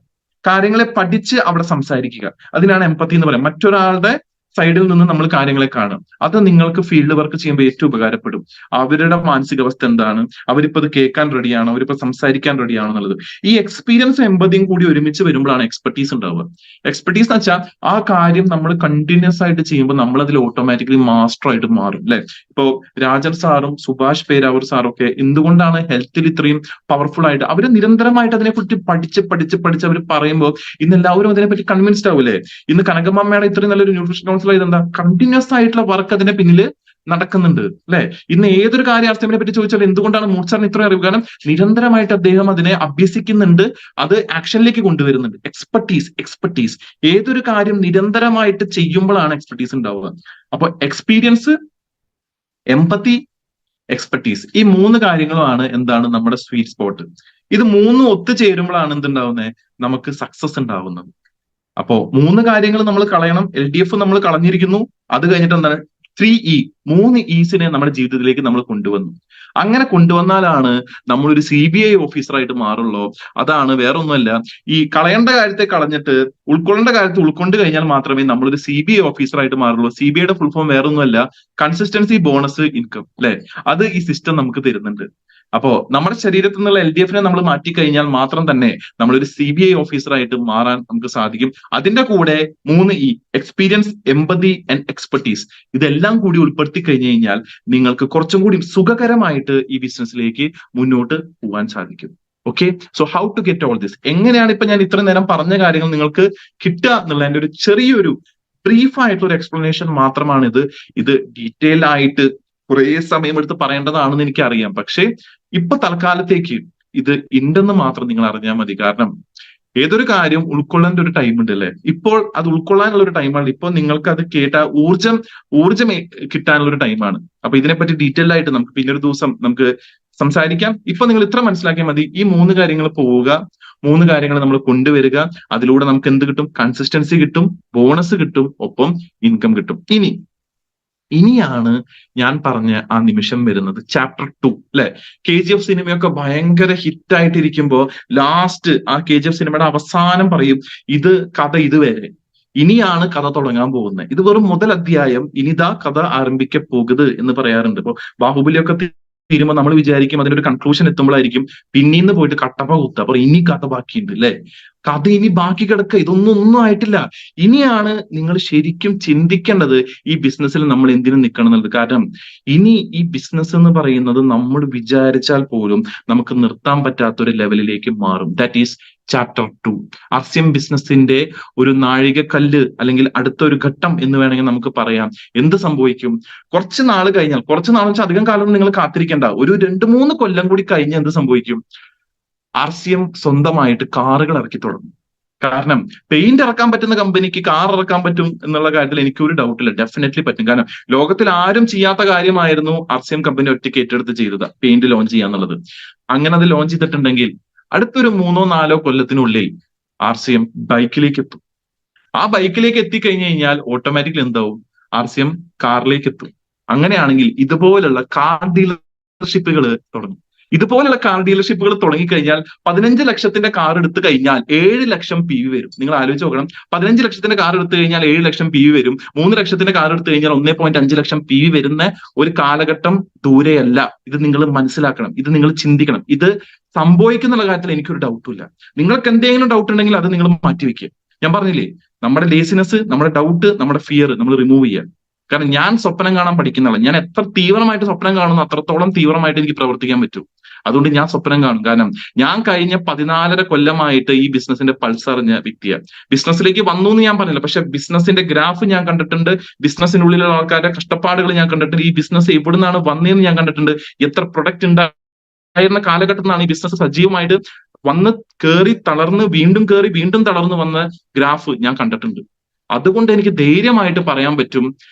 Speaker 1: കാര്യങ്ങളെ പഠിച്ച് അവിടെ സംസാരിക്കുക. അതിനാണ് എംപതി എന്ന് പറയാം. മറ്റൊരാളുടെ സൈഡിൽ നിന്ന് നമ്മൾ കാര്യങ്ങളെ കാണും. അത് നിങ്ങൾക്ക് ഫീൽഡ് വർക്ക് ചെയ്യുമ്പോൾ ഏറ്റവും ഉപകാരപ്പെടും. അവരുടെ മാനസികാവസ്ഥ എന്താണ്, അവരിപ്പോ അത് കേൾക്കാൻ റെഡിയാണോ, അവരിപ്പോ സംസാരിക്കാൻ റെഡിയാണോ എന്നുള്ളത്. ഈ എക്സ്പീരിയൻസും എംപതിയും കൂടി ഒരുമിച്ച് വരുമ്പോഴാണ് എക്സ്പെർട്ടീസ് ഉണ്ടാവുക. എക്സ്പെർട്ടീസ് എന്ന് വെച്ചാൽ ആ കാര്യം നമ്മൾ കണ്ടിന്യൂസ് ആയിട്ട് ചെയ്യുമ്പോൾ നമ്മൾ അതിൽ ഓട്ടോമാറ്റിക്കലി മാസ്റ്റർ ആയിട്ട് മാറും. അല്ലെ? ഇപ്പോ രാജൻ സാറും സുഭാഷ് പേരാവൂർ സാറും ഒക്കെ എന്തുകൊണ്ടാണ് ഹെൽത്തിൽ ഇത്രയും പവർഫുൾ ആയിട്ട്? അവർ നിരന്തരമായിട്ട് അതിനെക്കുറിച്ച് പഠിച്ച് അവർ പറയുമ്പോൾ ഇന്ന് എല്ലാവരും അതിനെപ്പറ്റി കൺവിൻസ്ഡ് ആവൂലേ? ഇന്ന് കനകമ്മയുടെ ഇത്രയും നല്ലൊരു ന്യൂട്രീഷൻ കൗൺസിലർ ഇതെന്താ? കണ്ടിന്യൂസ് ആയിട്ടുള്ള വർക്ക് അതിന്റെ പിന്നിൽ നടക്കുന്നുണ്ട്. അല്ലെ? ഇന്ന് ഏതൊരു കാര്യം RCM പറ്റി ചോദിച്ചാൽ എന്തുകൊണ്ടാണ് മൂർച്ചാറിന് ഇത്രയും അറിവ്? കാരണം നിരന്തരമായിട്ട് അദ്ദേഹം അതിനെ അഭ്യസിക്കുന്നുണ്ട്, അത് ആക്ഷനിലേക്ക് കൊണ്ടുവരുന്നുണ്ട്. എക്സ്പെർട്ടീസ്. ഏതൊരു കാര്യം നിരന്തരമായിട്ട് ചെയ്യുമ്പോഴാണ് എക്സ്പെർട്ടീസ് ഉണ്ടാവുക. അപ്പൊ എക്സ്പീരിയൻസ്, എംപതി, എക്സ്പെർട്ടീസ്, ഈ 3 കാര്യങ്ങളുമാണ് എന്താണ് നമ്മുടെ സ്വീറ്റ് സ്പോട്ട്. ഇത് 3 ഒത്തുചേരുമ്പോഴാണ് എന്തുണ്ടാവുന്നത്? നമുക്ക് സക്സസ് ഉണ്ടാവുന്നത്. അപ്പോ 3 കാര്യങ്ങൾ നമ്മൾ കളയണം. LDF നമ്മൾ കളഞ്ഞിരിക്കുന്നു. അത് കഴിഞ്ഞിട്ട് എന്താണ്? 3E, 3 Eസിനെ നമ്മുടെ ജീവിതത്തിലേക്ക് നമ്മൾ കൊണ്ടുവന്നു. അങ്ങനെ കൊണ്ടുവന്നാലാണ് നമ്മളൊരു CBI ഓഫീസറായിട്ട് മാറുള്ളൂ. അതാണ്, വേറെ ഒന്നുമല്ല. ഈ കളയേണ്ട കാര്യത്തെ കളഞ്ഞിട്ട് ഉൾക്കൊള്ളേണ്ട കാര്യത്തെ ഉൾക്കൊണ്ട് കഴിഞ്ഞാൽ മാത്രമേ നമ്മളൊരു CBI ഓഫീസറായിട്ട് മാറുള്ളൂ. CBIയുടെ ഫുൾ ഫോം വേറെ ഒന്നുമല്ല, കൺസിസ്റ്റൻസി ബോണസ് ഇൻകം. അല്ലെ? അത് ഈ സിസ്റ്റം നമുക്ക് തരുന്നുണ്ട്. അപ്പോ നമ്മുടെ ശരീരത്തിൽ നിന്നുള്ള LDFനെ നമ്മൾ മാറ്റിക്കഴിഞ്ഞാൽ മാത്രം തന്നെ നമ്മളൊരു CBI ഓഫീസറായിട്ട് മാറാൻ നമുക്ക് സാധിക്കും. അതിന്റെ കൂടെ 3E, experience, empathy and expertise, ഇതെല്ലാം കൂടി ഉൾപ്പെടുത്തി കഴിഞ്ഞു കഴിഞ്ഞാൽ നിങ്ങൾക്ക് കുറച്ചും കൂടി സുഖകരമായിട്ട് ഈ ബിസിനസ്സിലേക്ക് മുന്നോട്ട് പോകാൻ സാധിക്കും. Okay, so how to get all this? എങ്ങനെയാണ് ഇപ്പൊ ഞാൻ ഇത്ര നേരം പറഞ്ഞ കാര്യങ്ങൾ നിങ്ങൾക്ക് കിട്ടുക എന്നുള്ള എന്റെ ഒരു ചെറിയൊരു ബ്രീഫ് ആയിട്ടുള്ള ഒരു എക്സ്പ്ലനേഷൻ മാത്രമാണ് ഇത്. ഇത് ഡീറ്റെയിൽ ആയിട്ട് കുറെ സമയമെടുത്ത് പറയേണ്ടതാണെന്ന് എനിക്കറിയാം. പക്ഷെ ഇപ്പൊ തൽക്കാലത്തേക്ക് ഇത് ഉണ്ടെന്ന് മാത്രം നിങ്ങൾ അറിഞ്ഞാൽ മതി. കാരണം ഏതൊരു കാര്യം ഉൾക്കൊള്ളേണ്ട ഒരു ടൈം ഉണ്ട്, അല്ലെ? ഇപ്പോൾ അത് ഉൾക്കൊള്ളാനുള്ള ഒരു ടൈമാണ്. ഇപ്പൊ നിങ്ങൾക്ക് അത് കേട്ട ഊർജം കിട്ടാനുള്ള ഒരു ടൈമാണ്. അപ്പൊ ഇതിനെപ്പറ്റി ഡീറ്റെയിൽ ആയിട്ട് നമുക്ക് പിന്നൊരു ദിവസം നമുക്ക് സംസാരിക്കാം. ഇപ്പൊ നിങ്ങൾ ഇത്ര മനസ്സിലാക്കിയാൽ മതി. ഈ 3 കാര്യങ്ങൾ പോവുക, 3 കാര്യങ്ങൾ നമ്മൾ കൊണ്ടുവരിക. അതിലൂടെ നമുക്ക് എന്ത് കിട്ടും? കൺസിസ്റ്റൻസി കിട്ടും, ബോണസ് കിട്ടും, ഒപ്പം ഇൻകം കിട്ടും. ഇനിയാണ് ഞാൻ പറഞ്ഞ ആ നിമിഷം വരുന്നത്. ചാപ്റ്റർ 2, അല്ലെ? KGF സിനിമയൊക്കെ ഭയങ്കര ഹിറ്റ് ആയിട്ടിരിക്കുമ്പോ ലാസ്റ്റ് ആ KGF സിനിമയുടെ അവസാനം പറയും, ഇത് കഥ ഇതുവരെ, ഇനിയാണ് കഥ തുടങ്ങാൻ പോകുന്നത്, ഇത് വെറും മുതൽ അധ്യായം, ഇനിതാ കഥ ആരംഭിക്കപ്പോകുത് എന്ന് പറയാറുണ്ട്. ഇപ്പൊ ബാഹുബലിയൊക്കെ തീരുമ്പോൾ നമ്മൾ വിചാരിക്കും അതിനൊരു കൺക്ലൂഷൻ എത്തുമ്പോഴായിരിക്കും പിന്നീന്ന് പോയിട്ട് കട്ടപ്പ കുത്തുക. അപ്പൊ ഇനി കഥ ബാക്കിയുണ്ട്, അല്ലെ? കഥ ഇനി ബാക്കി കിടക്കുക, ഒന്നും ആയിട്ടില്ല. ഇനിയാണ് നിങ്ങൾ ശരിക്കും ചിന്തിക്കേണ്ടത് ഈ ബിസിനസ്സിൽ നമ്മൾ എന്തിനു നിൽക്കണം എന്നുള്ളത്. കാരണം ഇനി ഈ ബിസിനസ് എന്ന് പറയുന്നത് നമ്മൾ വിചാരിച്ചാൽ പോലും നമുക്ക് നിർത്താൻ പറ്റാത്തൊരു ലെവലിലേക്ക് മാറും. That is chapter 2. RCM ബിസിനസിന്റെ ഒരു നാഴികക്കല്ല് അല്ലെങ്കിൽ അടുത്ത ഒരു ഘട്ടം എന്ന് വേണമെങ്കിൽ നമുക്ക് പറയാം. എന്ത് സംഭവിക്കും? കുറച്ച് നാൾ കഴിഞ്ഞാൽ, കുറച്ച് നാൾ വെച്ചാൽ അധികം കാലം നിങ്ങൾ കാത്തിരിക്കേണ്ട, ഒരു 2-3 കൊല്ലം കൂടി കഴിഞ്ഞ് എന്ത് സംഭവിക്കും? RCM സ്വന്തമായിട്ട് കാറുകൾ ഇറക്കി തുടങ്ങും. കാരണം പെയിന്റ് ഇറക്കാൻ പറ്റുന്ന കമ്പനിക്ക് കാർ ഇറക്കാൻ പറ്റും എന്നുള്ള കാര്യത്തിൽ എനിക്കൊരു ഡൗട്ടില്ല. ഡെഫിനറ്റ്ലി പറ്റും. കാരണം ലോകത്തിൽ ആരും ചെയ്യാത്ത കാര്യമായിരുന്നു RCM കമ്പനി ഒറ്റയ്ക്ക് ഏറ്റെടുത്ത് ചെയ്തത്, പെയിന്റ് ലോഞ്ച് ചെയ്യാന്നുള്ളത്. അങ്ങനെ അത് ലോഞ്ച് ചെയ്തിട്ടുണ്ടെങ്കിൽ അടുത്തൊരു 3-4 കൊല്ലത്തിനുള്ളിൽ RCM ബൈക്കിലേക്ക് എത്തും. ആ ബൈക്കിലേക്ക് എത്തിക്കഴിഞ്ഞു കഴിഞ്ഞാൽ ഓട്ടോമാറ്റിക്കലി എന്താവും? RCM കാറിലേക്ക് എത്തും. അങ്ങനെയാണെങ്കിൽ ഇതുപോലുള്ള കാർ ഡീലർഷിപ്പുകൾ തുടങ്ങും. ഇതുപോലുള്ള കാർ ഡീലർഷിപ്പുകൾ തുടങ്ങിക്കഴിഞ്ഞാൽ 15 ലക്ഷത്തിന്റെ കാർ എടുത്തു കഴിഞ്ഞാൽ 7 ലക്ഷം PV വരും. നിങ്ങൾ ആലോചിച്ച് നോക്കണം. 15 ലക്ഷത്തിന്റെ കാർ എടുത്തു കഴിഞ്ഞാൽ 7 ലക്ഷം PV വരും. 3 ലക്ഷത്തിന്റെ കാർ എടുത്തു കഴിഞ്ഞാൽ 1.5 ലക്ഷം PV വരുന്ന ഒരു കാലഘട്ടം ദൂരെയല്ല. ഇത് നിങ്ങൾ മനസ്സിലാക്കണം, ഇത് നിങ്ങൾ ചിന്തിക്കണം. ഇത് സംഭവിക്കുന്നുള്ള കാര്യത്തിൽ എനിക്കൊരു ഡൗട്ടുമില്ല. നിങ്ങൾക്ക് എന്തെങ്കിലും ഡൗട്ട് ഉണ്ടെങ്കിൽ അത് നിങ്ങൾ മാറ്റിവെക്കുക. ഞാൻ പറഞ്ഞില്ലേ, നമ്മുടെ ലേസിനെസ്, നമ്മുടെ ഡൗട്ട്, നമ്മുടെ ഫിയർ നമ്മൾ റിമൂവ് ചെയ്യുക. കാരണം ഞാൻ സ്വപ്നം കാണാൻ പഠിക്കുന്നതാണ്. ഞാൻ എത്ര തീവ്രമായിട്ട് സ്വപ്നം കാണുന്നു അത്രത്തോളം തീവ്രമായിട്ട് എനിക്ക് പ്രവർത്തിക്കാൻ പറ്റും. അതുകൊണ്ട് ഞാൻ സ്വപ്നം കാണും. കാരണം ഞാൻ കഴിഞ്ഞ 14.5 കൊല്ലമായിട്ട് ഈ ബിസിനസിന്റെ പൾസ് അറിഞ്ഞ വ്യക്തിയാണ്. ബിസിനസ്സിലേക്ക് വന്നു എന്ന് ഞാൻ പറഞ്ഞില്ല, പക്ഷെ ബിസിനസിന്റെ ഗ്രാഫ് ഞാൻ കണ്ടിട്ടുണ്ട്, ബിസിനസിനുള്ളിലുള്ള ആൾക്കാരുടെ കഷ്ടപ്പാടുകൾ ഞാൻ കണ്ടിട്ടുണ്ട്, ഈ ബിസിനസ് എവിടുന്നാണ് വന്നതെന്ന് ഞാൻ കണ്ടിട്ടുണ്ട്, എത്ര പ്രൊഡക്റ്റ് ഉണ്ടായിരുന്ന കാലഘട്ടത്തിലാണ് ഈ ബിസിനസ് സജീവമായിട്ട് വന്ന് കയറി തളർന്ന് വീണ്ടും കയറി വീണ്ടും തളർന്ന് വന്ന ഗ്രാഫ് ഞാൻ കണ്ടിട്ടുണ്ട്. അതുകൊണ്ട് എനിക്ക് ധൈര്യമായിട്ട് പറയാൻ പറ്റും,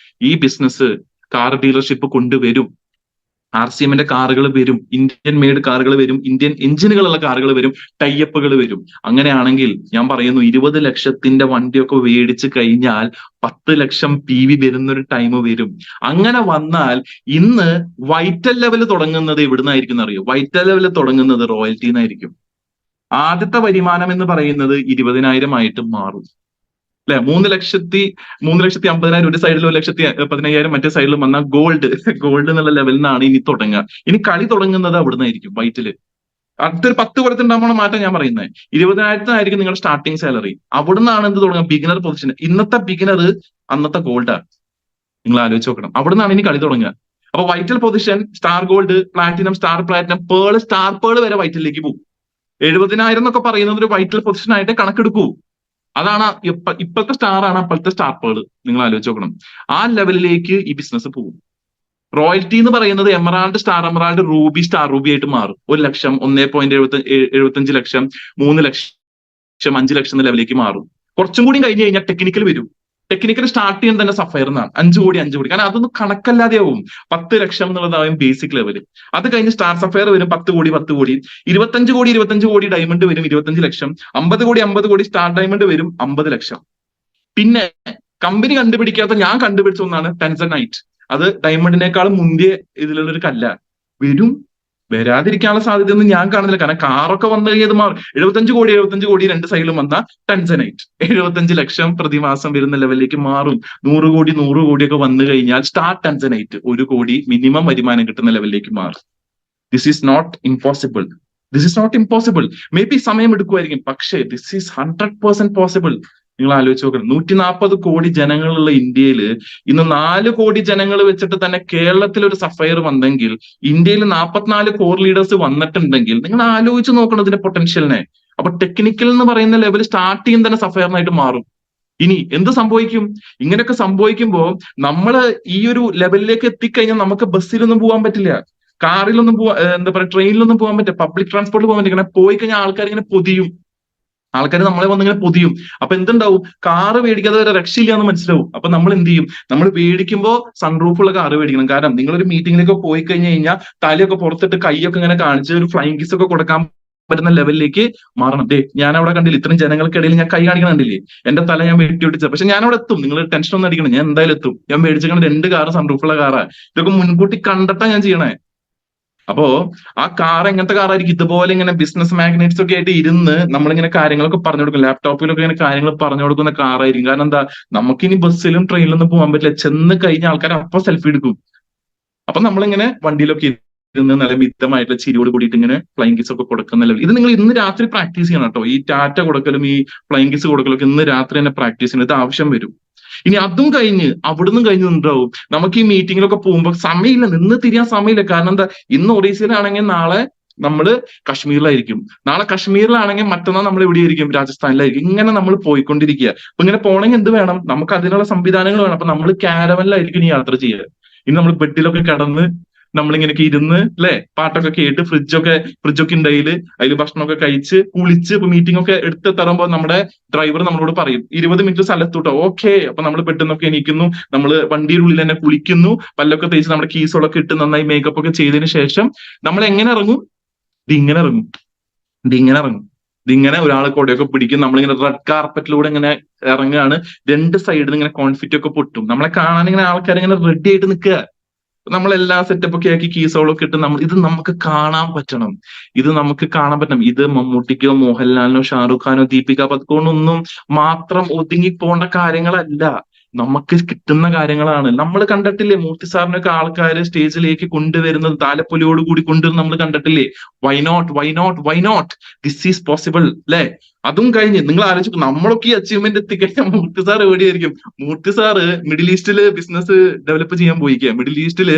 Speaker 1: ഈ ബിസിനസ് കാർ ഡീലർഷിപ്പ് കൊണ്ടുവരും. RCMന്റെ കാറുകൾ വരും, ഇന്ത്യൻ മെയ്ഡ് കാറുകൾ വരും, ഇന്ത്യൻ എഞ്ചിനുകളുള്ള കാറുകൾ വരും, ടൈഅപ്പുകൾ വരും. അങ്ങനെയാണെങ്കിൽ ഞാൻ പറയുന്നു, 20 ലക്ഷത്തിന്റെ വണ്ടിയൊക്കെ മേടിച്ചു കഴിഞ്ഞാൽ 10 ലക്ഷം PV വരുന്നൊരു ടൈം വരും. അങ്ങനെ വന്നാൽ ഇന്ന് വൈറ്റൽ ലെവൽ തുടങ്ങുന്നത് എവിടുന്നായിരിക്കും അറിയോ? വൈറ്റൽ ലെവൽ തുടങ്ങുന്നത് റോയൽറ്റിന്നായിരിക്കും. ആദ്യത്തെ വരുമാനം എന്ന് പറയുന്നത് 20,000 ആയിട്ട് മാറും. അല്ലെ, 3,50,000 ഒരു സൈഡിൽ, 1,15,000 മറ്റേ സൈഡിൽ വന്നാൽ ഗോൾഡ് എന്നുള്ള ലെവലിൽ നിന്നാണ് ഇനി തുടങ്ങുക. ഇനി കളി തുടങ്ങുന്നത് അവിടുന്നായിരിക്കും, വൈറ്റില്. അടുത്തൊരു 10 കൊല്ലത്തുണ്ടാകുമ്പോൾ മാറ്റം ഞാൻ പറയുന്നത് 20,000 നിങ്ങളുടെ സ്റ്റാർട്ടിങ് സാലറി. അവിടുന്നാണ് എന്ത് തുടങ്ങുക? Beginner position. ഇന്നത്തെ ബിഗിനർ അന്നത്തെ ഗോൾഡാണ്. നിങ്ങൾ ആലോചിച്ച് നോക്കണം. അവിടുന്നാണ് ഇനി കളി തുടങ്ങുക. അപ്പൊ vital position, star gold, platinum, star platinum, pearl, star pearl വരെ വൈറ്റലിലേക്ക് പോകും. 70,000 എന്നൊക്കെ പറയുന്നത് ഒരു വൈറ്റൽ പൊസിഷൻ ആയിട്ട് കണക്കെടുക്കൂ. അതാണ് ഇപ്പോഴത്തെ സ്റ്റാർ ആണ് അപ്പോഴത്തെ സ്റ്റാർ പേള്. നിങ്ങൾ ആലോചിച്ച് നോക്കണം. ആ ലെവലിലേക്ക് ഈ ബിസിനസ് പോകും. റോയൽറ്റി എന്ന് പറയുന്നത് emerald, star emerald, Ruby, star Ruby ആയിട്ട് മാറും. 1 ലക്ഷം, 1.75 ലക്ഷം, 3 ലക്ഷം, 5 ലക്ഷം എന്ന ലെവലിലേക്ക് മാറും. കുറച്ചും കൂടി കഴിഞ്ഞ് കഴിഞ്ഞാൽ ടെക്നിക്കൽ വരും. ടെക്നിക്കൽ സ്റ്റാർട്ട് ചെയ്യാൻ തന്നെ സഫയർ എന്നാണ് 5 കോടി. കാരണം അതൊന്നും കണക്കല്ലാതെ ആവും. 10 ലക്ഷം എന്നുള്ളതാവും ബേസിക് ലെവല്. അത് കഴിഞ്ഞ് സ്റ്റാർ സഫയർ വരും, 10 കോടി, 25 കോടി ഡയമണ്ട് വരും, 25 ലക്ഷം, 50 കോടി സ്റ്റാർ ഡയമണ്ട് വരും, 50 ലക്ഷം. പിന്നെ കമ്പനി കണ്ടുപിടിക്കാത്ത, ഞാൻ കണ്ടുപിടിച്ച ഒന്നാണ് ടെൻസനൈറ്റ്. അത് ഡയമണ്ടിനേക്കാളും മുന്തിയ ഇതിലുള്ള ഒരു കല്ല. വരും, വരാതിരിക്കാനുള്ള സാധ്യതയൊന്നും ഞാൻ കാണുന്നില്ല. കാരണം കാറൊക്കെ വന്നു കഴിഞ്ഞത് മാറും. 75 കോടി 2 സൈഡിലും വന്ന ടെൻസനൈറ്റ് 75 ലക്ഷം പ്രതിമാസം വരുന്ന ലെവലിലേക്ക് മാറും. 100 കോടിയൊക്കെ വന്നു കഴിഞ്ഞാൽ സ്റ്റാർ ടെൻസനൈറ്റ് 1 കോടി മിനിമം വരുമാനം കിട്ടുന്ന ലെവലിലേക്ക് മാറും. This is not impossible. Maybe സമയം എടുക്കുമായിരിക്കും, പക്ഷേ ദിസ് ഈസ് 100% പോസിബിൾ. നിങ്ങൾ ആലോചിച്ച് നോക്കണം. 140 കോടി ജനങ്ങളുള്ള ഇന്ത്യയിൽ ഇന്ന് 4 കോടി ജനങ്ങൾ വെച്ചിട്ട് തന്നെ കേരളത്തിൽ ഒരു സഫയർ വന്നെങ്കിൽ, ഇന്ത്യയിൽ 44 കോർ ലീഡേഴ്സ് വന്നിട്ടുണ്ടെങ്കിൽ, നിങ്ങൾ ആലോചിച്ച് നോക്കണം ഇതിന്റെ പൊട്ടൻഷ്യലിനെ. അപ്പൊ ടെക്നിക്കൽ എന്ന് പറയുന്ന ലെവൽ സ്റ്റാർട്ട് ചെയ്യുന്ന തന്നെ സഫയറിനായിട്ട് മാറും. ഇനി എന്ത് സംഭവിക്കും? ഇങ്ങനെയൊക്കെ സംഭവിക്കുമ്പോൾ നമ്മള് ഈ ഒരു ലെവലിലേക്ക് എത്തിക്കഴിഞ്ഞാൽ നമുക്ക് ബസ്സിലൊന്നും പോകാൻ പറ്റില്ല, കാറിലൊന്നും ട്രെയിനിലൊന്നും പോകാൻ പറ്റില്ല, പബ്ലിക് ട്രാൻസ്പോർട്ടിൽ പോകാൻ പറ്റില്ല. ഇങ്ങനെ പോയി കഴിഞ്ഞാൽ ആൾക്കാർ ഇങ്ങനെ പൊതിയും. ആൾക്കാർ നമ്മളെ വന്നിങ്ങനെ പൊതിയും. അപ്പൊ എന്തുണ്ടാവും? കാറ് മേടിക്കാതെ വരെ രക്ഷയില്ല എന്ന് മനസ്സിലാവും. അപ്പൊ നമ്മൾ എന്ത് ചെയ്യും? നമ്മൾ മേടിക്കുമ്പോൾ സൺറൂഫുള്ള കാറ് മേടിക്കണം. കാരണം നിങ്ങളൊരു മീറ്റിംഗിലേക്ക് പോയി കഴിഞ്ഞു കഴിഞ്ഞാൽ തലയൊക്കെ പുറത്തിട്ട് കൈയൊക്കെ ഇങ്ങനെ കാണിച്ച് ഒരു ഫ്ലൈങ് കിസ് ഒക്കെ കൊടുക്കാൻ പറ്റുന്ന ലെവലിലേക്ക് മാറണം. ഞാൻ അവിടെ കണ്ടില്ല, ഇത്രയും ജനങ്ങൾക്കിടയിൽ ഞാൻ കൈ കാണിക്കണം കണ്ടില്ലേ? എന്റെ തല ഞാൻ വെട്ടിയൊട്ടിച്ചത്. പക്ഷെ ഞാൻ അവിടെ എത്തും. നിങ്ങൾ ടെൻഷൻ ഒന്നും അടിക്കണം, ഞാൻ എന്തായാലും എത്തും. ഞാൻ മേടിച്ചിരിക്കണം 2 കാറ് സൺറൂഫുള്ള കാറാ. ഇതൊക്കെ മുൻകൂട്ടി കണ്ടിട്ടാ ഞാൻ ചെയ്യണേ. അപ്പോ ആ കാർ എങ്ങനത്തെ കാറായിരിക്കും? ഇതുപോലെ ഇങ്ങനെ ബിസിനസ് മാഗ്നറ്റ്സ് ഒക്കെ ആയിട്ട് ഇരുന്ന് നമ്മളിങ്ങനെ കാര്യങ്ങളൊക്കെ പറഞ്ഞു കൊടുക്കും, ലാപ്ടോപ്പിലൊക്കെ ഇങ്ങനെ കാര്യങ്ങൾ പറഞ്ഞു കൊടുക്കുന്ന കാറായിരിക്കും. കാരണം എന്താ, നമുക്കിനി ബസ്സിലും ട്രെയിനിലൊന്നും പോകാൻ പറ്റില്ല. ചെന്ന് കഴിഞ്ഞ ആൾക്കാർ അപ്പൊ സെൽഫി എടുക്കും. അപ്പൊ നമ്മളിങ്ങനെ വണ്ടിയിലൊക്കെ ഇരുന്ന് നല്ല മിതമായിട്ടുള്ള ചിരിയോട് കൂടിയിട്ട് ഇങ്ങനെ ഫ്ലൈങ് കിസ് ഒക്കെ കൊടുക്കുന്ന ലെവൽ. ഇത് നിങ്ങൾ ഇന്ന് രാത്രി പ്രാക്ടീസ് ചെയ്യണം കേട്ടോ. ഈ ടാറ്റ കൊടുക്കലും ഈ ഫ്ലൈങ് കിസ് കൊടുക്കലൊക്കെ ഇന്ന് രാത്രി തന്നെ പ്രാക്ടീസ് ചെയ്യണം. ഇത് ആവശ്യം വരും. ഇനി അതും കഴിഞ്ഞ് അവിടുന്ന് ഉണ്ടാവും നമുക്ക് ഈ മീറ്റിങ്ങിലൊക്കെ പോകുമ്പോൾ സമയമില്ല, നിന്ന് തിരിയാൻ സമയമില്ല. കാരണം എന്താ, ഇന്ന് ഒറീസയിലാണെങ്കിൽ നാളെ നമ്മള് കശ്മീരിലായിരിക്കും, നാളെ കശ്മീരിലാണെങ്കിൽ മറ്റന്നാൾ നമ്മൾ എവിടെയായിരിക്കും, രാജസ്ഥാനിലായിരിക്കും. ഇങ്ങനെ നമ്മൾ പോയിക്കൊണ്ടിരിക്കുക. അപ്പൊ ഇങ്ങനെ പോണെങ്കിൽ എന്ത് വേണം, നമുക്ക് അതിനുള്ള സംവിധാനങ്ങൾ വേണം. അപ്പൊ നമ്മൾ കാരവനിലായിരിക്കും ഇനി യാത്ര ചെയ്യുക. ഇനി നമ്മൾ ബെഡിലൊക്കെ കിടന്ന് നമ്മളിങ്ങനെയൊക്കെ ഇരുന്ന് അല്ലെ പാട്ടൊക്കെ കേട്ട് ഫ്രിഡ്ജൊക്കെ ഉണ്ടായില് അതിൽ ഭക്ഷണമൊക്കെ കഴിച്ച് കുളിച്ച് ഇപ്പൊ മീറ്റിംഗ് ഒക്കെ എടുത്ത് തരുമ്പോ നമ്മുടെ ഡ്രൈവർ നമ്മളോട് പറയും 20 മിനിറ്റ് സ്ഥലത്തൂട്ടോ. ഓക്കെ, അപ്പൊ നമ്മൾ പെട്ടെന്നൊക്കെ എണീക്കുന്നു, നമ്മൾ വണ്ടിയുടെ ഉള്ളിൽ തന്നെ കുളിക്കുന്നു, പല്ലൊക്കെ തേച്ച് നമ്മുടെ കീസോളൊക്കെ ഇട്ട് നന്നായി മേക്കപ്പ് ഒക്കെ ചെയ്തതിന് ശേഷം നമ്മൾ എങ്ങനെ ഇറങ്ങും, ഇതിങ്ങനെ ഇറങ്ങും, ഇതിങ്ങനെ ഒരാൾ കൊടയൊക്കെ പിടിക്കും, നമ്മളിങ്ങനെ റെഡ് കാർപ്പറ്റിലൂടെ ഇങ്ങനെ ഇറങ്ങുകയാണ്. രണ്ട് സൈഡിൽ ഇങ്ങനെ കോൺഫിറ്റ് ഒക്കെ പൊട്ടും, നമ്മളെ കാണാൻ ഇങ്ങനെ ആൾക്കാർ ഇങ്ങനെ റെഡി ആയിട്ട് നിൽക്കുക. നമ്മളെല്ലാ സെറ്റപ്പ് ഒക്കെ ആക്കി കീസോളൊക്കെ ഇട്ട് ഇത് നമുക്ക് കാണാൻ പറ്റണം, ഇത് മമ്മൂട്ടിക്കോ മോഹൻലാലിനോ ഷാറുഖ് ഖാനോ ദീപിക പദുക്കോണോ ഒന്നും മാത്രം ഒതുങ്ങി പോകേണ്ട കാര്യങ്ങളല്ല, നമുക്ക് കിട്ടുന്ന കാര്യങ്ങളാണ്. നമ്മൾ കണ്ടിട്ടില്ലേ മൂർത്തി സാറിനൊക്കെ ആൾക്കാര് സ്റ്റേജിലേക്ക് കൊണ്ടുവരുന്നത് താലപ്പൊലിയോട് കൂടി കൊണ്ടുവരുന്നത് നമ്മൾ കണ്ടിട്ടില്ലേ? Why not this is possible അല്ലെ? അതും കഴിഞ്ഞ് നിങ്ങൾ ആലോചിക്കും, നമ്മളൊക്കെ ഈ അച്ചീവ്മെന്റ് എത്തിക്കഴിഞ്ഞാൽ മൂർത്തി സാർ എവിടെയായിരിക്കും? മൂർത്തി സാറ് മിഡിൽ ഈസ്റ്റില് ബിസിനസ് ഡെവലപ്പ് ചെയ്യാൻ പോയിക്കുക. മിഡിൽ ഈസ്റ്റില്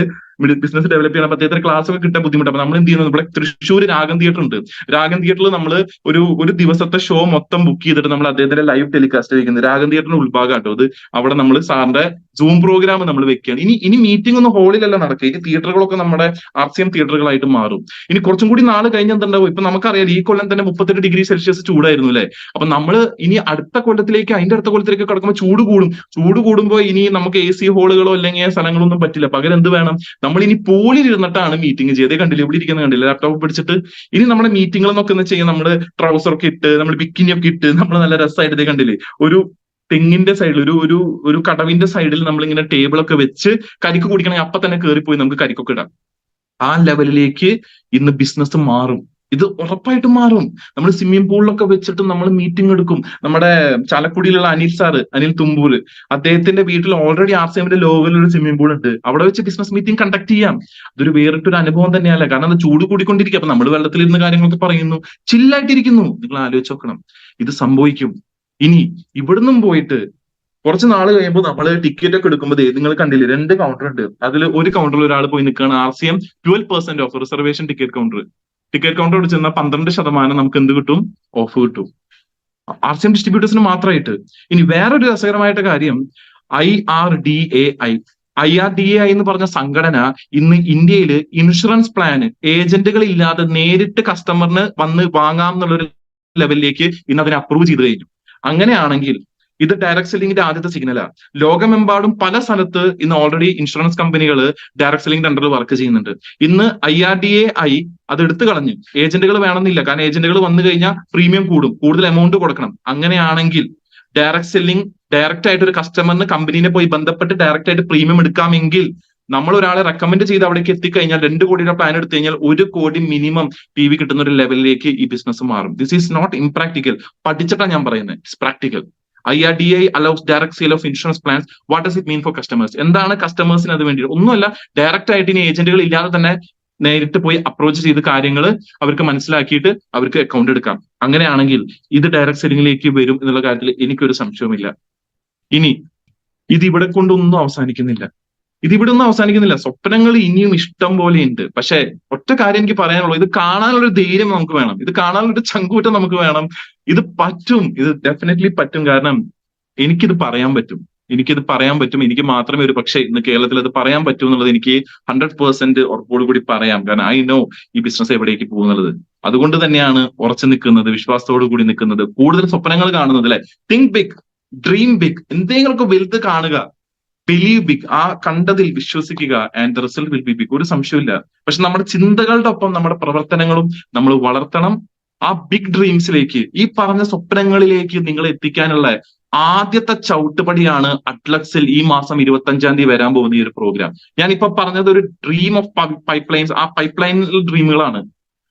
Speaker 1: ബിസിനസ് ഡെവലപ്പ് ചെയ്യണം. അദ്ദേഹത്തിന് ക്ലാസ് ഒക്കെ കിട്ടാൻ ബുദ്ധിമുട്ടാണ്. അപ്പൊ നമ്മൾ എന്ത് ചെയ്യുന്നത്, ഇവിടെ തൃശ്ശൂർ രാഗം തിയേറ്റർ ഉണ്ട്. രാഗം തിയേറ്ററിൽ നമ്മൾ ഒരു ദിവസത്തെ ഷോ മൊത്തം ബുക്ക് ചെയ്തിട്ട് നമ്മൾ അദ്ദേഹത്തിന്റെ ലൈവ് ടെലികാസ്റ്റ് വയ്ക്കുന്നത്. രാഗം തിയേറ്ററിന്റെ ഉൾഭാഗം കേട്ടോ അത്. അവിടെ നമ്മൾ സാറിന്റെ സൂം പ്രോഗ്രാം നമ്മൾ വെക്കുകയാണ്. ഇനി മീറ്റിംഗ് ഒന്നും ഹോളിലല്ല നടക്കുക, ഇനി തിയേറ്ററുകളൊക്കെ നമ്മുടെ RCM തിയേറ്ററുകളായിട്ട് മാറും. ഇനി കുറച്ചും കൂടി നാള് കഴിഞ്ഞ് എന്തുണ്ടാവും? ഇപ്പൊ നമുക്കറിയാം ഈ കൊല്ലം തന്നെ 38 ഡിഗ്രി സെൽഷ്യസ് ചൂടായിരുന്നു അല്ലെ? അപ്പൊ നമ്മൾ ഇനി അടുത്ത കൊല്ലത്തിലേക്ക് അതിന്റെ അടുത്ത കൊല്ലത്തിലേക്ക് കിടക്കുമ്പോൾ ചൂട് കൂടുമ്പോൾ ഇനി നമുക്ക് AC ഹോളുകളോ അല്ലെങ്കിൽ സ്ഥലങ്ങളോ ഒന്നും പറ്റില്ല. പകരം എന്ത് വേണം, നമ്മൾ ഇനി പൂളിൽ ഇരുന്നിട്ടാണ് മീറ്റിംഗ് ചെയ്തേ. കണ്ടില്ല, ഇവിടെ ഇരിക്കുന്ന കണ്ടില്ല, ലാപ്ടോപ്പ് പിടിച്ചിട്ട്. ഇനി നമ്മുടെ മീറ്റിങ്ങുകളൊക്കെ എന്ന് ചെയ്യാൻ നമ്മൾ ട്രൗസർ ഒക്കെ ഇട്ട് നമ്മൾ ബിക്കിനി ഒക്കെ ഇട്ട് നമ്മൾ നല്ല രസമായിട്ട് കണ്ടില്ലേ, ഒരു തെങ്ങിന്റെ സൈഡിൽ ഒരു കടവിന്റെ സൈഡിൽ നമ്മൾ ഇങ്ങനെ ടേബിളൊക്കെ വെച്ച് കരിക്ക് കുടിക്കണമെങ്കിൽ അപ്പൊ തന്നെ കയറിപ്പോയി നമുക്ക് കരിക്കൊക്കെ ഇടാം. ആ ലെവലിലേക്ക് ഇന്ന് ബിസിനസ് മാറും. ഇത് ഉറപ്പായിട്ടും മാറും. നമ്മൾ സ്വിമ്മിംഗ് പൂളിലൊക്കെ വെച്ചിട്ട് നമ്മൾ മീറ്റിംഗ് എടുക്കും. നമ്മുടെ ചാലക്കുടിയിലുള്ള അനിൽ തുമ്പൂര്, അദ്ദേഹത്തിന്റെ വീട്ടിൽ ഓൾറെഡി RCMന്റെ ലോഗോയിൽ ഒരു സ്വിമ്മിംഗ് പൂൾ ഉണ്ട്. അവിടെ വെച്ച് ബിസിനസ് മീറ്റിംഗ് കണ്ടക്ട് ചെയ്യാം. അതൊരു വേറിട്ടൊരു അനുഭവം തന്നെയല്ല. കാരണം അത് ചൂട് കൂടിക്കൊണ്ടിരിക്കുക. അപ്പൊ നമ്മൾ വെള്ളത്തിലിരുന്ന് കാര്യങ്ങളൊക്കെ പറയുന്നു, ചില്ലായിട്ടിരിക്കുന്നു. നിങ്ങൾ ആലോചിച്ച് നോക്കണം, ഇത് സംഭവിക്കും. ഇനി ഇവിടുന്നും പോയിട്ട് കുറച്ച് നാൾ കഴിയുമ്പോൾ നമ്മൾ ടിക്കറ്റ് ഒക്കെ എടുക്കുമ്പോൾ നിങ്ങൾ കണ്ടില്ലേ, 2 കൗണ്ടർ ഉണ്ട്. അതിൽ ഒരു കൗണ്ടറിൽ ഒരാൾ പോയി നിൽക്കുകയാണ്, RCM 12% ഓഫ് റിസർവേഷൻ ടിക്കറ്റ് കൗണ്ടറോട് ചെന്നാൽ 12% നമുക്ക് എന്ത് കിട്ടും? ഓഫ് കിട്ടും. RCM ഡിസ്ട്രിബ്യൂട്ടേഴ്സിന് മാത്രമായിട്ട്. ഇനി വേറൊരു രസകരമായിട്ട് കാര്യം, IRDAI എന്ന് പറഞ്ഞ സംഘടന ഇന്ന് ഇന്ത്യയിൽ ഇൻഷുറൻസ് പ്ലാന് ഏജന്റുകൾ ഇല്ലാതെ നേരിട്ട് കസ്റ്റമറിന് വന്ന് വാങ്ങാം എന്നുള്ളൊരു ലെവലിലേക്ക് ഇന്ന് അതിനെ അപ്രൂവ് ചെയ്ത് കഴിഞ്ഞു. അങ്ങനെയാണെങ്കിൽ ഇത് ഡയറക്ട് സെല്ലിംഗിന്റെ ആദ്യത്തെ സിഗ്നലാ. ലോകമെമ്പാടും പല സ്ഥലത്ത് ഇന്ന് ഓൾറെഡി ഇൻഷുറൻസ് കമ്പനികൾ ഡയറക്ട് സെല്ലിംഗിന്റെ അണ്ടറിൽ വർക്ക് ചെയ്യുന്നുണ്ട്. ഇന്ന് IRDAI അത് എടുത്തു കളഞ്ഞു. ഏജന്റുകൾ വേണമെന്നില്ല, കാരണം ഏജന്റുകൾ വന്നു കഴിഞ്ഞാൽ പ്രീമിയം കൂടും, കൂടുതൽ എമൗണ്ട് കൊടുക്കണം. അങ്ങനെയാണെങ്കിൽ ഡയറക്ട് സെല്ലിംഗ് ഡയറക്റ്റ് ആയിട്ട് ഒരു കസ്റ്റമറിന് കമ്പനീനെ പോയി ബന്ധപ്പെട്ട് ഡയറക്റ്റ് ആയിട്ട് പ്രീമിയം എടുക്കാമെങ്കിൽ നമ്മൾ ഒരാളെ റെക്കമെൻഡ് ചെയ്ത് അവിടേക്ക് എത്തിക്കഴിഞ്ഞാൽ 2 കോടിയുടെ പ്ലാൻ എടുത്തു കഴിഞ്ഞാൽ 1 കോടി മിനിമം PV കിട്ടുന്ന ഒരു ലെവലിലേക്ക് ഈ ബിസിനസ് മാറും. This is not impractical. പഠിച്ചിട്ടാണ് ഞാൻ പറയുന്നത്, it's practical. IRDAI allows direct sale of insurance plans. What does it mean for customers? എന്താണ് കസ്റ്റമേഴ്സിന് അത് വേണ്ടി? ഒന്നുമല്ല, ഡയറക്റ്റ് ആയിട്ട് ഇനി ഏജന്റുകൾ ഇല്ലാതെ തന്നെ നേരിട്ട് പോയി അപ്രോച്ച് ചെയ്ത് കാര്യങ്ങൾ അവർക്ക് മനസ്സിലാക്കിയിട്ട് അവർക്ക് അക്കൗണ്ട് എടുക്കാം. അങ്ങനെയാണെങ്കിൽ ഇത് ഡയറക്ട് സെല്ലിംഗിലേക്ക് വരും എന്നുള്ള കാര്യത്തിൽ എനിക്കൊരു സംശയവുമില്ല. ഇനി ഇത് ഇവിടെ കൊണ്ടൊന്നും അവസാനിക്കുന്നില്ല. സ്വപ്നങ്ങൾ ഇനിയും ഇഷ്ടം പോലെ ഉണ്ട്. പക്ഷെ ഒറ്റ കാര്യം എനിക്ക് പറയാനുള്ളൂ, ഇത് കാണാനുള്ള ഒരു ധൈര്യം നമുക്ക് വേണം, ഇത് കാണാനുള്ള ഒരു ചങ്കൂറ്റം നമുക്ക് വേണം. ഇത് പറ്റും, ഇത് ഡെഫിനറ്റ്ലി പറ്റും. കാരണം എനിക്കിത് പറയാൻ പറ്റും. എനിക്ക് മാത്രമേ ഒരു പക്ഷേ ഇന്ന് കേരളത്തിൽ അത് പറയാൻ പറ്റൂ എന്നുള്ളത് എനിക്ക് 100% ഉറപ്പോട് കൂടി പറയാം. കാരണം ഐ നോ ഈ ബിസിനസ് എവിടേക്ക് പോകുന്നുള്ളത്. അതുകൊണ്ട് തന്നെയാണ് ഉറച്ചു നിൽക്കുന്നത്, വിശ്വാസത്തോടു കൂടി നിൽക്കുന്നത്, കൂടുതൽ സ്വപ്നങ്ങൾ കാണുന്നത്. അല്ലെ, തിങ്ക് ബിഗ്, ഡ്രീം ബിഗ്, എന്തെങ്കിലുമൊക്കെ വലുത് കാണുക, ബിലീവ് ബിഗ്, ആ കണ്ടതിൽ വിശ്വസിക്കുക, and the result will be big. ഒരു സംശയമില്ല. പക്ഷെ നമ്മുടെ ചിന്തകളുടെ ഒപ്പം നമ്മുടെ പ്രവർത്തനങ്ങളും നമ്മൾ വളർത്തണം. ആ ബിഗ് ഡ്രീംസിലേക്ക്, ഈ പറഞ്ഞ സ്വപ്നങ്ങളിലേക്ക് നിങ്ങൾ എത്തിക്കാനുള്ള ആദ്യത്തെ ചവിട്ടുപടിയാണ് അറ്റ്ലക്സിൽ ഈ മാസം 25-ാം തീയതി വരാൻ പോകുന്ന ഈ ഒരു പ്രോഗ്രാം. ഞാനിപ്പോ പറഞ്ഞത് ഒരു ഡ്രീം ഓഫ് പൈപ്പ്ലൈൻസ്. ആ പൈപ്പ്ലൈനിൽ ഡ്രീമുകളാണ്.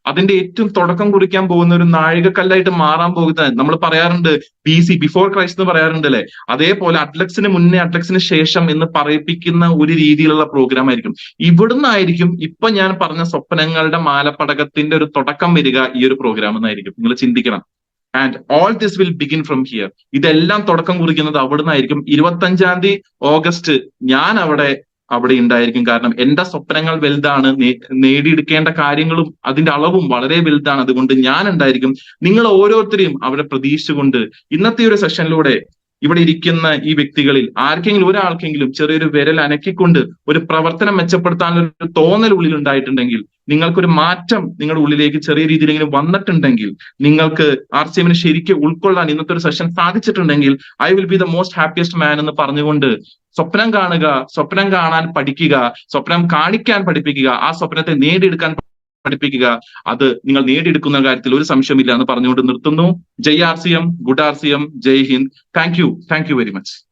Speaker 1: അതിന്റെ ഏറ്റവും തുടക്കം കുറിക്കാൻ പോകുന്ന ഒരു നാഴികക്കല്ലായിട്ട് മാറാൻ പോകുന്നത്. നമ്മൾ പറയാറുണ്ട് BC, ബിഫോർ ക്രൈസ്റ്റ് എന്ന് പറയാറുണ്ട് അല്ലെ? അതേപോലെ അറ്റ്ലക്സിന് മുന്നേ, അറ്റ്ലക്സിന് ശേഷം എന്ന് പറയിപ്പിക്കുന്ന ഒരു രീതിയിലുള്ള പ്രോഗ്രാം ആയിരിക്കും. ഇവിടുന്നായിരിക്കും ഇപ്പൊ ഞാൻ പറഞ്ഞ സ്വപ്നങ്ങളുടെ മാലപ്പടകത്തിന്റെ ഒരു തുടക്കം വരിക ഈ ഒരു പ്രോഗ്രാം എന്നായിരിക്കും. നിങ്ങൾ ചിന്തിക്കണം. And all this will begin from here. ഇതെല്ലാം തുടക്കം കുറിക്കുന്നത് അവിടുന്നായിരിക്കും. 25-ാം തീയതി ഓഗസ്റ്റ് ഞാൻ അവിടെ അവിടെ ഉണ്ടായിരിക്കും. കാരണം എന്റെ സ്വപ്നങ്ങൾ വലുതാണ്, നേടിയെടുക്കേണ്ട കാര്യങ്ങളും അതിന്റെ അളവും വളരെ വലുതാണ്. അതുകൊണ്ട് ഞാൻ ഉണ്ടായിരിക്കും. നിങ്ങൾ ഓരോരുത്തരെയും അവിടെ പ്രതീക്ഷിച്ചുകൊണ്ട് ഇന്നത്തെ ഒരു സെഷനിലൂടെ ഇവിടെ ഇരിക്കുന്ന ഈ വ്യക്തികളിൽ ആർക്കെങ്കിലും ഒരാൾക്കെങ്കിലും ചെറിയൊരു വിരൽ അനക്കിക്കൊണ്ട് ഒരു പ്രവർത്തനം മെച്ചപ്പെടുത്താനുള്ള ഒരു തോന്നൽ ഉള്ളിൽ ഉണ്ടായിട്ടുണ്ടെങ്കിൽ, നിങ്ങൾക്കൊരു മാറ്റം നിങ്ങളുടെ ഉള്ളിലേക്ക് ചെറിയ രീതിയിലെങ്കിലും വന്നിട്ടുണ്ടെങ്കിൽ, നിങ്ങൾക്ക് RCM ശരിക്കും ഉൾക്കൊള്ളാൻ ഇന്നത്തെ ഒരു സെഷൻ സാധിച്ചിട്ടുണ്ടെങ്കിൽ, I will be the most happiest man എന്ന് പറഞ്ഞുകൊണ്ട് സ്വപ്നം കാണുക, സ്വപ്നം കാണാൻ പഠിക്കുക, സ്വപ്നം കാണിക്കാൻ പഠിപ്പിക്കുക, ആ സ്വപ്നത്തെ നേടിയെടുക്കാൻ പഠിപ്പിക്കുക. അത് നിങ്ങൾ നേടിയെടുക്കുന്ന കാര്യത്തിൽ ഒരു സംശയമില്ല എന്ന് പറഞ്ഞുകൊണ്ട് നിർത്തുന്നു. Jai RCM, good RCM, Jai Hind. Thank you very much.